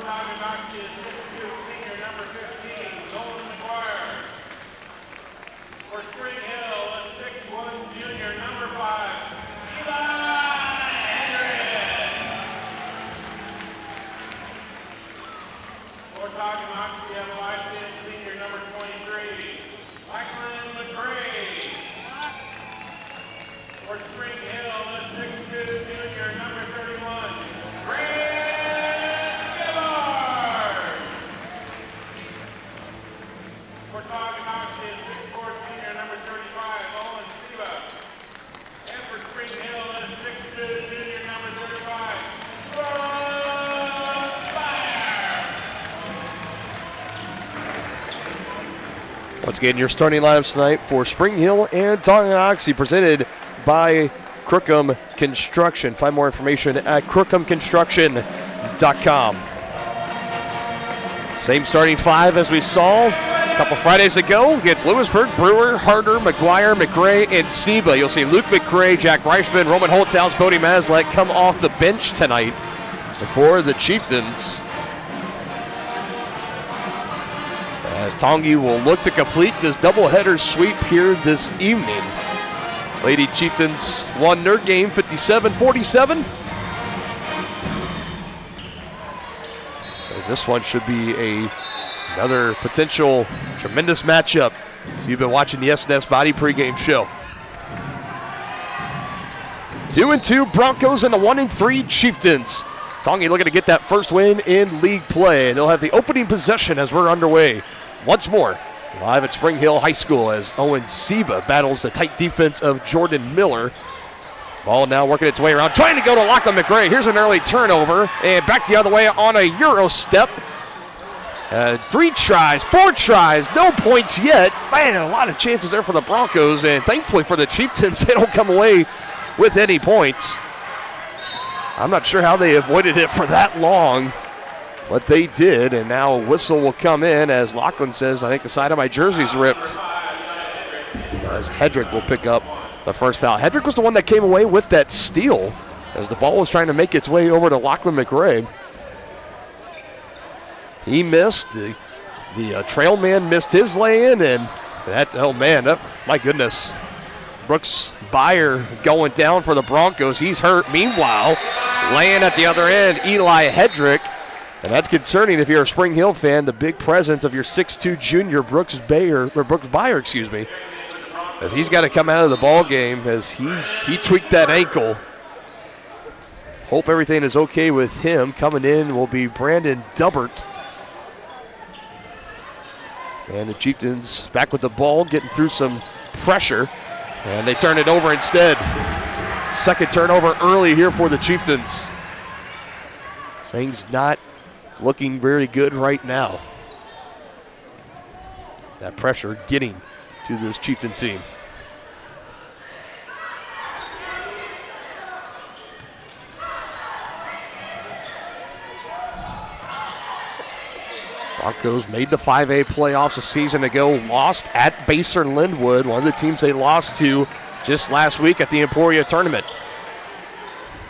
S10: Tonganoxie is 6'2" senior, number 15, Nolan McGuire. For For Tonganoxie is 6'4" senior number 35, Owen Siva. And for Spring Hill is 6'2" junior number 35,
S2: Once again, your starting lineups tonight for Spring Hill and Tonganoxie, presented by Crookham Construction. Find more information at crookhamconstruction.com. Same starting five as we saw a couple Fridays ago against Lewisburg. Brewer, Harder, McGuire, McRae, and Seba. You'll see Luke McRae, Jack Reichman, Roman Holthouse, Bodie Maslek come off the bench tonight for the Chieftains. As Tongi will look to complete this doubleheader sweep here this evening. Lady Chieftains won their game 57-47. As this one should be another potential tremendous matchup. So you've been watching the SNS Body pregame show. 2-2 Broncos and the 1-3 Chieftains. Tongi looking to get that first win in league play. And they'll have the opening possession as we're underway. Once more, live at Spring Hill High School as Owen Seba battles the tight defense of Jordan Miller. Ball now working its way around, trying to go to Lachlan McRae. Here's an early turnover, and back the other way on a Euro step. 3 tries, 4 tries, no points yet. Man, a lot of chances there for the Broncos, and thankfully for the Chieftains, they don't come away with any points. I'm not sure how they avoided it for that long, but they did, and now a whistle will come in as Lachlan says, I think the side of my jersey's ripped. As Hedrick will pick up the first foul. Hedrick was the one that came away with that steal as the ball was trying to make its way over to Lachlan McRae. He missed. The trail man missed his lay-in, and that, oh man, my goodness. Brooks Byer going down for the Broncos. He's hurt. Meanwhile, laying at the other end, Eli Hedrick. And that's concerning if you're a Spring Hill fan, the big presence of your 6'2 junior Brooks Byer, as he's got to come out of the ball game as he tweaked that ankle. Hope everything is okay with him. Coming in will be Brandon Dubbert. And the Chieftains back with the ball, getting through some pressure, and they turn it over instead. Second turnover early here for the Chieftains. Things not looking very good right now. That pressure getting to this Chieftain team. Broncos made the 5A playoffs a season ago, lost at Baser Linwood, one of the teams they lost to just last week at the Emporia tournament.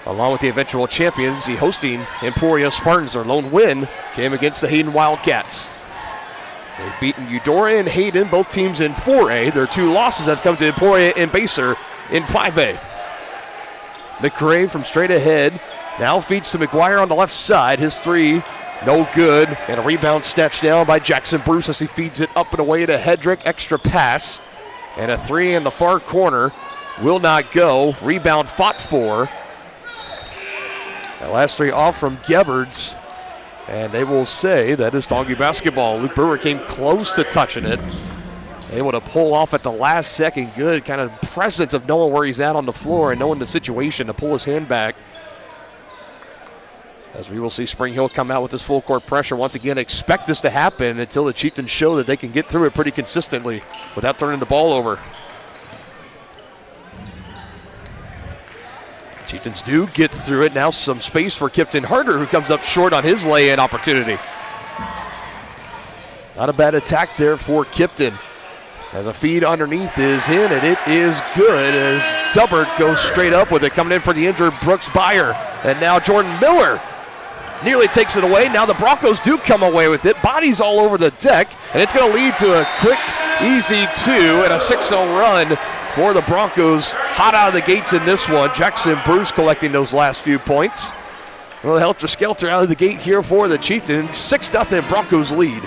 S2: Along with the eventual champions, the hosting Emporia Spartans, their lone win came against the Hayden Wildcats. They've beaten Eudora and Hayden, both teams in 4A. Their 2 losses have come to Emporia and Baser in 5A. McRae from straight ahead now feeds to McGuire on the left side. His 3, no good. And a rebound snatched down by Jackson Bruce as he feeds it up and away to Hedrick. Extra pass. And a 3 in the far corner will not go. Rebound fought for. That last 3 off from Gebhards, and they will say that is Tongi basketball. Luke Brewer came close to touching it. Able to pull off at the last second. Good kind of presence of knowing where he's at on the floor and knowing the situation to pull his hand back. As we will see Spring Hill come out with this full court pressure. Once again, expect this to happen until the Chieftains show that they can get through it pretty consistently without turning the ball over. Chieftains do get through it. Now some space for Kipton Harder, who comes up short on his lay-in opportunity. Not a bad attack there for Kipton. As a feed underneath is in, and it is good as Dubbert goes straight up with it, coming in for the injured Brooks Byer. And now Jordan Miller nearly takes it away. Now the Broncos do come away with it. Bodies all over the deck, and it's going to lead to a quick, easy 2 and a 6-0 run for the Broncos. Hot out of the gates in this one. Jackson Bruce collecting those last few points. Well, helter-skelter out of the gate here for the Chieftains. 6-0 Broncos lead.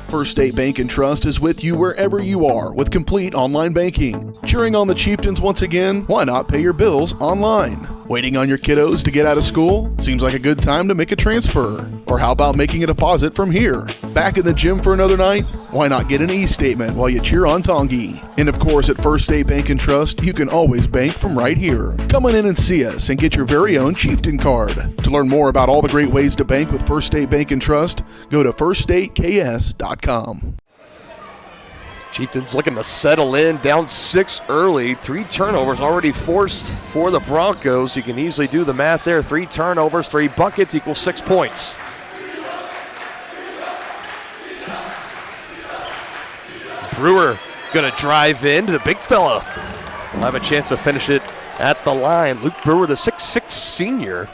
S6: First State Bank and Trust is with you wherever you are with complete online banking. Cheering on the Chieftains once again, why not pay your bills online? Waiting on your kiddos to get out of school? Seems like a good time to make a transfer. Or how about making a deposit from here? Back in the gym for another night? Why not get an e-statement while you cheer on Tongi? And of course, at First State Bank and Trust, you can always bank from right here. Come on in and see us and get your very own Chieftain card. To learn more about all the great ways to bank with First State Bank and Trust, go to firststateks.com.
S2: Chieftains looking to settle in, down 6 early. 3 turnovers already forced for the Broncos. You can easily do the math there. 3 turnovers, 3 buckets equals 6 points. Brewer going to drive in to the big fella. We'll have a chance to finish it at the line. Luke Brewer, the 6'6 senior.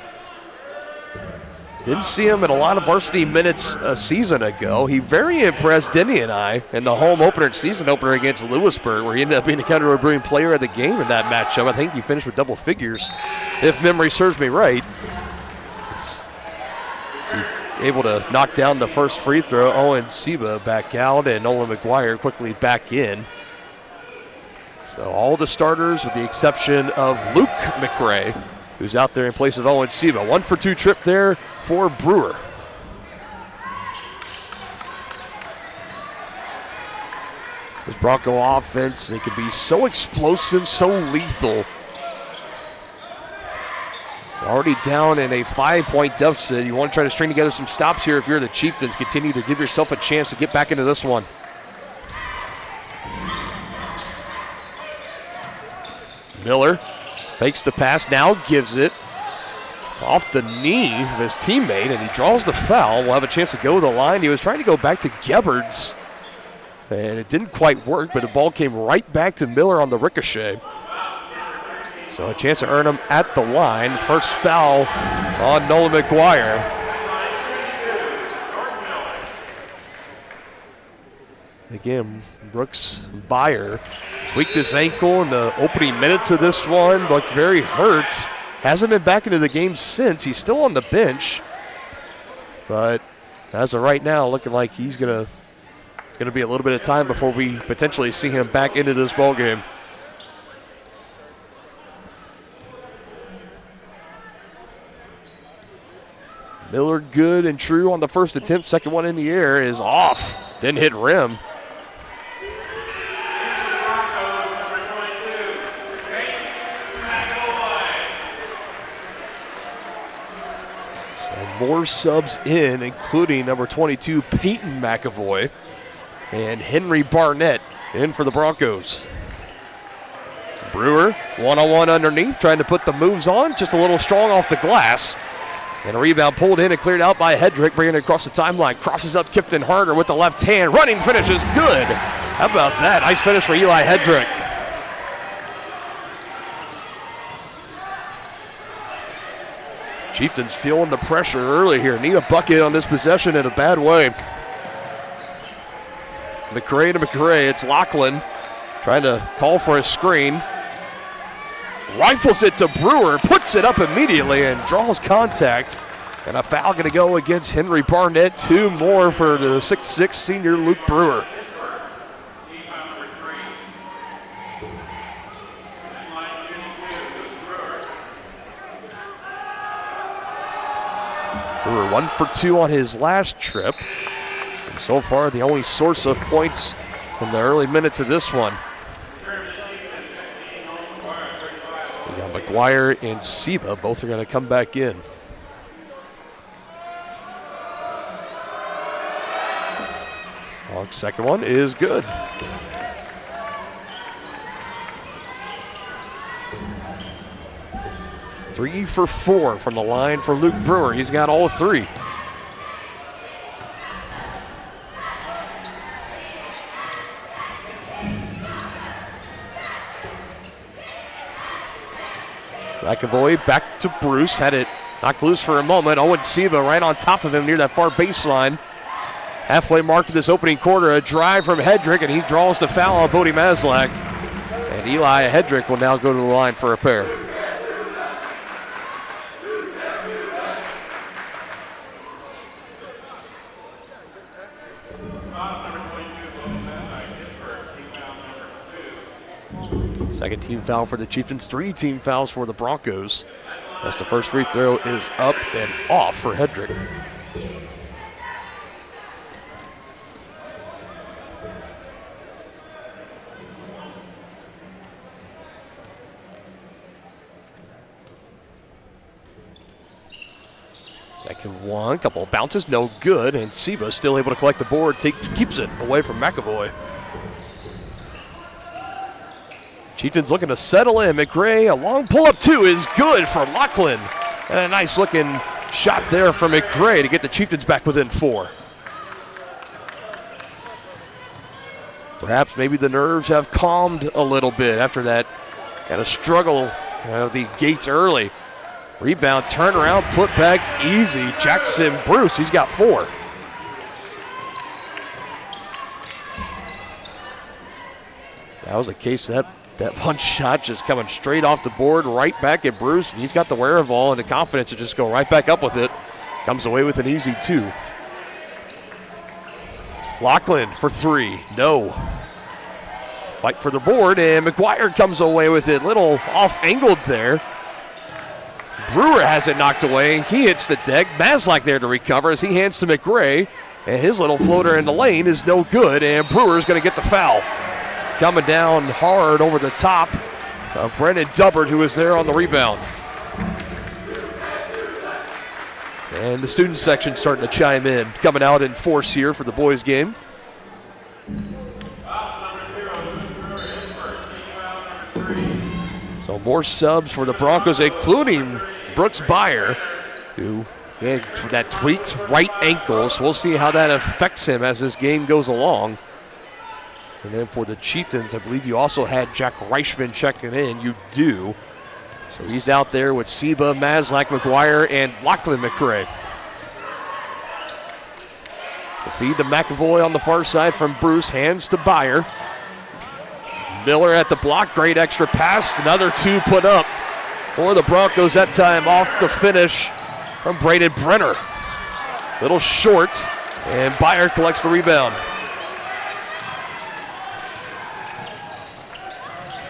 S2: Didn't see him in a lot of varsity minutes a season ago. He very impressed Denny and I in the home opener, season opener against Lewisburg, where he ended up being the County Brilliant player of the game in that matchup. I think he finished with double figures, if memory serves me right. So able to knock down the first free throw. Owen Seba back out, and Nolan McGuire quickly back in. So all the starters with the exception of Luke McRae, who's out there in place of Owen Seba. 1 for 2 trip there for Brewer. This Bronco offense, they can be so explosive, so lethal. Already down in a 5-point deficit. You want to try to string together some stops here if you're the Chieftains. Continue to give yourself a chance to get back into this one. Miller fakes the pass, now gives it off the knee of his teammate, and he draws the foul. We'll have a chance to go to the line. He was trying to go back to Gebhards, and it didn't quite work, but the ball came right back to Miller on the ricochet. So a chance to earn him at the line. First foul on Nolan McGuire. Again, Brooks Byer tweaked his ankle in the opening minutes of this one. Looked very hurt. Hasn't been back into the game since. He's still on the bench. But as of right now, looking like it's going to be a little bit of time before we potentially see him back into this ball game. Miller good and true on the first attempt. Second one in the air is off. Didn't hit rim. So more subs in, including number 22, Peyton McAvoy, and Henry Barnett in for the Broncos. Brewer, one-on-one underneath, trying to put the moves on. Just a little strong off the glass. And a rebound pulled in and cleared out by Hedrick, bringing it across the timeline. Crosses up Kipton Harder with the left hand. Running finish is good. How about that? Nice finish for Eli Hedrick. Chieftains feeling the pressure early here. Need a bucket on this possession in a bad way. McRae to McRae. It's Lachlan trying to call for a screen. Rifles it to Brewer, puts it up immediately and draws contact. And a foul going to go against Henry Barnett. 2 more for the 6'6 senior Luke Brewer. Brewer 1 for 2 on his last trip. So far, the only source of points in the early minutes of this one. We got McGuire and Seba. Both are going to come back in. Second one is good. Three for 4 from the line for Luke Brewer. He's got all 3. McAvoy back to Bruce, had it knocked loose for a moment. Owen Seba right on top of him near that far baseline. Halfway mark of this opening quarter, a drive from Hedrick, and he draws the foul on Bodie Maslak. And Eli Hedrick will now go to the line for a pair. Second team foul for the Chieftains, 3 team fouls for the Broncos. As the first free throw is up and off for Hedrick. Second one, couple of bounces, no good, and Seba still able to collect the board, keeps it away from McAvoy. Chieftains looking to settle in. McRae, a long pull-up two is good for Lachlan. And a nice looking shot there from McRae to get the Chieftains back within 4. Perhaps maybe the nerves have calmed a little bit after that kind of struggle out of the gates early. Rebound, turnaround, put back easy. Jackson Bruce, he's got 4. That was a case of that one shot just coming straight off the board, right back at Bruce. And he's got the wherewithal and the confidence to just go right back up with it. Comes away with an easy 2. Lachlan for 3, no. Fight for the board, and McGuire comes away with it. Little off-angled there. Brewer has it knocked away. He hits the deck. Maslach there to recover as he hands to McRae. And his little floater in the lane is no good, and Brewer's going to get the foul. Coming down hard over the top of Brendan Dubbard, who is there on the rebound. And the student section starting to chime in. Coming out in force here for the boys' game. So more subs for the Broncos, including Brooks Byer, who had that tweaked right ankle. So we'll see how that affects him as this game goes along. And then for the Chieftains, I believe you also had Jack Reichman checking in. You do. So he's out there with Seba, Maslach, McGuire, and Lachlan McRae. The feed to McAvoy on the far side from Bruce. Hands to Byer. Miller at the block. Great extra pass. Another 2 put up for the Broncos. That time off the finish from Braden Brenner. Little short, and Byer collects the rebound.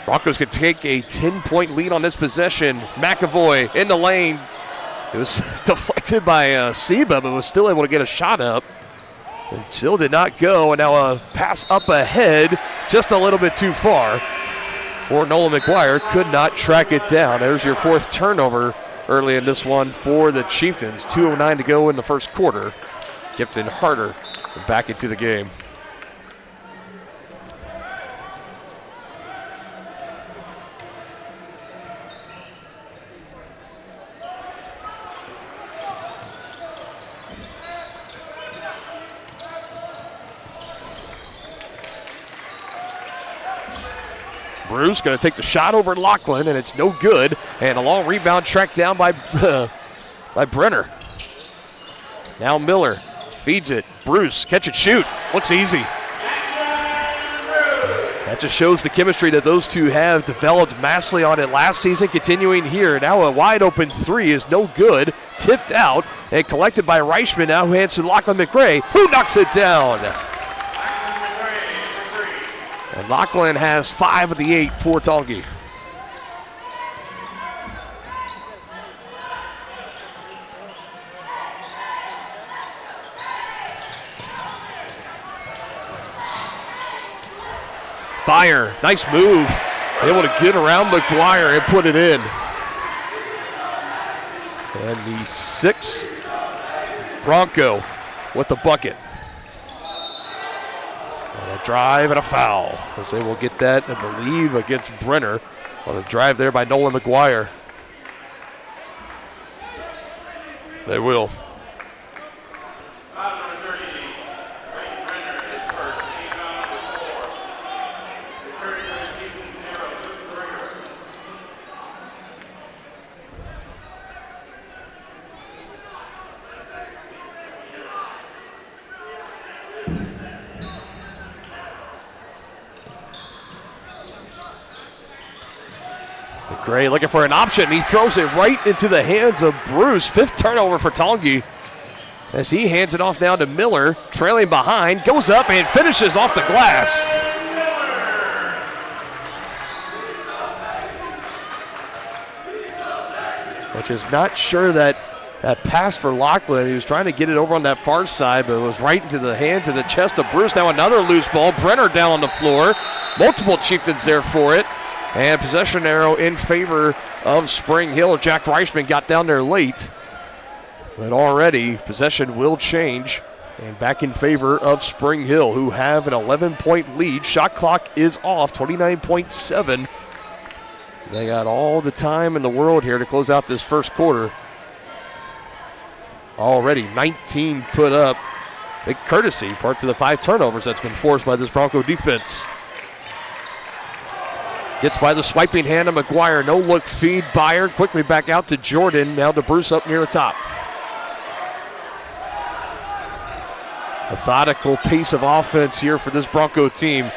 S2: Broncos could take a 10-point lead on this possession. McAvoy in the lane. It was deflected by Seba, but was still able to get a shot up. It still did not go, and now a pass up ahead, just a little bit too far. For Nolan McGuire, could not track it down. There's your 4th turnover early in this one for the Chieftains. 2:09 to go in the first quarter. Kipton Harder back into the game. Bruce going to take the shot over Lachlan, and it's no good. And a long rebound tracked down by Brenner. Now Miller feeds it. Bruce, catch and shoot. Looks easy. That just shows the chemistry that those two have developed massively on it last season, continuing here. Now a wide open 3 is no good. Tipped out and collected by Reichman, now who hands to Lachlan McRae, who knocks it down. And Lachlan has 5 of the 8 for Tongi. Byer, nice move. Able to get around McGuire and put it in. And the 6th Bronco with the bucket. And a drive and a foul. As they will get that, I believe, against Brenner on a drive there by Nolan McGuire. They will. Gray looking for an option. He throws it right into the hands of Bruce. 5th turnover for Tongi as he hands it off now to Miller, trailing behind, goes up and finishes off the glass. which is not sure that pass for Lachlan. He was trying to get it over on that far side, but it was right into the hands and the chest of Bruce. Now another loose ball. Brenner down on the floor. Multiple Chieftains there for it. And possession arrow in favor of Spring Hill. Jack Reichman got down there late. But already possession will change. And back in favor of Spring Hill, who have an 11-point lead. Shot clock is off, 29.7. They got all the time in the world here to close out this first quarter. Already 19 put up. Big courtesy, parts of the 5 turnovers that's been forced by this Bronco defense. Gets by the swiping hand of McGuire. No look feed. Byer quickly back out to Jordan. Now to Bruce up near the top. Methodical pace of offense here for this Bronco team.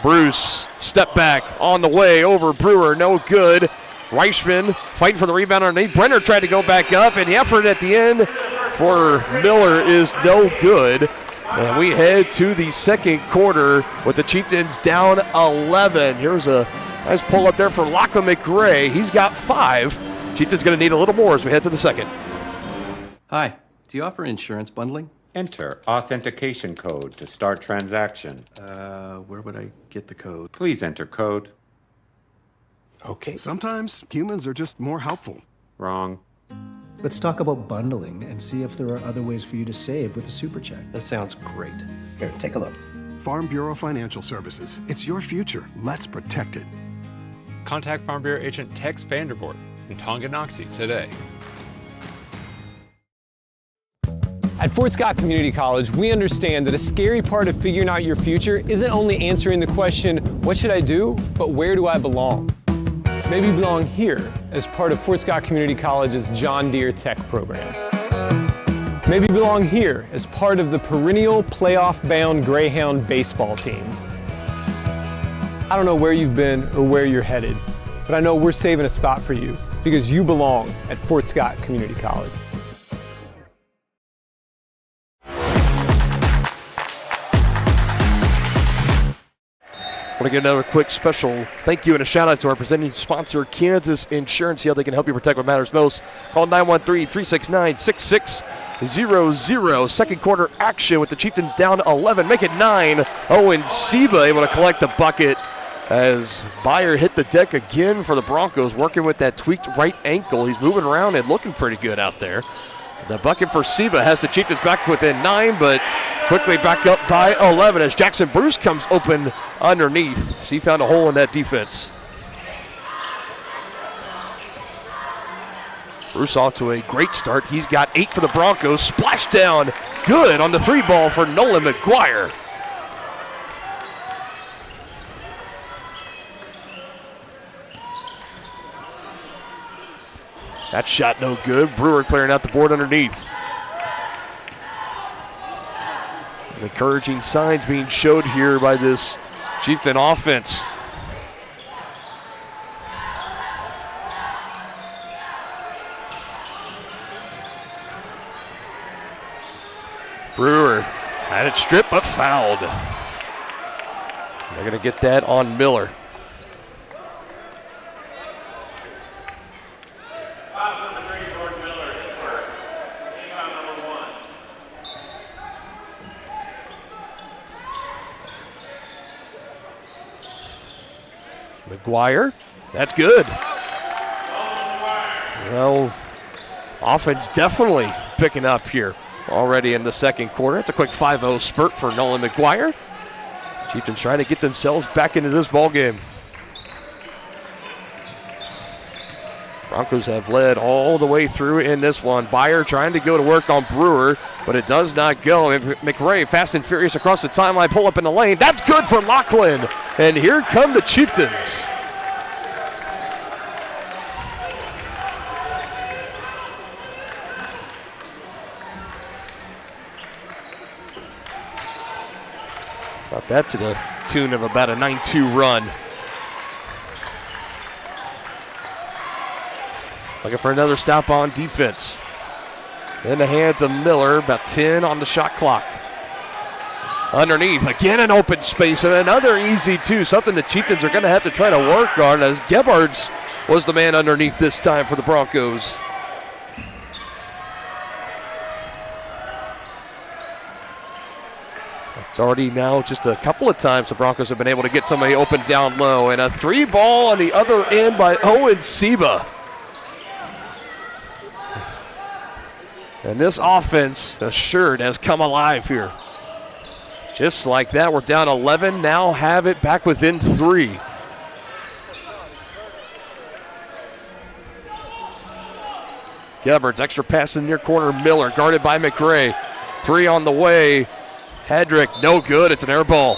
S2: Bruce, step back on the way over Brewer, no good. Reichman fighting for the rebound underneath. Brenner tried to go back up, and the effort at the end for Miller is no good. And we head to the second quarter with the Chieftains down 11. Here's a nice pull up there for Lachlan McRae. He's got 5. Chieftains going to need a little more as we head to the second.
S12: Hi, do you offer insurance bundling?
S13: Enter authentication code to start transaction.
S12: Where would I get the code?
S13: Please enter code.
S8: Okay. Sometimes humans are just more helpful.
S13: Wrong.
S14: Let's talk about bundling and see if there are other ways for you to save with a super check.
S12: That sounds great.
S14: Here, take a look.
S8: Farm Bureau Financial Services. It's your future. Let's protect it.
S9: Contact Farm Bureau agent Tex Vandervoort in Tonganoxie today.
S15: At Fort Scott Community College, we understand that a scary part of figuring out your future isn't only answering the question, what should I do, but where do I belong? Maybe you belong here as part of Fort Scott Community College's John Deere Tech program. Maybe you belong here as part of the perennial playoff-bound Greyhound baseball team. I don't know where you've been or where you're headed, but I know we're saving a spot for you because you belong at Fort Scott Community College.
S2: I want to get another quick special thank you and a shout out to our presenting sponsor, Kansas Insurance. See how they can help you protect what matters most. Call 913-369-6600. Second quarter action with the Chieftains down 11. Make it 9. Owen Seba able to collect the bucket as Byer hit the deck again for the Broncos, working with that tweaked right ankle. He's moving around and looking pretty good out there. The bucket for Seba has the Chieftains back within 9, but quickly back up by 11 as Jackson Bruce comes open underneath. So he found a hole in that defense. Bruce off to a great start. He's got 8 for the Broncos. Splash down good on the 3 ball for Nolan McGuire. That shot no good. Brewer clearing out the board underneath. Encouraging signs being showed here by this Chieftain offense. Brewer had it stripped but fouled. They're going to get that on Miller. McGuire, that's good. Well, offense definitely picking up here already in the second quarter. It's a quick 5-0 spurt for Nolan McGuire. Chieftains trying to get themselves back into this ball game. Broncos have led all the way through in this one. Byer trying to go to work on Brewer, but it does not go. McRae fast and furious across the timeline, pull up in the lane. That's good for Lachlan. And here come the Chieftains. About that to the tune of about a 9-2 run. Looking for another stop on defense. In the hands of Miller, about 10 on the shot clock. Underneath, again an open space, and another easy 2, something the Chieftains are going to have to try to work on, as Gebhards was the man underneath this time for the Broncos. It's already now just a couple of times the Broncos have been able to get somebody open down low. And a 3-ball on the other end by Owen Seba. And this offense, assured, has come alive here. Just like that, we're down 11, now have it back within 3. Gebhardt, extra pass in the near corner. Miller guarded by McRae. 3 on the way. Hedrick, no good. It's an air ball.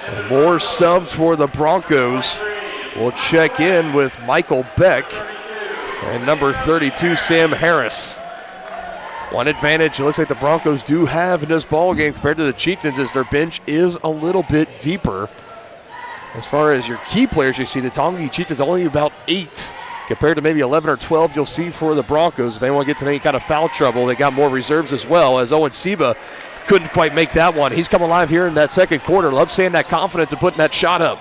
S2: And more subs for the Broncos. We'll check in with Michael Beck and number 32, Sam Harris. One advantage it looks like the Broncos do have in this ball game compared to the Chieftains is their bench is a little bit deeper. As far as your key players, you see the Tonganoxie Chieftains only about 8 compared to maybe 11 or 12 you'll see for the Broncos. If anyone gets in any kind of foul trouble, they got more reserves as well, as Owen Seba couldn't quite make that one. He's come alive here in that second quarter. Love seeing that confidence and putting that shot up.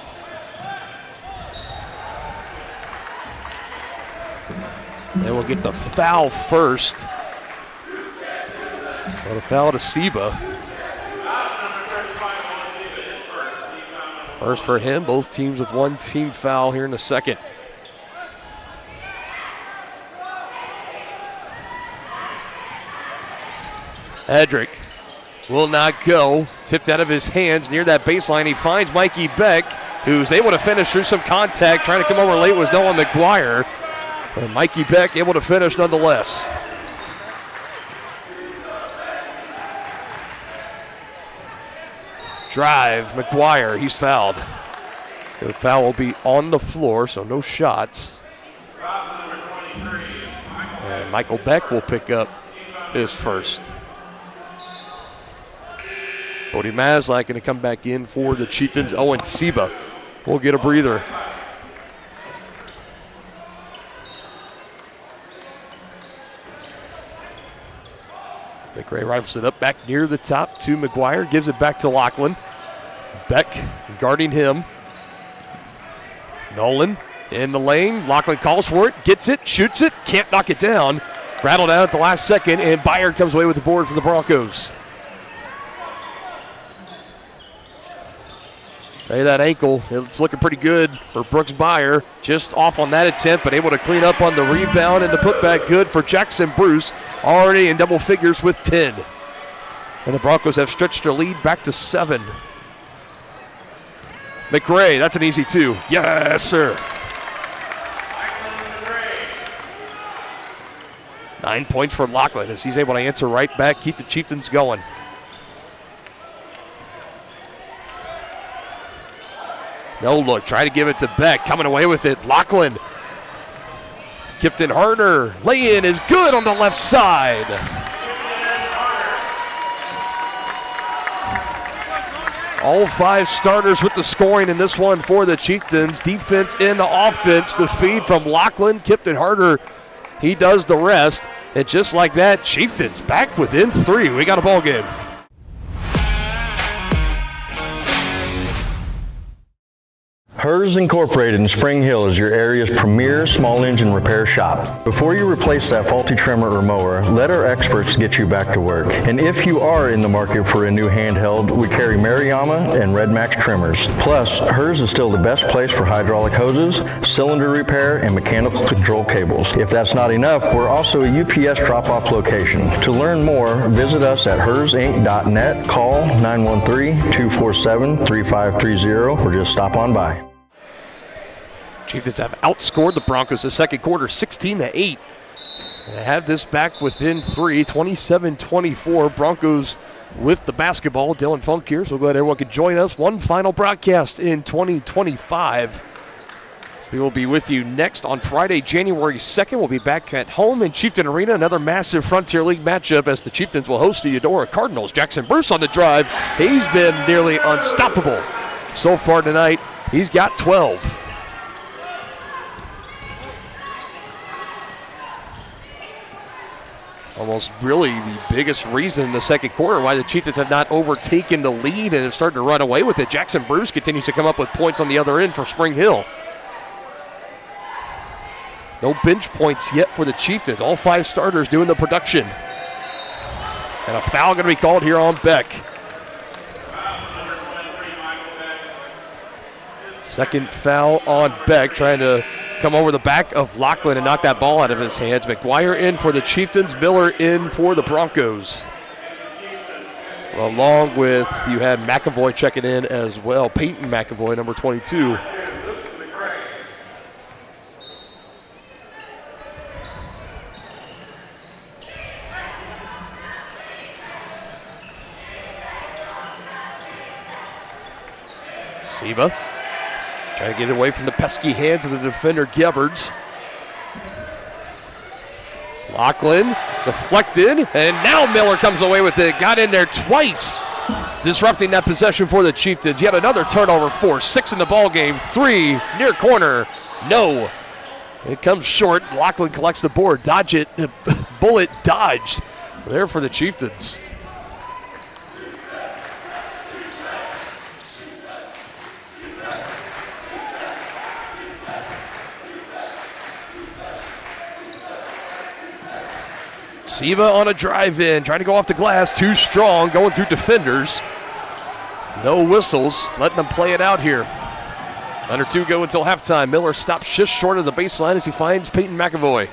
S2: They will get the foul first. So the foul to Seba. First for him, both teams with 1 team foul here in the second. Hedrick will not go. Tipped out of his hands near that baseline. He finds Mikey Beck, who's able to finish through some contact. Trying to come over late was Noah McGuire. But Mikey Beck able to finish nonetheless. Drive, McGuire, he's fouled. The foul will be on the floor, so no shots. And Michael Beck will pick up his first. Bodie Maslak going to come back in for the Chieftains. Owen Seba will get a breather. McRae rifles it up back near the top to McGuire. Gives it back to Lachlan. Beck guarding him. Nolan in the lane. Lachlan calls for it. Gets it. Shoots it. Can't knock it down. Rattled out at the last second. And Byard comes away with the board for the Broncos. Hey, that ankle, it's looking pretty good for Brooks Byer. Just off on that attempt, but able to clean up on the rebound and the putback good for Jackson Bruce, already in double figures with 10. And the Broncos have stretched their lead back to 7. McRae, that's an easy 2. Yes, sir. 9 points for Lachlan as he's able to answer right back, keep the Chieftains going. No look, try to give it to Beck, coming away with it. Lachlan, Kipton Harder, lay-in is good on the left side. All 5 starters with the scoring in this one for the Chieftains. Defense and offense, the feed from Lachlan. Kipton Harder, he does the rest. And just like that, Chieftains back within 3. We got a ball game.
S21: Hers Incorporated in Spring Hill is your area's premier small engine repair shop. Before you replace that faulty trimmer or mower, let our experts get you back to work. And if you are in the market for a new handheld, we carry Maruyama and Red Max trimmers. Plus, Hers is still the best place for hydraulic hoses, cylinder repair, and mechanical control cables. If that's not enough, we're also a UPS drop-off location. To learn more, visit us at hersinc.net, call 913-247-3530, or just stop on by.
S2: Chieftains have outscored the Broncos the second quarter 16-8. And they have this back within 3, 27-24. Broncos with the basketball. Dylan Funk here, so glad everyone could join us. One final broadcast in 2025. We will be with you next on Friday, January 2nd. We'll be back at home in Chieftain Arena. Another massive Frontier League matchup as the Chieftains will host the Eudora Cardinals. Jackson Bruce on the drive. He's been nearly unstoppable so far tonight. He's got 12. Almost really the biggest reason in the second quarter why the Chieftains have not overtaken the lead and have started to run away with it. Jackson Bruce continues to come up with points on the other end for Spring Hill. No bench points yet for the Chieftains. All 5 starters doing the production. And a foul going to be called here on Beck. Second foul on Beck, trying to come over the back of Lachlan and knock that ball out of his hands. McGuire in for the Chieftains, Miller in for the Broncos. Along with, you had McAvoy checking in as well. Peyton McAvoy, number 22. Siva trying to get away from the pesky hands of the defender, Gebhards. Lachlan deflected, and now Miller comes away with it. Got in there twice, disrupting that possession for the Chieftains. Yet another turnover, 4, 6 in the ball game. 3 near corner, no. It comes short. Lachlan collects the board. Dodge it. Bullet dodged there for the Chieftains. Siva on a drive-in, trying to go off the glass, too strong, going through defenders. No whistles, letting them play it out here. Under 2 go until halftime. Miller stops just short of the baseline as he finds Peyton McAvoy.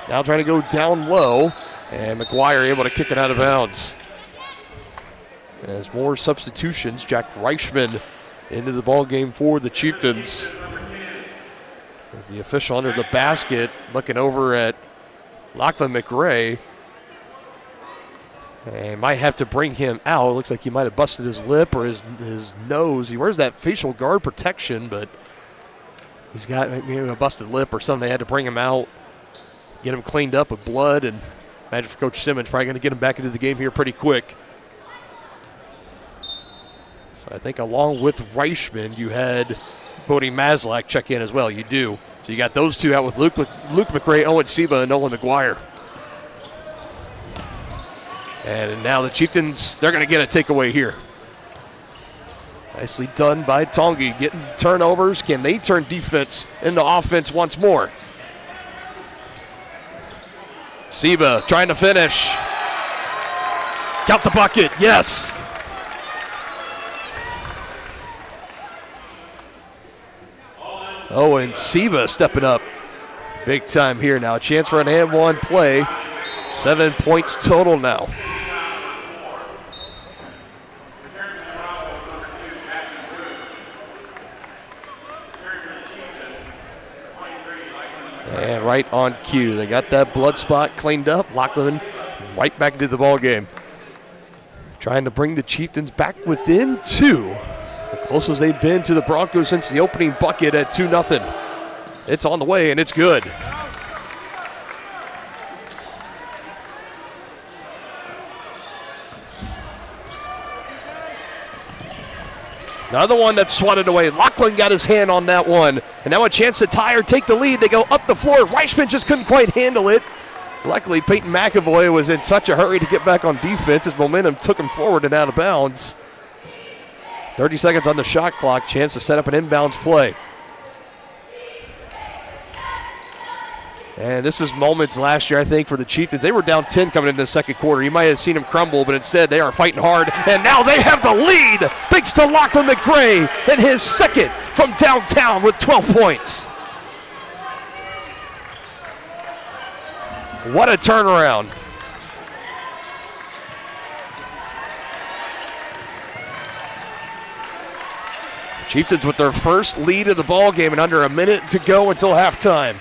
S2: Now trying to go down low, and McGuire able to kick it out of bounds. As more substitutions, Jack Reichman into the ball game for the Chieftains. As the official under the basket, looking over at Lachlan McRae. And might have to bring him out. Looks like he might have busted his lip or his nose. He wears that facial guard protection, but he's got maybe a busted lip or something. They had to bring him out, get him cleaned up with blood, and imagine for Coach Simmons probably going to get him back into the game here pretty quick. So I think along with Reichman, you had Bodie Maslak check in as well. You do. So you got those two out with Luke McRae, Owen Siba, and Nolan McGuire. And now the Chieftains, they're going to get a takeaway here. Nicely done by Tongi, getting turnovers. Can they turn defense into offense once more? Siba trying to finish. Count the bucket, yes. Owen Siba stepping up big time here now. A chance for an and one play. 7 points total now. And right on cue. They got that blood spot cleaned up. Lachlan right back into the ball game. Trying to bring the Chieftains back within 2. The closest they've been to the Broncos since the opening bucket at 2-0. It's on the way, and it's good. Another one that's swatted away. Lachlan got his hand on that one. And now a chance to tie or take the lead. They go up the floor. Reichman just couldn't quite handle it. Luckily, Peyton McAvoy was in such a hurry to get back on defense. His momentum took him forward and out of bounds. 30 seconds on the shot clock. Chance to set up an inbounds play. And this is moments last year, I think, for the Chieftains. They were down 10 coming into the second quarter. You might have seen them crumble, but instead they are fighting hard. And now they have the lead, thanks to Lachlan McRae in his second from downtown with 12 points. What a turnaround. Chieftains with their first lead of the ball game and under a minute to go until halftime.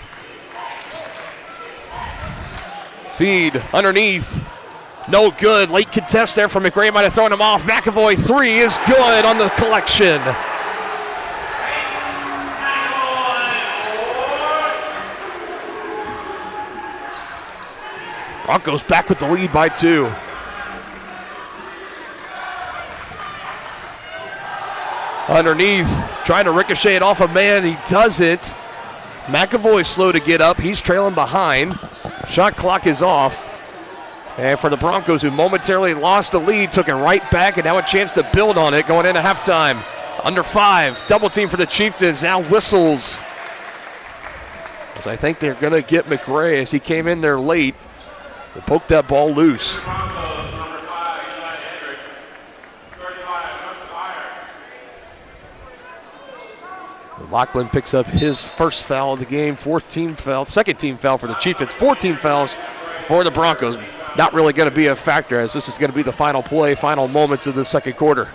S2: Feed underneath. No good. Late contest there from McRae. Might have thrown him off. McAvoy 3 is good on the collection. Broncos back with the lead by 2. Underneath, trying to ricochet it off a man. He doesn't. McAvoy slow to get up. He's trailing behind. Shot clock is off. And for the Broncos, who momentarily lost the lead, took it right back, and now a chance to build on it going into halftime. Under 5, double team for the Chieftains. Now whistles. As I think they're going to get McRae as he came in there late. They poked that ball loose. Lachlan picks up his first foul of the game, second team foul for the Chieftains, 14 fouls for the Broncos. Not really going to be a factor as this is going to be the final play, final moments of the second quarter.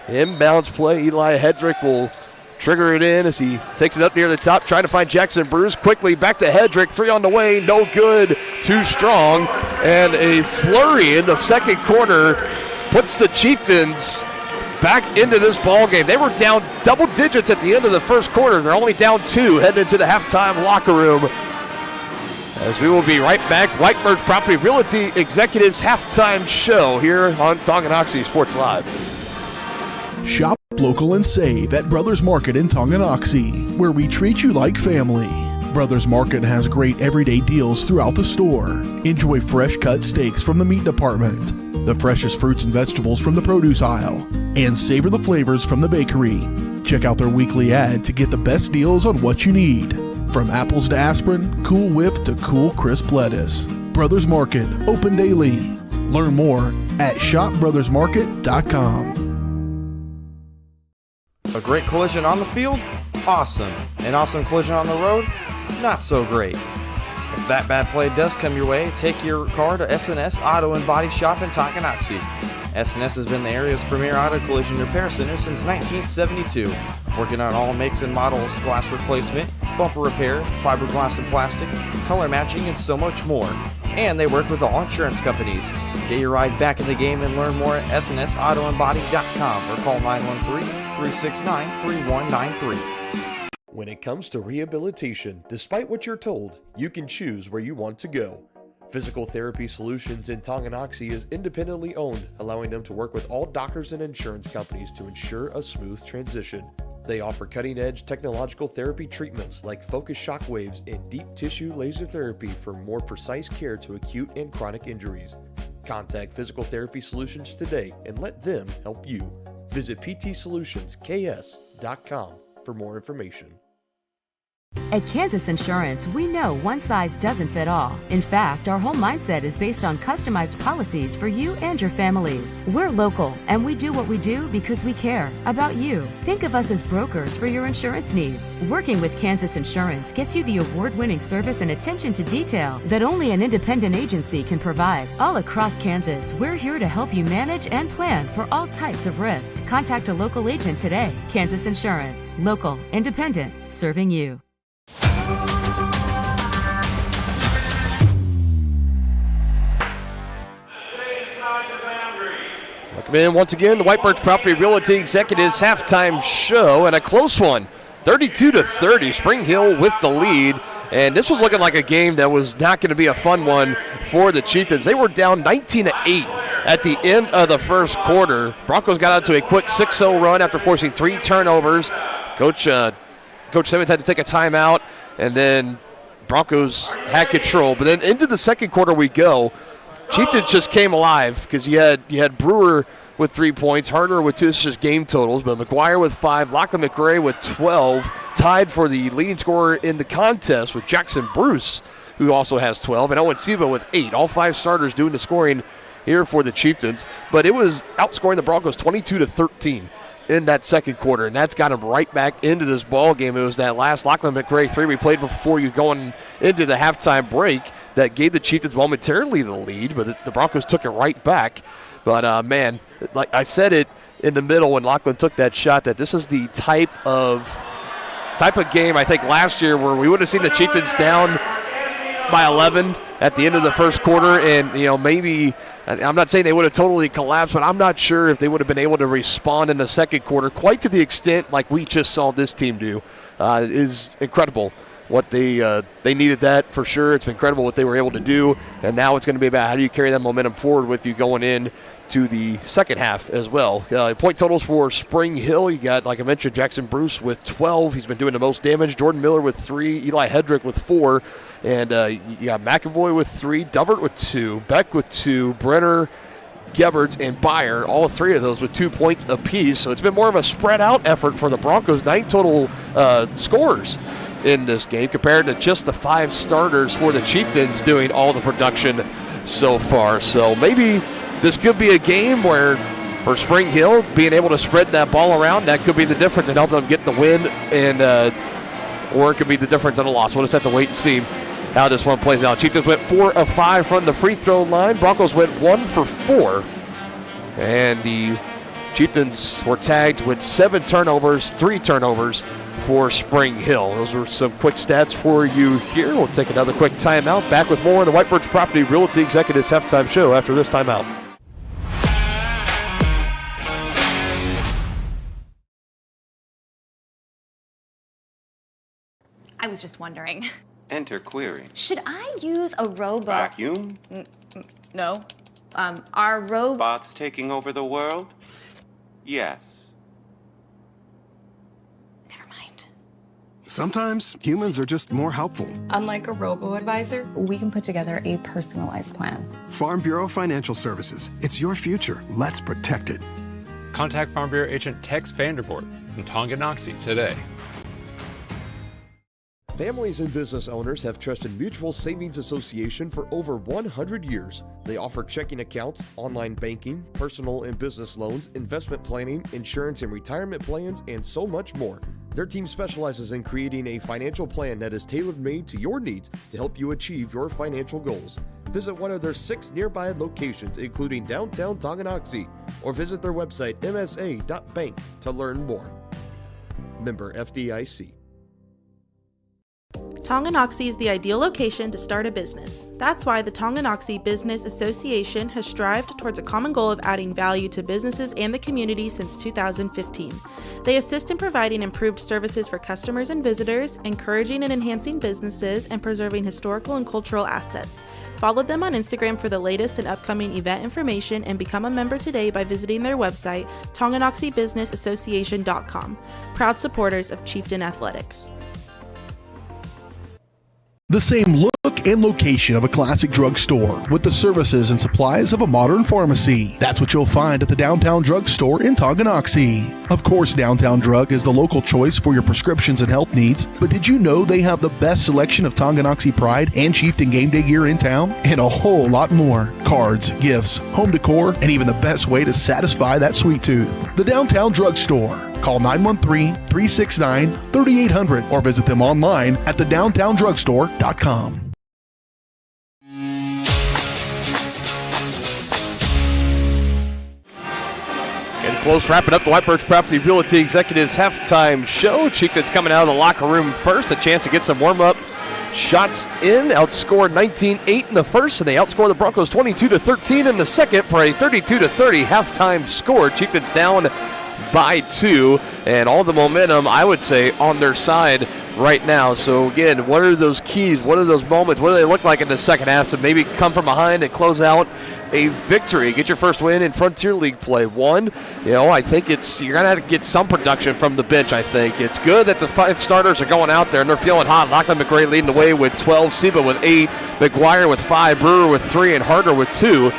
S2: Inbounds play, Eli Hedrick will trigger it in as he takes it up near the top, trying to find Jackson Bruce. Quickly back to Hedrick, 3 on the way, no good, too strong. And a flurry in the second quarter puts the Chieftains back into this ball game. They were down double digits at the end of the first quarter. They're only down 2 heading into the halftime locker room. As we will be right back, White Birch Property Realty Executives halftime show here on Tonganoxie Sports Live.
S6: Shop local and save at Brothers Market in Tonganoxie, where we treat you like family. Brothers Market has great everyday deals throughout the store. Enjoy fresh cut steaks from the meat department, the freshest fruits and vegetables from the produce aisle, and savor the flavors from the bakery. Check out their weekly ad to get the best deals on what you need. From apples to aspirin, Cool Whip to cool crisp lettuce. Brothers Market, open daily. Learn more at shopbrothersmarket.com.
S4: A great collision on the field? Awesome. An awesome collision on the road? Not so great. If that bad play does come your way, take your car to S&S Auto and Body Shop in Tonganoxie. S&S has been the area's premier auto collision repair center since 1972, working on all makes and models, glass replacement, bumper repair, fiberglass and plastic, color matching, and so much more. And they work with all insurance companies. Get your ride back in the game and learn more at snsautoandbody.com or call 913-369-3193.
S2: When it comes to rehabilitation, despite what you're told, you can choose where you want to go. Physical Therapy Solutions in Tonganoxie is independently owned, allowing them to work with all doctors and insurance companies to ensure a smooth transition. They offer cutting-edge technological therapy treatments like focused shock waves and deep tissue laser therapy for more precise care to acute and chronic injuries. Contact Physical Therapy Solutions today and let them help you. Visit ptsolutionsks.com for more information.
S3: At Kansas Insurance, we know one size doesn't fit all. In fact, our whole mindset is based on customized policies for you and your families. We're local, and we do what we do because we care about you. Think of us as brokers for your insurance needs. Working with Kansas Insurance gets you the award-winning service and attention to detail that only an independent agency can provide. All across Kansas, we're here to help you manage and plan for all types of risk. Contact a local agent today. Kansas Insurance. Local, independent, serving you.
S2: Welcome in once again, the White Birch Property Realty Executives halftime show, and a close one, 32-30. Spring Hill with the lead, and this was looking like a game that was not going to be a fun one for the Chieftains. They were down 19-8 at the end of the first quarter. Broncos got out to a quick 6-0 run after forcing 3 turnovers. Coach Simmons had to take a timeout, and then Broncos had control. But then into the second quarter we go. Chieftains just came alive because you had Brewer with 3 points, Harder with 2. This is just game totals, but McGuire with 5, Lachlan McRae with 12, tied for the leading scorer in the contest with Jackson Bruce, who also has 12, and Owen Seba with 8. All 5 starters doing the scoring here for the Chieftains. But it was outscoring the Broncos 22-13 in that second quarter, and that's got them right back into this ball game. It was that last Lachlan McRae 3 we played before you going into the halftime break that gave the Chieftains momentarily the lead, but the Broncos took it right back. But, man, like I said it in the middle when Lachlan took that shot, that this is the type of game I think last year where we would have seen the Chieftains down by 11 at the end of the first quarter, and maybe I'm not saying they would have totally collapsed, but I'm not sure if they would have been able to respond in the second quarter quite to the extent like we just saw this team do. It is incredible what they needed that for sure. It's incredible what they were able to do, and now it's going to be about how do you carry that momentum forward with you going in to the second half as well. Point totals for Spring Hill, you got, like I mentioned, Jackson Bruce with 12. He's been doing the most damage. Jordan Miller with 3, Eli Hedrick with 4, and you got McAvoy with 3, Dubbert with 2, Beck with 2, Brenner, Gebert, and Byer, all 3 of those with 2 points apiece. So it's been more of a spread out effort for the Broncos. 9 total scores in this game compared to just the 5 starters for the Chieftains doing all the production so far. So maybe this could be a game where for Spring Hill, being able to spread that ball around, that could be the difference and help them get the win, and or it could be the difference in a loss. We'll just have to wait and see how this one plays out. Chieftains went 4 of 5 from the free throw line. Broncos went 1 for 4. And the Chieftains were tagged with 7 turnovers, 3 turnovers for Spring Hill. Those were some quick stats for you here. We'll take another quick timeout. Back with more on the White Birch Property Realty Executives Halftime Show after this timeout.
S5: I was just wondering.
S22: Enter query.
S5: Should I use a robot?
S22: Vacuum?
S5: No. Are robots
S22: Bots taking over the world? Yes.
S8: Sometimes humans are just more helpful.
S23: Unlike a robo-advisor, we can put together a personalized plan.
S8: Farm Bureau Financial Services. It's your future. Let's protect it.
S9: Contact Farm Bureau agent Tex Vandervoort in Tonganoxie today.
S2: Families and business owners have trusted Mutual Savings Association for over 100 years. They offer checking accounts, online banking, personal and business loans, investment planning, insurance and retirement plans, and so much more. Their team specializes in creating a financial plan that is tailor-made to your needs to help you achieve your financial goals. Visit one of their 6 nearby locations, including downtown Tonganoxie, or visit their website msa.bank to learn more. Member FDIC.
S7: Tonganoxie is the ideal location to start a business. That's why the Tonganoxie Business Association has strived towards a common goal of adding value to businesses and the community since 2015. They assist in providing improved services for customers and visitors, encouraging and enhancing businesses, and preserving historical and cultural assets. Follow them on Instagram for the latest and upcoming event information, and become a member today by visiting their website, tonganoxiebusinessassociation.com. Proud supporters of Chieftain Athletics.
S6: The same look and location of a classic drugstore with the services and supplies of a modern pharmacy. That's what you'll find at the Downtown Drug Store in Tonganoxie. Of course, Downtown Drug is the local choice for your prescriptions and health needs, but did you know they have the best selection of Tonganoxie Pride and Chieftain Game Day gear in town? And a whole lot more. Cards, gifts, home decor, and even the best way to satisfy that sweet tooth. The Downtown Drug Store. Call 913-369-3800 or visit them online at thedowntowndrugstore.com.
S2: Getting close, wrapping up the White Birch Property Realty Executives Halftime Show. Chieftains coming out of the locker room first, a chance to get some warm-up shots in. Outscored 19-8 in the first, and they outscored the Broncos 22-13 in the second for a 32-30 halftime score. Chieftains down by 2, and all the momentum, I would say, on their side right now. So again, what are those keys? What are those moments? What do they look like in the second half to maybe come from behind and close out a victory? Get your first win in Frontier League play. I think you're going to have to get some production from the bench, I think. It's good that the 5 starters are going out there and they're feeling hot. Lachlan McRae leading the way with 12, Seba with 8, McGuire with 5, Brewer with 3, and Harder with 2.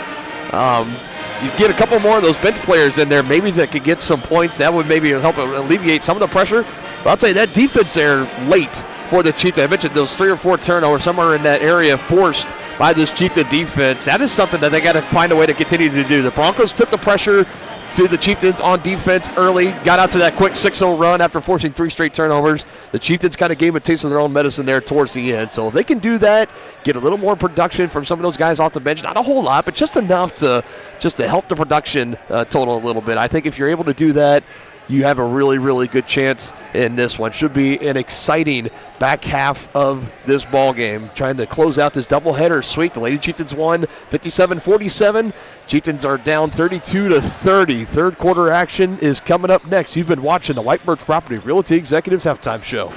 S2: You get a couple more of those bench players in there, maybe that could get some points. That would maybe help alleviate some of the pressure. But I'll tell you, that defense there late for the Chieftains. I mentioned those 3 or 4 turnovers somewhere in that area forced by this Chieftain defense. That is something that they got to find a way to continue to do. The Broncos took the pressure to the Chieftains on defense early, got out to that quick 6-0 run after forcing 3 straight turnovers. The Chieftains kind of gave a taste of their own medicine there towards the end. So if they can do that, get a little more production from some of those guys off the bench, not a whole lot, but just enough to help the production total a little bit. I think if you're able to do that, you have a really, really good chance in this one. Should be an exciting back half of this ball game. Trying to close out this doubleheader sweep. The Lady Chieftains won 57-47. Chieftains are down 32-30. Third quarter action is coming up next. You've been watching the White Birch Property Realty Executives Halftime Show.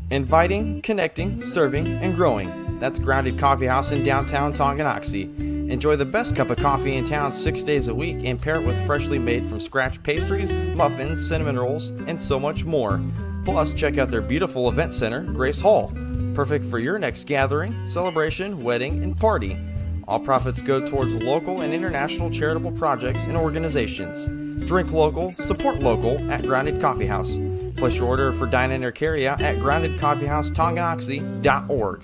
S4: Inviting, connecting, serving, and growing. That's Grounded Coffee House in downtown Tonganoxie. Enjoy the best cup of coffee in town 6 days a week and pair it with freshly made from scratch pastries, muffins, cinnamon rolls, and so much more. Plus, check out their beautiful event center, Grace Hall. Perfect for your next gathering, celebration, wedding, and party. All profits go towards local and international charitable projects and organizations. Drink local, support local at Grounded Coffee House. Place your order for dine-in or carry-out at groundedcoffeehouse.tonganoxie.org.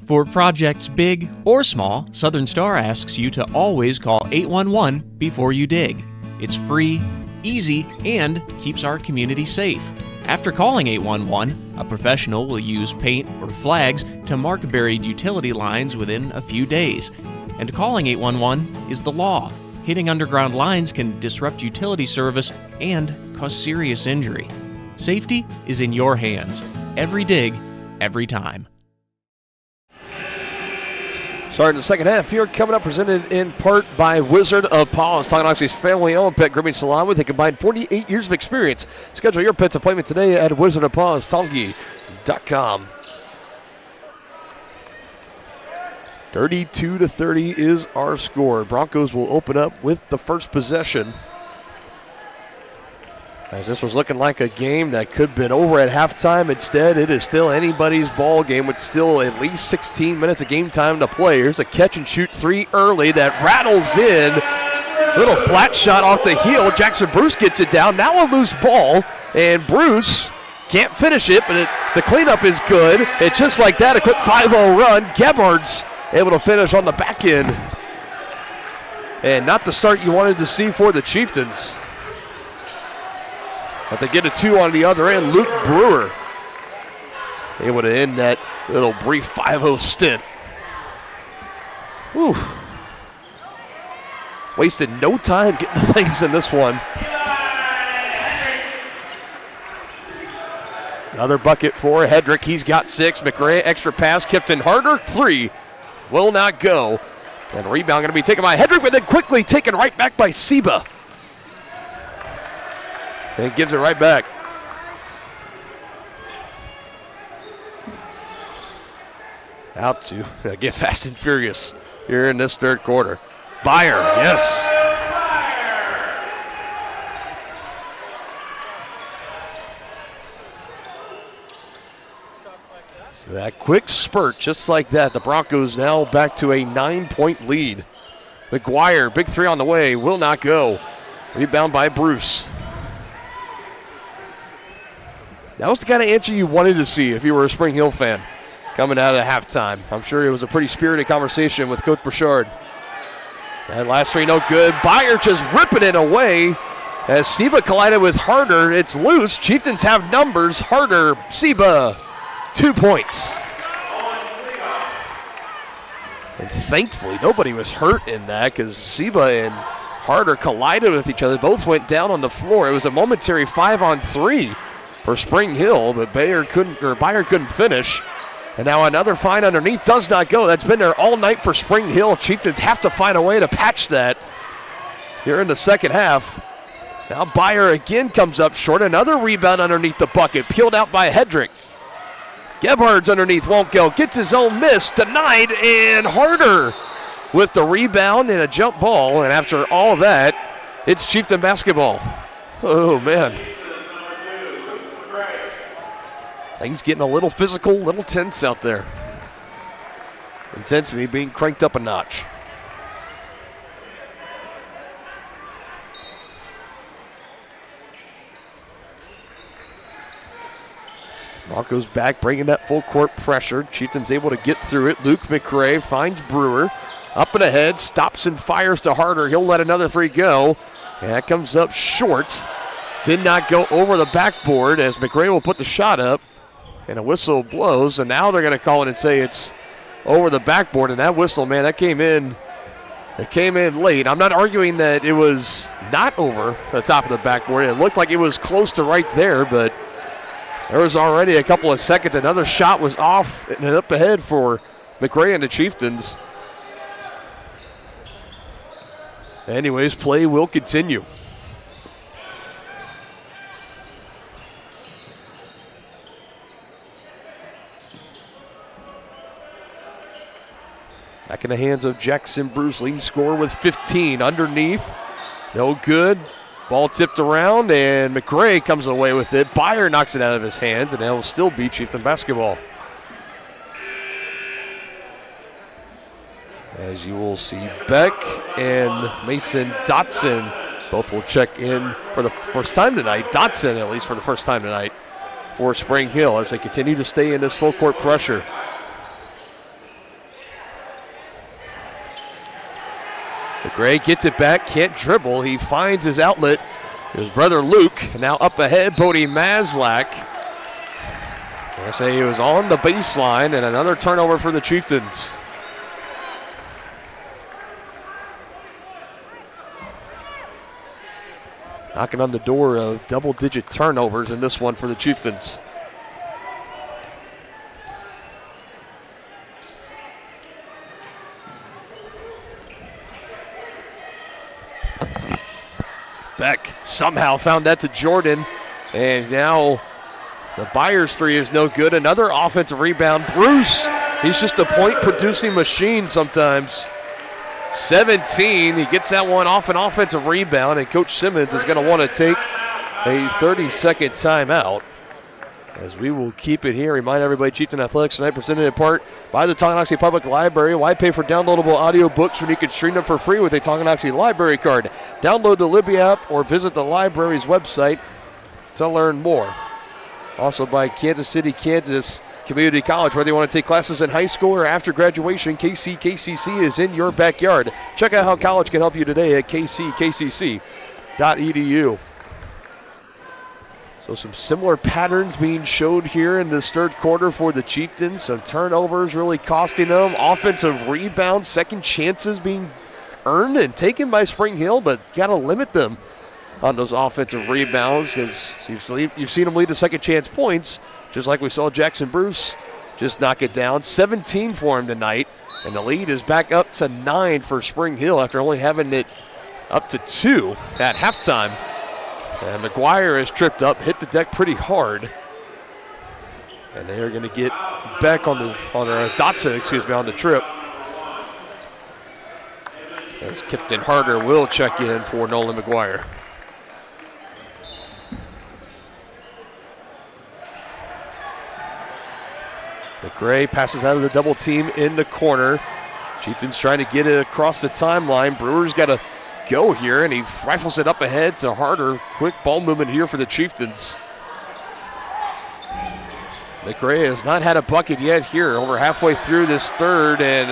S16: For projects big or small, Southern Star asks you to always call 811 before you dig. It's free, easy, and keeps our community safe. After calling 811, a professional will use paint or flags to mark buried utility lines within a few days. And calling 811 is the law. Hitting underground lines can disrupt utility service and cause serious injury. Safety is in your hands. Every dig, every time.
S2: Starting the second half here, coming up, presented in part by Wizard of Paws, Tonganoxie's family-owned pet grooming salon with a combined 48 years of experience. Schedule your pet's appointment today at Wizard of Paws, Tongi.com. 32-30 is our score. Broncos will open up with the first possession, as this was looking like a game that could have been over at halftime. Instead, it is still anybody's ball game with still at least 16 minutes of game time to play. Here's a catch-and-shoot three early that rattles in. Little flat shot off the heel. Jackson Bruce gets it down. Now a loose ball, and Bruce can't finish it, but the cleanup is good. It's just like that, a quick 5-0 run. Gebhardt's able to finish on the back end. And not the start you wanted to see for the Chieftains. But they get a two on the other end. Luke Brewer able to end that little brief 5-0 stint. Whew. Wasted no time getting the things in this one. Another bucket for Hedrick. He's got 6. McRae, extra pass. Kipton Harder, 3. Will not go. And rebound going to be taken by Hedrick, but then quickly taken right back by Seba. And he gives it right back. Out to get fast and furious here in this third quarter. Byer, yes. That quick spurt, just like that. The Broncos now back to a 9-point lead. McGuire, big three on the way, will not go. Rebound by Bruce. That was the kind of answer you wanted to see if you were a Spring Hill fan coming out of halftime. I'm sure it was a pretty spirited conversation with Coach Burchard. That last three, no good. Byer just ripping it away as Seba collided with Harder. It's loose. Chieftains have numbers. Harder, Seba, 2 points. And thankfully, nobody was hurt in that because Seba and Harder collided with each other. Both went down on the floor. It was a momentary 5-on-3 for Spring Hill, but Byer couldn't finish. And now another fine underneath does not go. That's been there all night for Spring Hill. Chieftains have to find a way to patch that here in the second half. Now Byer again comes up short. Another rebound underneath the bucket, peeled out by Hedrick. Gebhardt's underneath, won't go. Gets his own miss, denied, and Harder with the rebound and a jump ball. And after all that, it's Chieftain basketball. Oh, man. Things getting a little physical, a little tense out there. Intensity being cranked up a notch. Broncos back, bringing that full court pressure. Chieftains able to get through it. Luke McRae finds Brewer. Up and ahead, stops and fires to Harder. He'll let another three go. And that comes up short. Did not go over the backboard as McRae will put the shot up. And a whistle blows, and now they're going to call it and say it's over the backboard. And that whistle, man, that came in. It came in late. I'm not arguing that it was not over the top of the backboard. It looked like it was close to right there, but there was already a couple of seconds. Another shot was off and up ahead for McRae and the Chieftains. Anyways, play will continue. Back in the hands of Jackson Bruce, leading scorer with 15. Underneath, no good. Ball tipped around, and McRae comes away with it. Byer knocks it out of his hands, and it'll still be Chieftain basketball. As you will see, Beck and Mason Dotson both will check in for the first time tonight. Dotson, at least, for the first time tonight for Spring Hill as they continue to stay in this full court pressure. McGray gets it back, can't dribble. He finds his outlet. His brother Luke, now up ahead, Bodie Maslak. I say he was on the baseline, and another turnover for the Chieftains. Knocking on the door of double-digit turnovers in this one for the Chieftains. Beck somehow found that to Jordan, and now the Byers three is no good. Another offensive rebound. Bruce, he's just a point-producing machine sometimes. 17, he gets that one off an offensive rebound, and Coach Simmons is going to want to take a 30-second timeout. As we will keep it here. Remind everybody, Chieftain Athletics tonight presented in part by the Tonganoxie Public Library. Why pay for downloadable audio books when you can stream them for free with a Tonganoxie Library card? Download the Libby app or visit the library's website to learn more. Also by Kansas City, Kansas Community College. Whether you want to take classes in high school or after graduation, KCC is in your backyard. Check out how college can help you today at kckcc.edu. So some similar patterns being showed here in this third quarter for the Chieftains. Some turnovers really costing them. Offensive rebounds, second chances being earned and taken by Spring Hill, but got to limit them on those offensive rebounds because you've seen them lead to second chance points, just like we saw Jackson Bruce just knock it down. 17 for him tonight, and the lead is back up to 9 for Spring Hill after only having it up to 2 at halftime. And McGuire is tripped up, hit the deck pretty hard. And they are going to get back on Dotson, on the trip. As Kipton Harder will check in for Nolan McGuire. McRae passes out of the double team in the corner. Chieftains trying to get it across the timeline. Brewer's got to go here, and he rifles it up ahead to Harder. Quick ball movement here for the Chieftains. McRae has not had a bucket yet here, over halfway through this third, and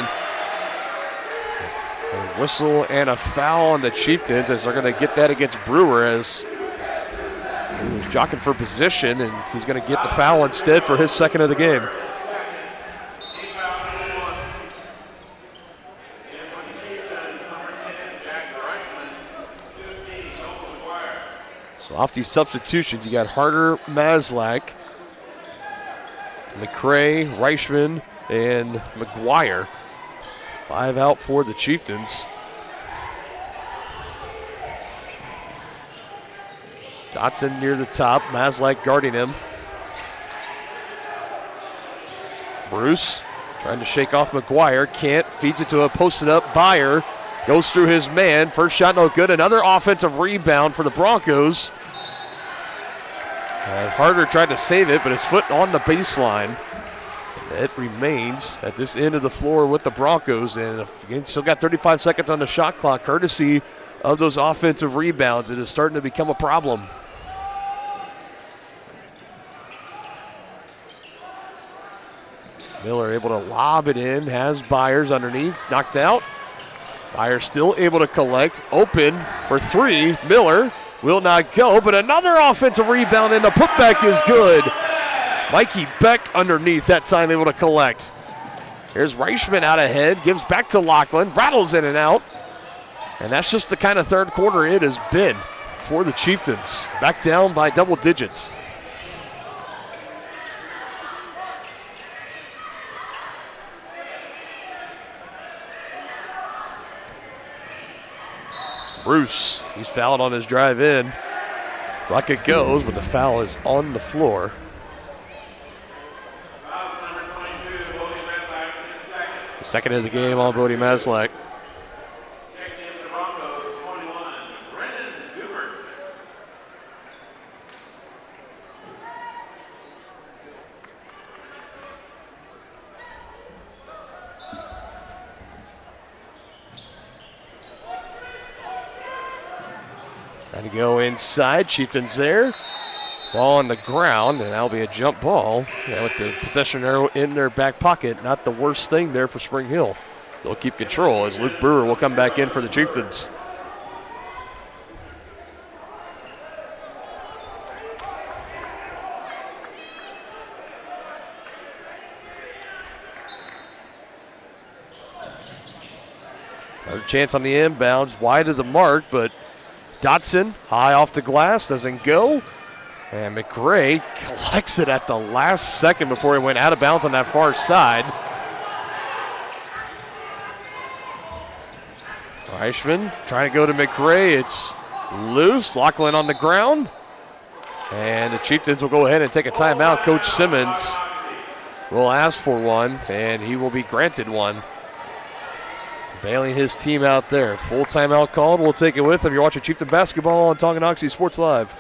S2: a whistle and a foul on the Chieftains as they're going to get that against Brewer as he was jockeying for position, and he's going to get the foul instead for his second of the game. So off these substitutions, you got Harder, Maslak, McRae, Reichman, and McGuire. 5 out for the Chieftains. Dotson near the top, Maslak guarding him. Bruce trying to shake off McGuire, can't, feeds it to a posted up Byer. Goes through his man. First shot no good. Another offensive rebound for the Broncos. Harder tried to save it, but his foot on the baseline. It remains at this end of the floor with the Broncos. And again, still got 35 seconds on the shot clock, courtesy of those offensive rebounds. It is starting to become a problem. Miller able to lob it in. Has Byers underneath. Knocked out. Byers still able to collect. Open for 3. Miller will not go, but another offensive rebound, and the putback is good. Mikey Beck underneath that time, able to collect. Here's Reichman out ahead, gives back to Lachlan, rattles in and out. And that's just the kind of third quarter it has been for the Chieftains. Back down by double digits. Bruce, he's fouled on his drive in. Bucket goes, but the foul is on the floor. The second of the game on Bodie Maslak. Trying to go inside. Chieftains there. Ball on the ground, and that'll be a jump ball. Yeah, with the possession arrow in their back pocket, not the worst thing there for Spring Hill. They'll keep control as Luke Brewer will come back in for the Chieftains. Another chance on the inbounds, wide of the mark, but Dotson high off the glass, doesn't go. And McRae collects it at the last second before he went out of bounds on that far side. Reichman trying to go to McRae. It's loose. Lachlan on the ground. And the Chieftains will go ahead and take a timeout. Coach Simmons will ask for one, and he will be granted one. Bailing his team out there. Full timeout called. We'll take it with him. You're watching Chieftain basketball on Tonganoxie Sports Live.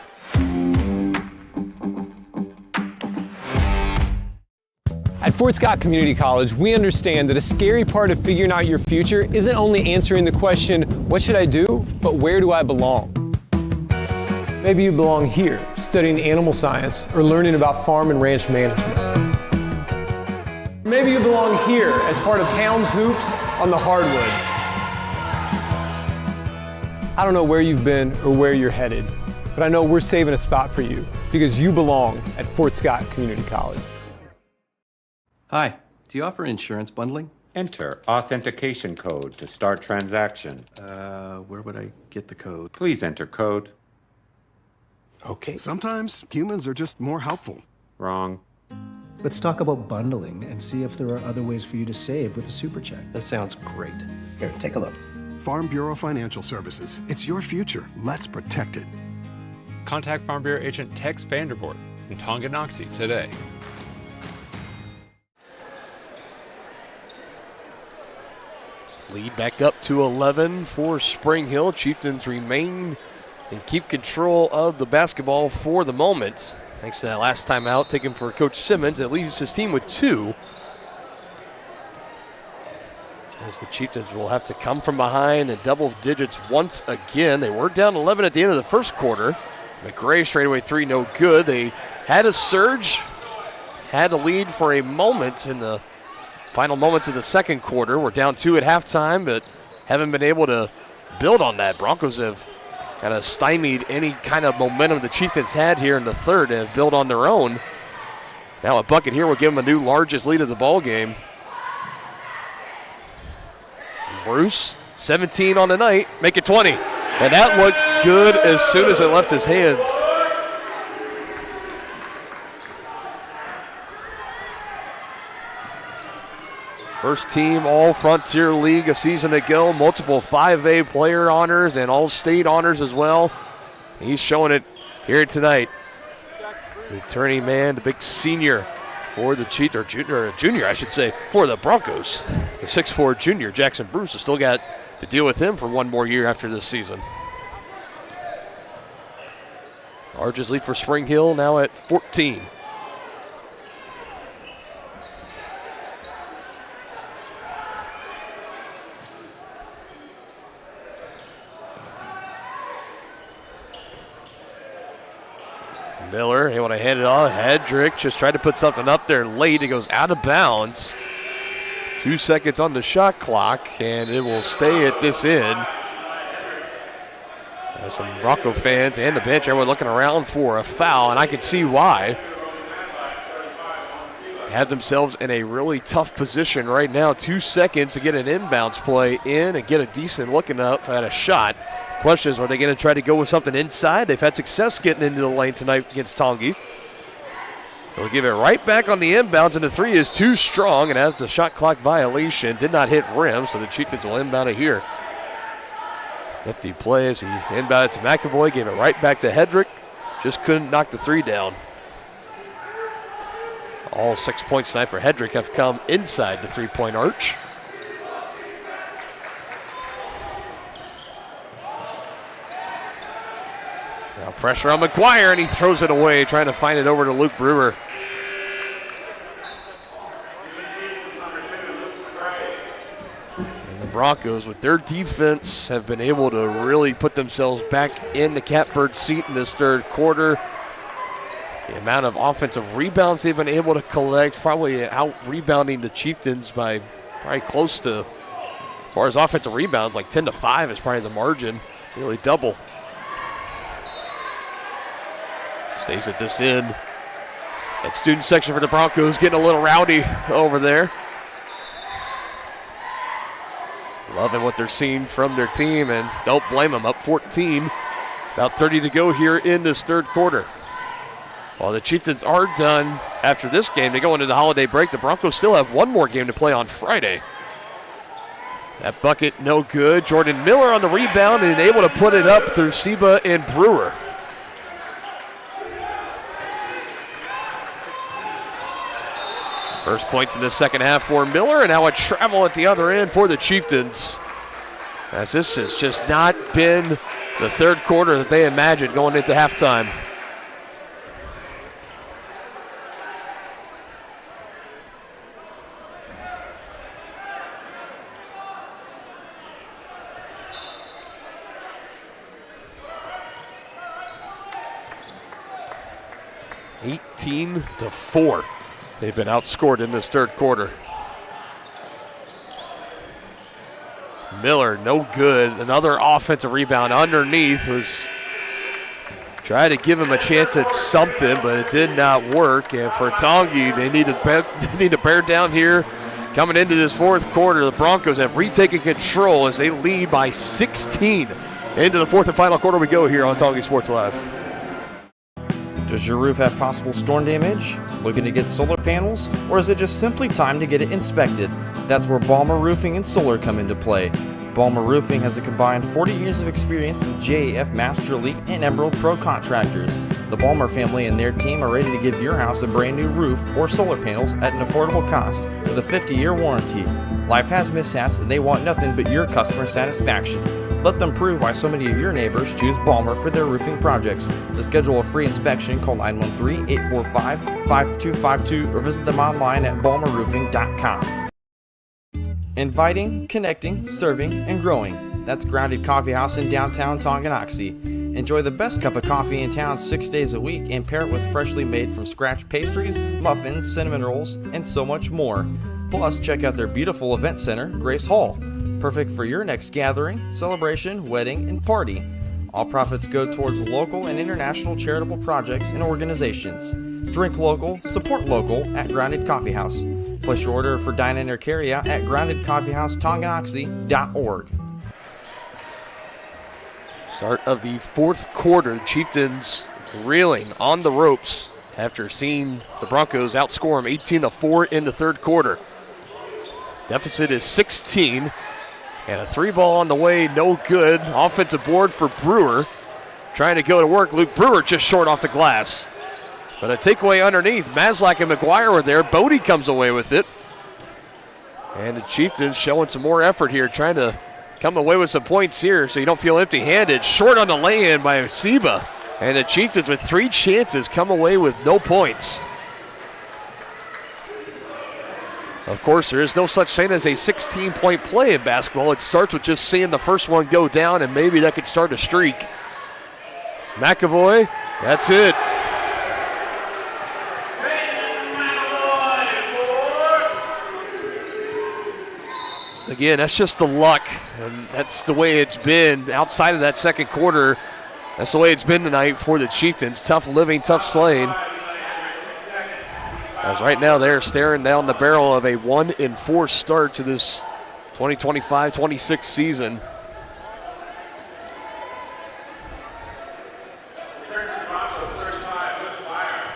S15: At Fort Scott Community College, we understand that a scary part of figuring out your future isn't only answering the question, what should I do, but where do I belong? Maybe you belong here, studying animal science or learning about farm and ranch management. Maybe you belong here as part of Helms Hoops on the hardwood. I don't know where you've been or where you're headed, but I know we're saving a spot for you because you belong at Fort Scott Community College.
S12: Hi, do you offer insurance bundling?
S13: Enter authentication code to start transaction.
S12: Where would I get the code?
S13: Please enter code.
S8: Okay. Sometimes humans are just more helpful.
S13: Wrong.
S14: Let's talk about bundling and see if there are other ways for you to save with a super check.
S12: That sounds great.
S14: Here, take a look.
S8: Farm Bureau Financial Services. It's your future. Let's protect it.
S9: Contact Farm Bureau agent Tex Vandervoort in Tonganoxie today.
S2: Lead back up to 11 for Spring Hill. Chieftains remain and keep control of the basketball for the moment. Thanks to that last time out taken for Coach Simmons. It leaves his team with 2. As the Chieftains will have to come from behind in double digits once again. They were down 11 at the end of the first quarter. McRae straightaway 3, no good. They had a surge, had a lead for a moment in the final moments of the second quarter. We're down 2 at halftime, but haven't been able to build on that. Broncos have kind of stymied any kind of momentum the Chieftains had here in the third and have built on their own. Now a bucket here will give them a new largest lead of the ball game. Bruce, 17 on the night, make it 20. And that looked good as soon as it left his hands. First team All-Frontier League a season ago, multiple 5A player honors and All-State honors as well. He's showing it here tonight. The turning man, the big senior for the junior, I should say, for the Broncos. The 6'4 junior, Jackson Bruce, has still got to deal with him for one more year after this season. Largest lead for Spring Hill now at 14. Miller able to hand it off. Hedrick just tried to put something up there late. It goes out of bounds. 2 seconds on the shot clock, and it will stay at this end. Some Bronco fans and the bench, everyone looking around for a foul, and I can see why. Have themselves in a really tough position right now. 2 seconds to get an inbounds play in and get a decent looking up at a shot. Question is, are they going to try to go with something inside? They've had success getting into the lane tonight against Tongi. They'll give it right back on the inbounds, and the 3 is too strong, and that's a shot clock violation. Did not hit rim, so the Chieftains will inbound it here. Lefty play as he inbounded to McAvoy, gave it right back to Hedrick. Just couldn't knock the 3 down. All 6 points tonight for Hedrick have come inside the 3-point arch. Now pressure on McGuire, and he throws it away, trying to find it over to Luke Brewer. Broncos, with their defense, have been able to really put themselves back in the catbird seat in this third quarter. The amount of offensive rebounds they've been able to collect, probably out-rebounding the Chieftains by probably close to, as far as offensive rebounds, like 10-5 is probably the margin, nearly double. Stays at this end. That student section for the Broncos getting a little rowdy over there. Loving what they're seeing from their team, and don't blame them. Up 14, about 30 to go here in this third quarter. While the Chieftains are done after this game, they go into the holiday break. The Broncos still have one more game to play on Friday. That bucket, no good. Jordan Miller on the rebound and able to put it up through Seba and Brewer. First points in the second half for Miller, and now a travel at the other end for the Chieftains. As this has just not been the third quarter that they imagined going into halftime. (18-4). They've been outscored in this third quarter. Miller, no good. Another offensive rebound underneath was trying to give him a chance at something, but it did not work. And for Tongi, they need to bear down here. Coming into this fourth quarter, the Broncos have retaken control as they lead by 16. Into the fourth and final quarter we go here on Tongi Sports Live.
S4: Does your roof have possible storm damage? Looking to get solar panels? Or is it just simply time to get it inspected? That's where Balmer Roofing and Solar come into play. Balmer Roofing has a combined 40 years of experience with JAF Master Elite and Emerald Pro contractors. The Balmer family and their team are ready to give your house a brand new roof or solar panels at an affordable cost with a 50-year warranty. Life has mishaps and they want nothing but your customer satisfaction. Let them prove why so many of your neighbors choose Balmer for their roofing projects. To schedule a free inspection, call 913-845-5252 or visit them online at balmerroofing.com. Inviting, connecting, serving, and growing. That's Grounded Coffee House in downtown Tonganoxie. Enjoy the best cup of coffee in town 6 days a week and pair it with freshly made from scratch pastries, muffins, cinnamon rolls, and so much more. Plus, check out their beautiful event center, Grace Hall. Perfect for your next gathering, celebration, wedding, and party. All profits go towards local and international charitable projects and organizations. Drink local, support local at Grounded Coffee House. Place your order for dine-in or carry-out at groundedcoffeehouse.tonganoxie.org.
S2: Start of the fourth quarter, Chieftains reeling on the ropes after seeing the Broncos outscore them 18-4 in the third quarter. Deficit is 16. And a three ball on the way, no good. Offensive board for Brewer. Trying to go to work. Luke Brewer just short off the glass. But a takeaway underneath. Maslak and McGuire were there. Bodie comes away with it. And the Chieftains showing some more effort here, trying to come away with some points here so you don't feel empty-handed. Short on the lay-in by Seba. And the Chieftains with 3 chances come away with no points. Of course, there is no such thing as a 16-point play in basketball. It starts with just seeing the first one go down, and maybe that could start a streak. McAvoy, that's it. Again, that's just the luck, and that's the way it's been outside of that second quarter. That's the way it's been tonight for the Chieftains. Tough living, tough slaying. As right now they're staring down the barrel of a 1-4 start to this 2025-26 season.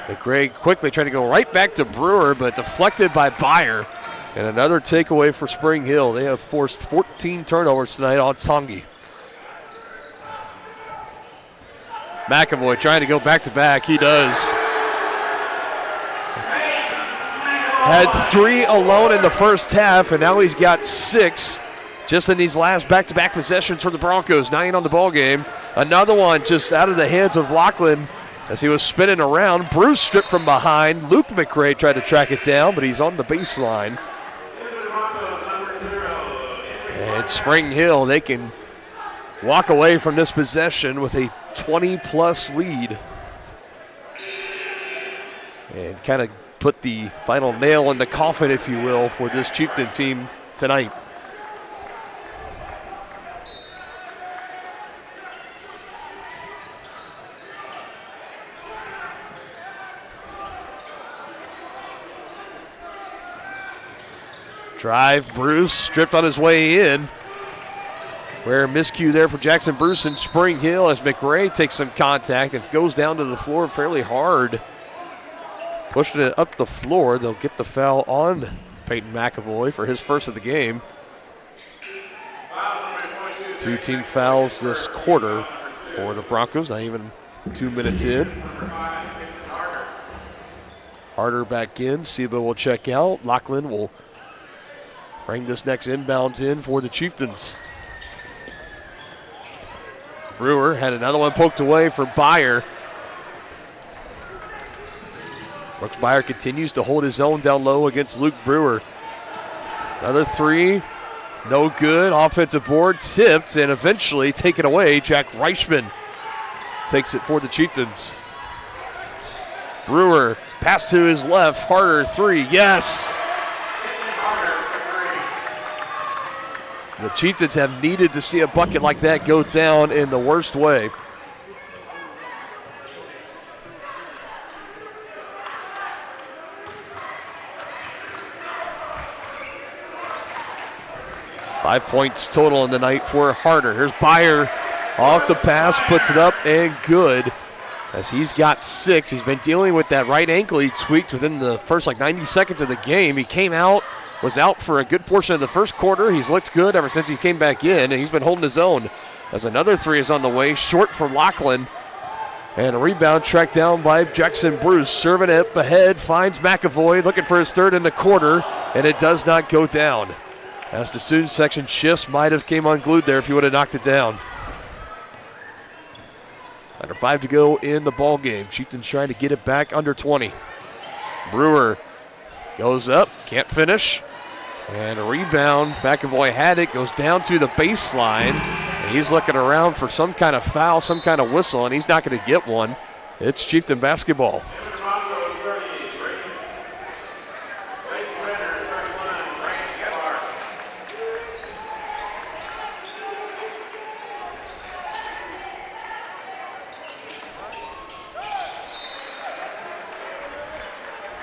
S2: McGray quickly trying to go right back to Brewer, but deflected by Byer. And another takeaway for Spring Hill. They have forced 14 turnovers tonight on Tongi. McAvoy trying to go back-to-back. He does. Had 3 alone in the first half, and now he's got 6 just in these last back-to-back possessions for the Broncos. 9 on the ball game. Another one just out of the hands of Lachlan as he was spinning around. Bruce stripped from behind. Luke McRae tried to track it down, but he's on the baseline. And And Spring Hill, they can walk away from this possession with a 20-plus lead. And kind of put the final nail in the coffin, if you will, for this Chieftain team tonight. Drive, Bruce stripped on his way in. Rare miscue there for Jackson Bruce and Spring Hill as McRae takes some contact and goes down to the floor fairly hard. Pushing it up the floor. They'll get the foul on Peyton McAvoy for his first of the game. 2 team fouls this quarter for the Broncos, not even 2 minutes in. Harder back in. Seba will check out. Lachlan will bring this next inbound in for the Chieftains. Brewer had another one poked away for Byer. Brooks Byer continues to hold his own down low against Luke Brewer. Another three, no good. Offensive board tipped and eventually taken away. Jack Reichman takes it for the Chieftains. Brewer, pass to his left, Harder three, yes! The Chieftains have needed to see a bucket like that go down in the worst way. Five points total in the night for Harder. Here's Byer off the pass, puts it up and good. As he's got 6. He's been dealing with that right ankle he tweaked within the first 90 seconds of the game. He came out, was out for a good portion of the first quarter. He's looked good ever since he came back in, and he's been holding his own. As another three is on the way, short from Lachlan. And a rebound tracked down by Jackson Bruce. Serving it ahead, finds McAvoy, looking for his third in the quarter, and it does not go down. As the student section shifts, might have came unglued there if he would have knocked it down. Under 5 to go in the ball game. Chieftains trying to get it back under 20. Brewer goes up, can't finish. And a rebound. McAvoy had it, goes down to the baseline. And he's looking around for some kind of foul, some kind of whistle, and he's not going to get one. It's Chieftain basketball.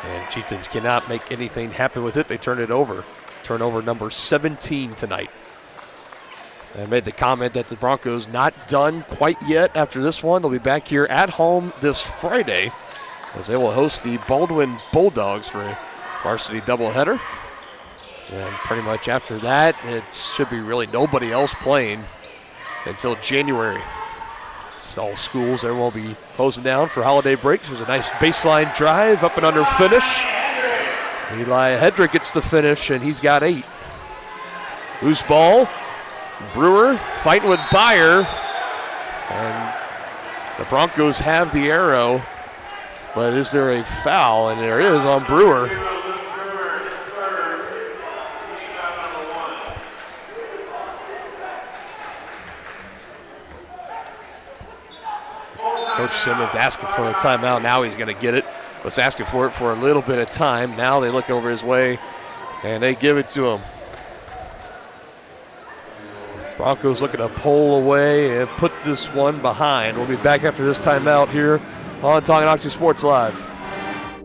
S2: And Chieftains cannot make anything happen with it. They turn it over. Turnover number 17 tonight. I made the comment that the Broncos not done quite yet after this one. They'll be back here at home this Friday as they will host the Baldwin Bulldogs for a varsity doubleheader. And pretty much after that, it should be really nobody else playing until January. So all schools, everyone will be closing down for holiday breaks. There's a nice baseline drive, up and under finish. Eli Hedrick gets the finish, and he's got 8. Loose ball. Brewer fighting with Byer. And the Broncos have the arrow, but is there a foul? And there is on Brewer. Coach Simmons asking for a timeout. Now he's going to get it. Was asking for it for a little bit of time. Now they look over his way, and they give it to him. Broncos looking to pull away and put this one behind. We'll be back after this timeout here on Tonganoxie Sports Live.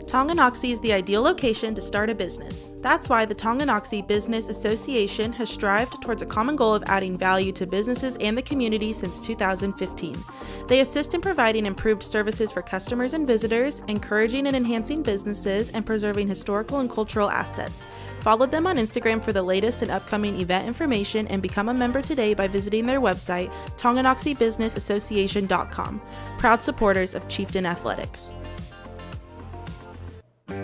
S7: Tonganoxie is the ideal location to start a business. That's why the Tonganoxie Business Association has strived towards a common goal of adding value to businesses and the community since 2015. They assist in providing improved services for customers and visitors, encouraging and enhancing businesses, and preserving historical and cultural assets. Follow them on Instagram for the latest and upcoming event information and become a member today by visiting their website, TonganoxieBusinessAssociation.com. Proud supporters of Chieftain Athletics.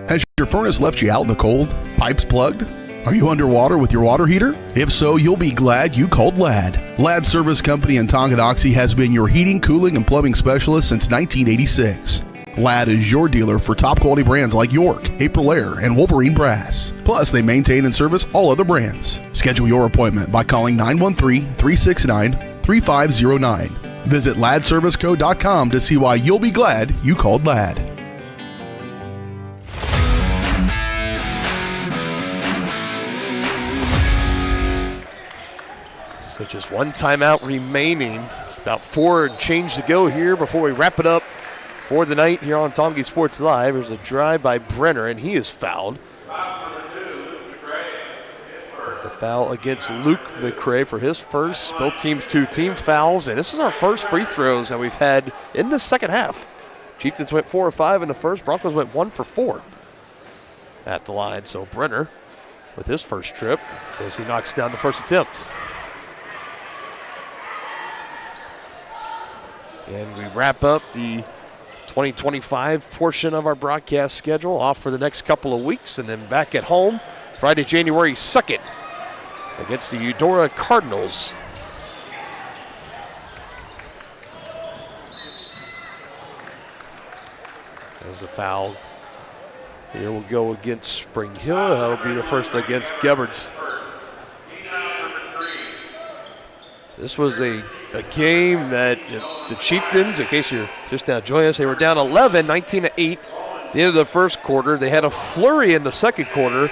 S6: Has your furnace left you out in the cold? Pipes plugged? Are you underwater with your water heater? If so, you'll be glad you called Ladd. Ladd Service Company in Tonganoxie has been your heating, cooling, and plumbing specialist since 1986. Ladd is your dealer for top quality brands like York, Aprilaire, and Wolverine Brass. Plus, they maintain and service all other brands. Schedule your appointment by calling 913-369-3509. Visit laddserviceco.com to see why you'll be glad you called Ladd.
S2: So just one timeout remaining. About 4 and change to go here before we wrap it up for the night here on Tonganoxie Sports Live. There's a drive by Brenner, and he is fouled. The foul against Luke McCray for his first. Both teams 2 team fouls, and this is our first free throws that we've had in the second half. Chieftains went 4 or 5 in the first. Broncos went 1 for 4 at the line. So Brenner with his first trip as he knocks down the first attempt. And we wrap up the 2025 portion of our broadcast schedule, off for the next couple of weeks, and then back at home Friday, January 2nd against the Eudora Cardinals. There's a foul. Here we'll go against Spring Hill. That'll be the first against Gebhards. This was a game that the Chieftains, in case you're just now joining us, they were down 11, 19-8 at the end of the first quarter. They had a flurry in the second quarter,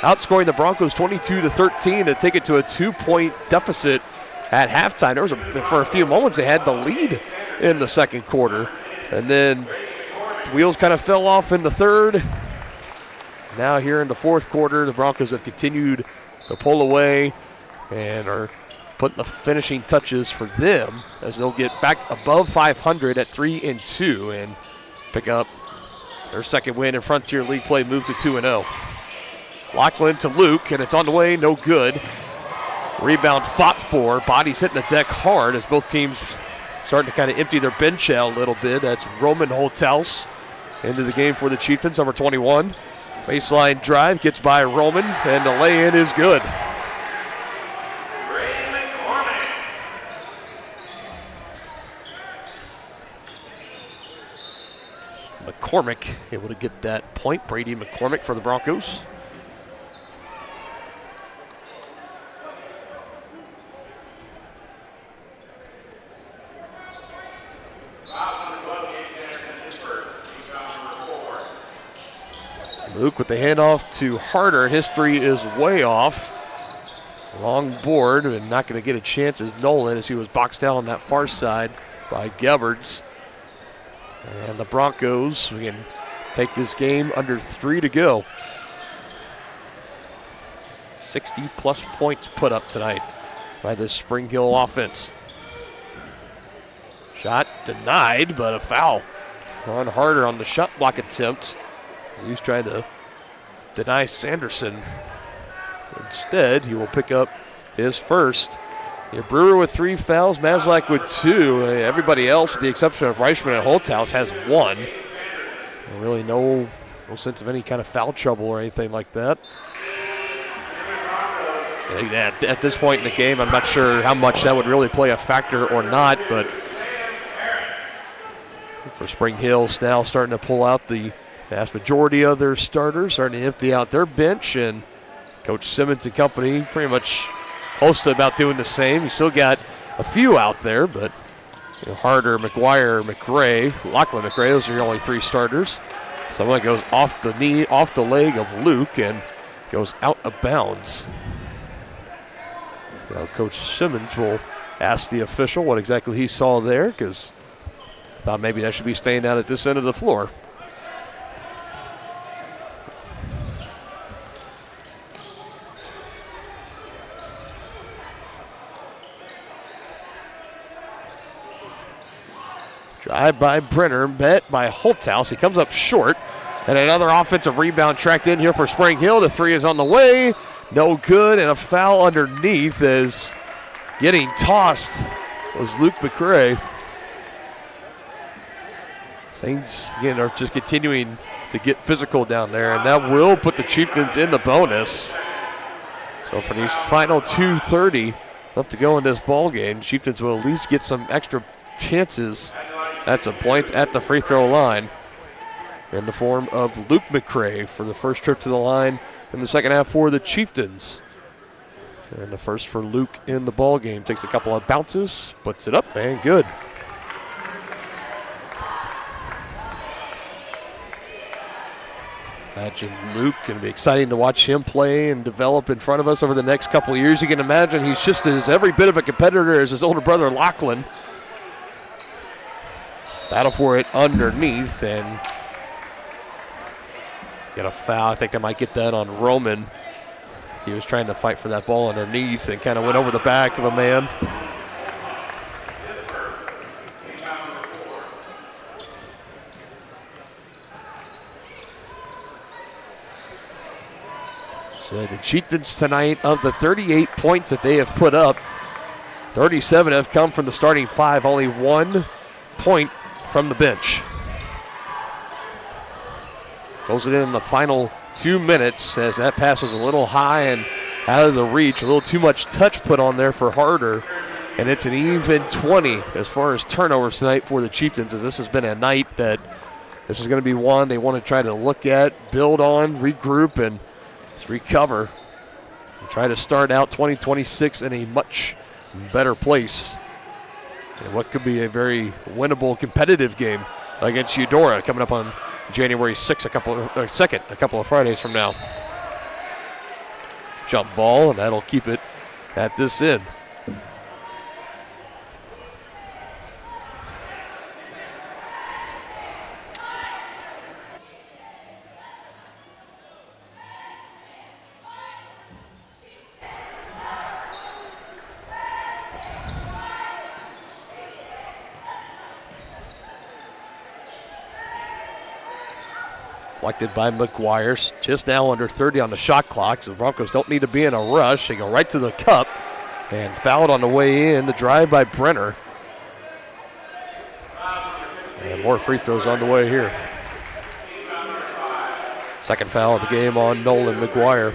S2: outscoring the Broncos 22-13 to take it to a 2-point deficit at halftime. For a few moments, they had the lead in the second quarter. And then the wheels kind of fell off in the third. Now here in the fourth quarter, the Broncos have continued to pull away and are putting the finishing touches for them as they'll get back above 500 at 3-2 and pick up their second win in Frontier League play, move to 2-0. Lachlan to Luke, and it's on the way, no good. Rebound fought for, bodies hitting the deck hard as both teams starting to kind of empty their bench out a little bit. That's Roman Holthaus into the game for the Chieftains, number 21. Baseline drive gets by Roman, and the lay-in is good. McCormick able to get that point. Brady McCormick for the Broncos. Luke with the handoff to Harder. His three is way off. Long board and not going to get a chance as Nolan as he was boxed out on that far side by Gebhards. And the Broncos, we can take this game under 3 to go. 60-plus points put up tonight by this Spring Hill offense. Shot denied, but a foul on Harder on the shot block attempt. He's trying to deny Sanderson. Instead, he will pick up his first. Brewer with 3 fouls, Maslak with 2. Everybody else, with the exception of Reichman and Holthaus, has 1. Really no sense of any kind of foul trouble or anything like that. At this point in the game, I'm not sure how much that would really play a factor or not, but for Spring Hill, now starting to pull out the vast majority of their starters, starting to empty out their bench, and Coach Simmons and company pretty much close to about doing the same. You still got a few out there, but Harder, McGuire, McRae, Lachlan McRae, those are your only 3 starters. Someone goes off the knee, off the leg of Luke, and goes out of bounds. Now Coach Simmons will ask the official what exactly he saw there, because I thought maybe that should be staying down at this end of the floor. Drive by Brenner, met by Holthaus. He comes up short. And another offensive rebound tracked in here for Spring Hill. The 3 is on the way. No good, and a foul underneath as getting tossed was Luke McRae. Saints, again, are just continuing to get physical down there, and that will put the Chieftains in the bonus. So for these final 2:30 left to go in this ball game, Chieftains will at least get some extra chances at some points at the free throw line. in the form of Luke McCray for the first trip to the line in the second half for the Chieftains. And the first for Luke in the ball game. Takes a couple of bounces, puts it up, and good. Imagine Luke, going to be exciting to watch him play and develop in front of us over the next couple of years. You can imagine he's just every bit of a competitor as his older brother Lachlan. Battle for it underneath, and get a foul. I think they might get that on Roman. He was trying to fight for that ball underneath and kind of went over the back of a man. So the Chieftains tonight, of the 38 points that they have put up, 37 have come from the starting five, only 1 point from the bench. Goes it in the final 2 minutes as that pass was a little high and out of the reach. A little too much touch put on there for Harder. And it's an even 20 as far as turnovers tonight for the Chieftains, as this has been a night that this is going to be one they want to try to look at, build on, regroup, and recover. And try to start out 2026 in a much better place. And what could be a very winnable, competitive game against Eudora coming up on January 6th, a couple of Fridays from now. Jump ball, and that'll keep it at this end. Deflected by McGuire. Just now under 30 on the shot clock, so the Broncos don't need to be in a rush. They go right to the cup and fouled on the way in. The drive by Brenner. And more free throws on the way here. Second foul of the game on Nolan McGuire.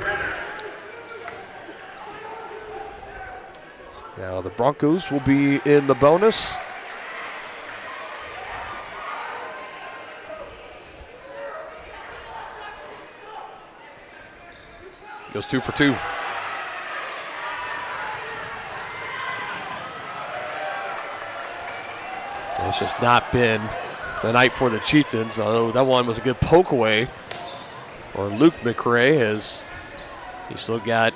S2: Now the Broncos will be in the bonus. Goes 2 for 2. It's just not been the night for the Chieftains, although that one was a good poke away for Luke McCray, as you still got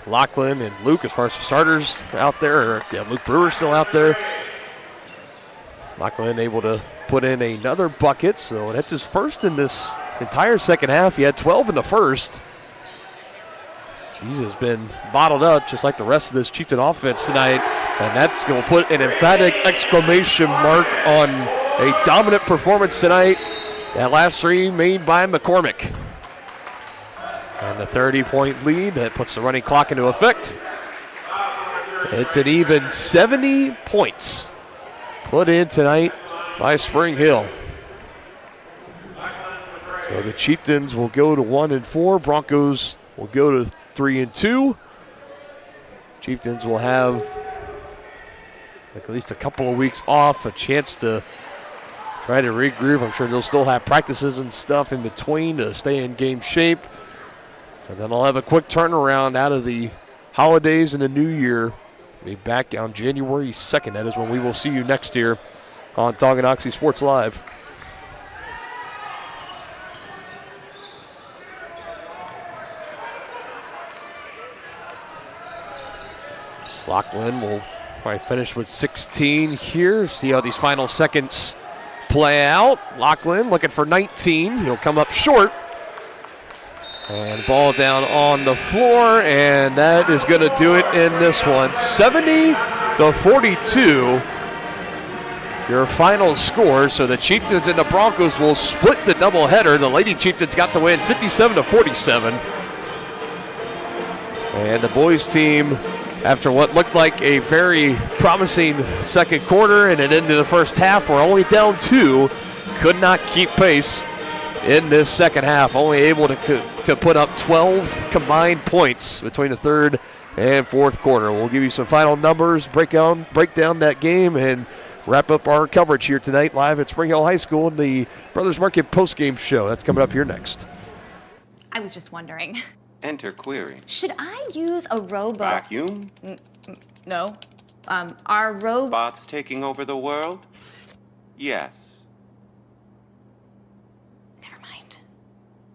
S2: Lachlan and Luke as far as the starters out there. Luke Brewer still out there. Lachlan able to put in another bucket, so that's his first in this entire second half. He had 12 in the first. He's has been bottled up just like the rest of this Chieftain offense tonight, and that's going to put an emphatic exclamation mark on a dominant performance tonight. That last three made by McCormick. And the 30-point lead that puts the running clock into effect. It's an even 70 points put in tonight by Spring Hill. So the Chieftains will go to 1-4. Broncos will go to 3-2. Chieftains will have at least a couple of weeks off, a chance to try to regroup. I'm sure they'll still have practices and stuff in between to stay in game shape. And then I'll have a quick turnaround out of the holidays and the new year. Be back on January 2nd. That is when we will see you next year on Tonganoxie Sports Live. Lachlan will probably finish with 16 here. See how these final seconds play out. Lachlan looking for 19. He'll come up short. And ball down on the floor, and that is going to do it in this one. 70-42. Your final score. So the Chieftains and the Broncos will split the doubleheader. The Lady Chieftains got the win 57-47. And the boys team, after what looked like a very promising second quarter and an end to the first half, we're only down 2. Could not keep pace in this second half. Only able to put up 12 combined points between the third and fourth quarter. We'll give you some final numbers, break down that game, and wrap up our coverage here tonight live at Spring Hill High School in the Brothers Market postgame show. That's coming up here next.
S5: I was just wondering.
S22: Enter query.
S5: Should I use a robot?
S22: Vacuum?
S5: No. Are
S22: Bots taking over the world? Yes.
S5: Never mind.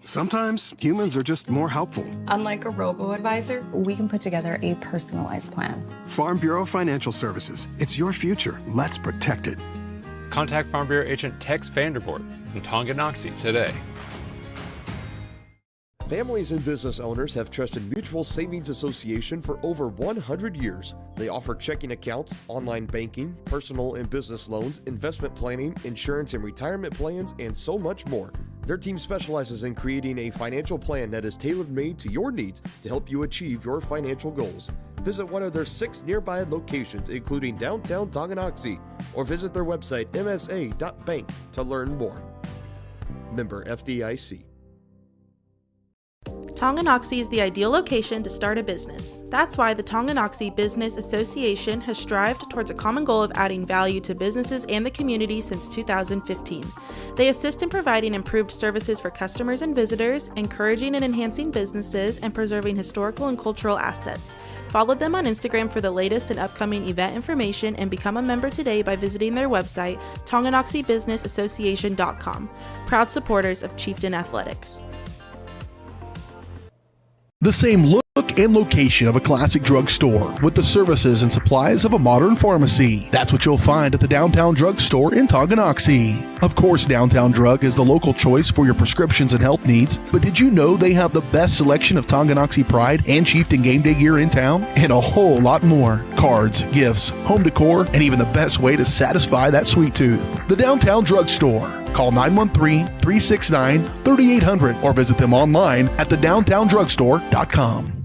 S8: Sometimes humans are just more helpful.
S23: Unlike a robo-advisor, we can put together a personalized plan.
S8: Farm Bureau Financial Services. It's your future. Let's protect it.
S9: Contact Farm Bureau agent Tex Vandervoort in Tonganoxie today.
S2: Families and business owners have trusted Mutual Savings Association for over 100 years. They offer checking accounts, online banking, personal and business loans, investment planning, insurance and retirement plans, and so much more. Their team specializes in creating a financial plan that is tailor-made to your needs to help you achieve your financial goals. Visit one of their 6 nearby locations, including downtown Tonganoxie, or visit their website msa.bank to learn more. Member FDIC.
S7: Tonganoxie is the ideal location to start a business. That's why the Tonganoxie Business Association has strived towards a common goal of adding value to businesses and the community since 2015. They assist in providing improved services for customers and visitors, encouraging and enhancing businesses, and preserving historical and cultural assets. Follow them on Instagram for the latest and upcoming event information and become a member today by visiting their website, tonganoxiebusinessassociation.com. Proud supporters of Chieftain Athletics.
S6: The same look and location of a classic drugstore with the services and supplies of a modern pharmacy. That's what you'll find at the Downtown Drug Store in Tonganoxie. Of course, Downtown Drug is the local choice for your prescriptions and health needs, but did you know they have the best selection of Tonganoxie Pride and Chieftain game day gear in town? And a whole lot more. Cards, gifts, home decor, and even the best way to satisfy that sweet tooth. The Downtown Drug Store. Call 913-369-3800 or visit them online at thedowntowndrugstore.com.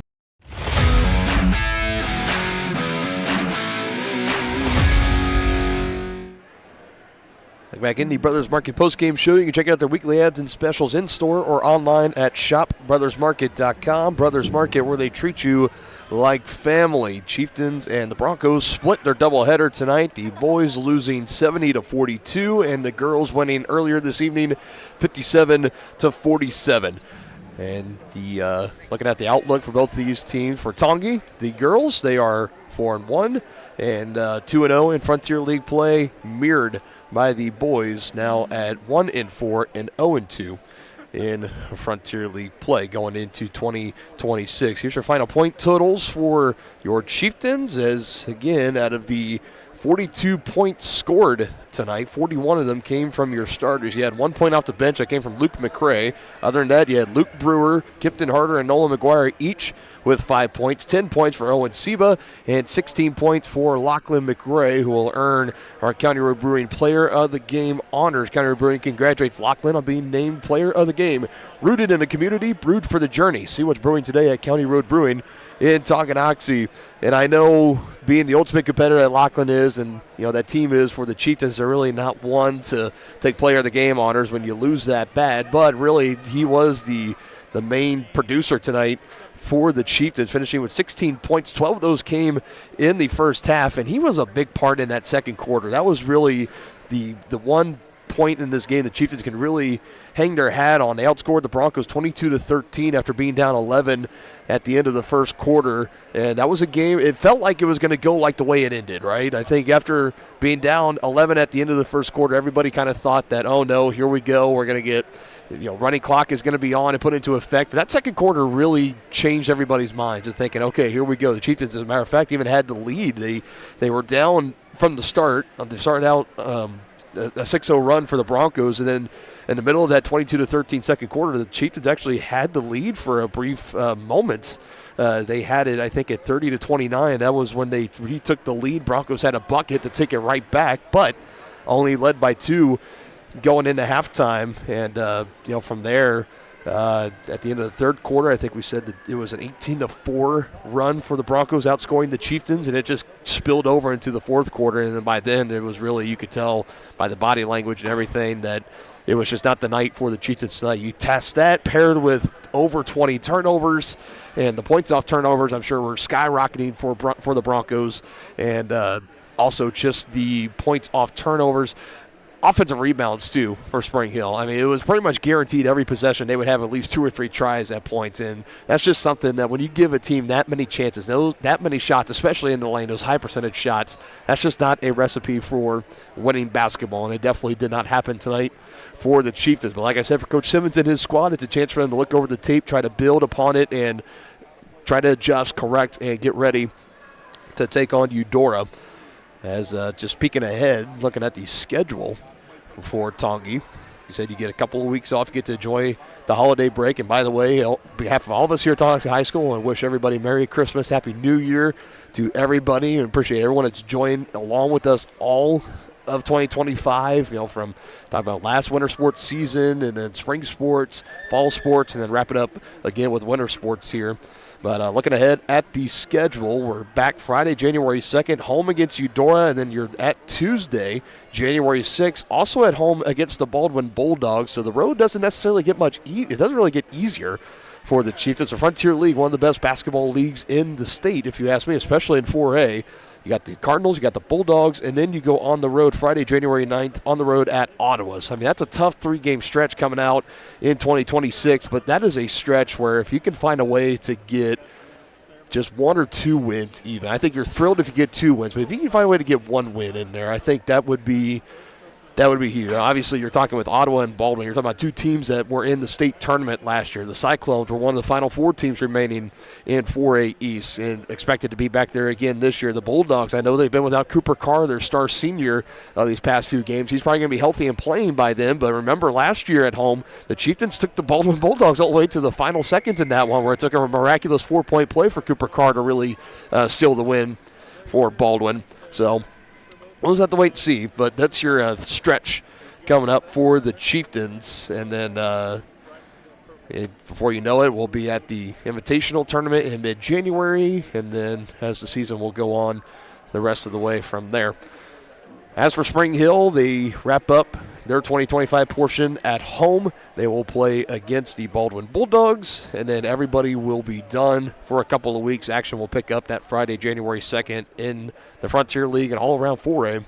S2: Back in the Brothers Market postgame show. You can check out their weekly ads and specials in store or online at shopbrothersmarket.com. Brothers Market, where they treat you like family. Chieftains and the Broncos split their doubleheader tonight. The boys losing 70-42, and the girls winning earlier this evening 57-47. And the looking at the outlook for both of these teams, for Tongi, the girls, they are 4-1 and 2-0 in Frontier League play, mirrored by the boys now at 1-4 and 0-2 in Frontier League play going into 2026. Here's your final point totals for your Chieftains, as again, out of the 42 points scored tonight, 41 of them came from your starters. You had 1 point off the bench that came from Luke McRae. Other than that, you had Luke Brewer, Kipton Harder, and Nolan McGuire each with 5 points. 10 points for Owen Seba, and 16 points for Lachlan McRae, who will earn our County Road Brewing Player of the Game honors. County Road Brewing congratulates Lachlan on being named Player of the Game. Rooted in the community, brewed for the journey. See what's brewing today at County Road Brewing in Tonganoxie. And I know being the ultimate competitor that Lachlan is, and that team is for the Chieftains, are really not one to take Player of the Game honors when you lose that bad. But really, he was the main producer tonight for the Chieftains, finishing with 16 points. 12 of those came in the first half, and he was a big part in that second quarter. That was really the one point in this game the Chieftains can really hang their hat on. They outscored the Broncos 22-13 after being down 11 at the end of the first quarter, and that was a game, it felt like it was going to go like the way it ended, right? I think after being down 11 at the end of the first quarter, everybody kind of thought that, oh no, here we go, we're going to get, running clock is going to be on and put into effect. But that second quarter really changed everybody's minds, and thinking, okay, here we go. The Chieftains, as a matter of fact, even had the lead. They were down from the start. They started out a 6-0 run for the Broncos, and then in the middle of that 22-13 second quarter, the Chieftains actually had the lead for a brief moment. They had it, I think, at 30-29. That was when he took the lead. Broncos had a bucket to take it right back, but only led by 2 going into halftime. And from there, at the end of the third quarter, I think we said that it was an 18-4 run for the Broncos, outscoring the Chieftains, and it just spilled over into the fourth quarter. And then by then, it was really, you could tell by the body language and everything that it was just not the night for the Chieftains tonight. You test that paired with over 20 turnovers, and the points off turnovers, I'm sure, were skyrocketing for the Broncos. And Also, just the points off turnovers. Offensive rebounds, too, for Spring Hill. I mean, it was pretty much guaranteed every possession they would have at least 2 or 3 tries at points, and that's just something that when you give a team that many chances, that many shots, especially in the lane, those high percentage shots, that's just not a recipe for winning basketball, and it definitely did not happen tonight for the Chieftains. But like I said, for Coach Simmons and his squad, it's a chance for them to look over the tape, try to build upon it, and try to adjust, correct, and get ready to take on Eudora. As just peeking ahead, looking at the schedule for Tongi. You said you get a couple of weeks off, you get to enjoy the holiday break. And by the way, on behalf of all of us here at Tonganoxie High School, I want to wish everybody Merry Christmas, Happy New Year to everybody, and appreciate everyone that's joined along with us all of 2025, from talking about last winter sports season and then spring sports, fall sports, and then wrap it up again with winter sports here. But looking ahead at the schedule, we're back Friday, January 2nd, home against Eudora, and then you're at Tuesday, January 6th, also at home against the Baldwin Bulldogs. So the road doesn't necessarily get it doesn't really get easier for the Chieftains. The Frontier League, one of the best basketball leagues in the state, if you ask me, especially in 4A. You got the Cardinals, you got the Bulldogs, and then you go on the road Friday, January 9th, on the road at Ottawa. So, I mean, that's a tough 3-game stretch coming out in 2026, but that is a stretch where if you can find a way to get just 1 or 2 wins even, I think you're thrilled if you get 2 wins, but if you can find a way to get 1 win in there, I think that would be huge. Obviously, you're talking with Ottawa and Baldwin. You're talking about 2 teams that were in the state tournament last year. The Cyclones were one of the final 4 teams remaining in 4A East and expected to be back there again this year. The Bulldogs, I know they've been without Cooper Carr, their star senior, these past few games. He's probably going to be healthy and playing by then, but remember last year at home, the Chieftains took the Baldwin Bulldogs all the way to the final seconds in that one, where it took a miraculous 4-point play for Cooper Carr to really seal the win for Baldwin. So we'll just have to wait and see, but that's your stretch coming up for the Chieftains. And then before you know it, we'll be at the Invitational Tournament in mid-January, and then as the season will go on the rest of the way from there. As for Spring Hill, they wrap up their 2025 portion at home. They will play against the Baldwin Bulldogs, and then everybody will be done for a couple of weeks. Action will pick up that Friday, January 2nd in the Frontier League and all around 4A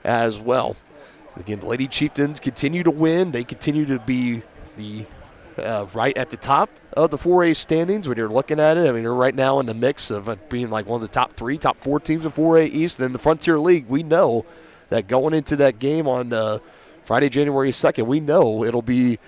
S2: as well. Again, the Lady Chieftains continue to win. They continue to be the right at the top of the 4A standings when you're looking at it. I mean, you're right now in the mix of being like one of the top 4 teams in 4A East. And in the Frontier League, we know that going into that game on Friday, January 2nd, we know it'll be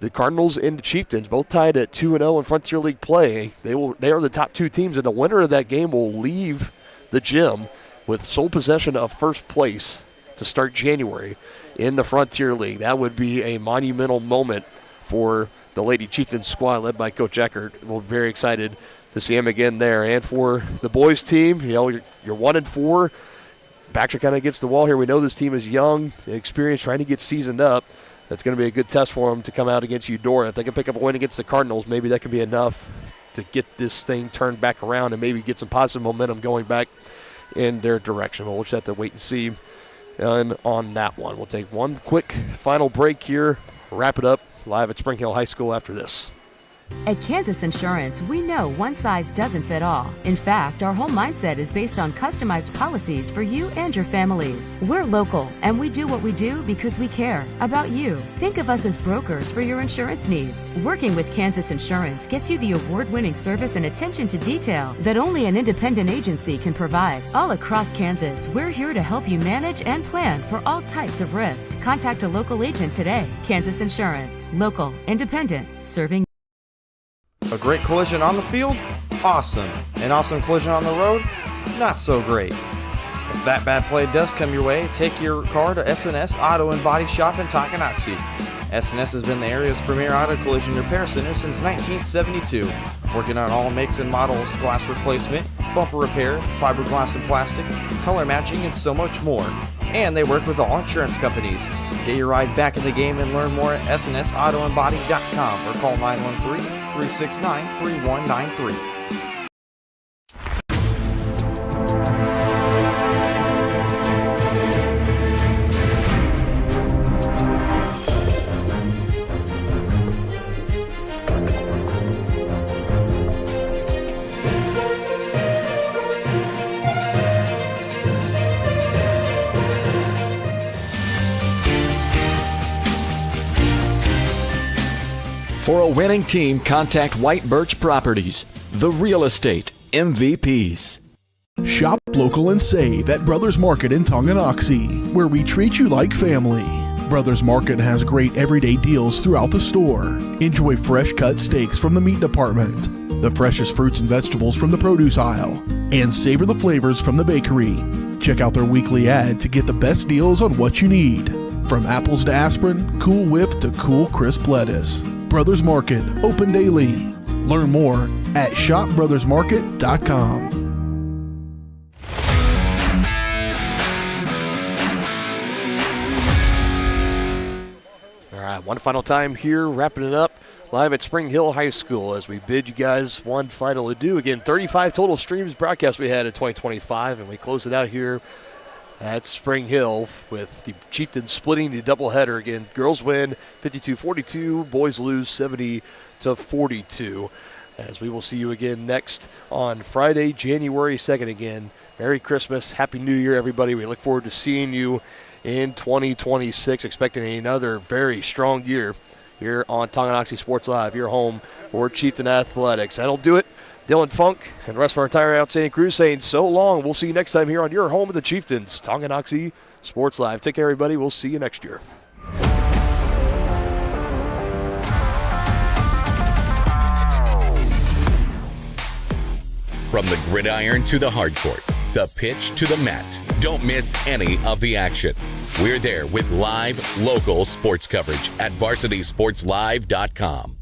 S2: the Cardinals and the Chieftains, both tied at 2-0 in Frontier League play. They are the top 2 teams, and the winner of that game will leave the gym with sole possession of first place to start January in the Frontier League. That would be a monumental moment for the Lady Chieftains squad led by Coach Eckert. We're very excited to see him again there. And for the boys team, you're 1-4. Backs are kind of against the wall here. We know this team is young, experienced, trying to get seasoned up. That's going to be a good test for them to come out against Eudora. If they can pick up a win against the Cardinals, maybe that can be enough to get this thing turned back around and maybe get some positive momentum going back in their direction. But we'll just have to wait and see on that one. We'll take one quick final break here, wrap it up live at Spring Hill High School after this.
S3: At Kansas Insurance, we know one size doesn't fit all. In fact, our whole mindset is based on customized policies for you and your families. We're local, and we do what we do because we care about you. Think of us as brokers for your insurance needs. Working with Kansas Insurance gets you the award-winning service and attention to detail that only an independent agency can provide. All across Kansas, we're here to help you manage and plan for all types of risk. Contact a local agent today. Kansas Insurance. Local, independent, serving.
S4: A great collision on the field? Awesome. An awesome collision on the road? Not so great. If that bad play does come your way, take your car to S&S Auto and Body Shop in Tonganoxie. S&S has been the area's premier auto collision repair center since 1972, working on all makes and models, glass replacement, bumper repair, fiberglass and plastic, color matching, and so much more. And they work with all insurance companies. Get your ride back in the game and learn more at snsautoandbody.com or call 913-369-3193.
S17: For a winning team, contact White Birch Properties, the real estate MVPs.
S6: Shop local and save at Brothers Market in Tonganoxie, where we treat you like family. Brothers Market has great everyday deals throughout the store. Enjoy fresh cut steaks from the meat department, the freshest fruits and vegetables from the produce aisle, and savor the flavors from the bakery. Check out their weekly ad to get the best deals on what you need. From apples to aspirin, Cool Whip to cool crisp lettuce. Brothers Market, open daily. Learn more at shopbrothersmarket.com.
S2: All right, one final time here, wrapping it up live at Spring Hill High School as we bid you guys one final adieu. Again, 35 total streams broadcast we had in 2025, and we close it out here at Spring Hill with the Chieftains splitting the doubleheader. Again, girls win 52-42, boys lose 70-42. As we will see you again next on Friday, January 2nd again. Merry Christmas, Happy New Year, everybody. We look forward to seeing you in 2026, expecting another very strong year here on Tonganoxie Sports Live, your home for Chieftain Athletics. That'll do it. Dylan Funk and the rest of our entire outstanding crew saying so long. We'll see you next time here on your home of the Chieftains, Tonganoxie Sports Live. Take care, everybody. We'll see you next year.
S1: From the gridiron to the hard court, the pitch to the mat, don't miss any of the action. We're there with live, local sports coverage at VarsitySportsLive.com.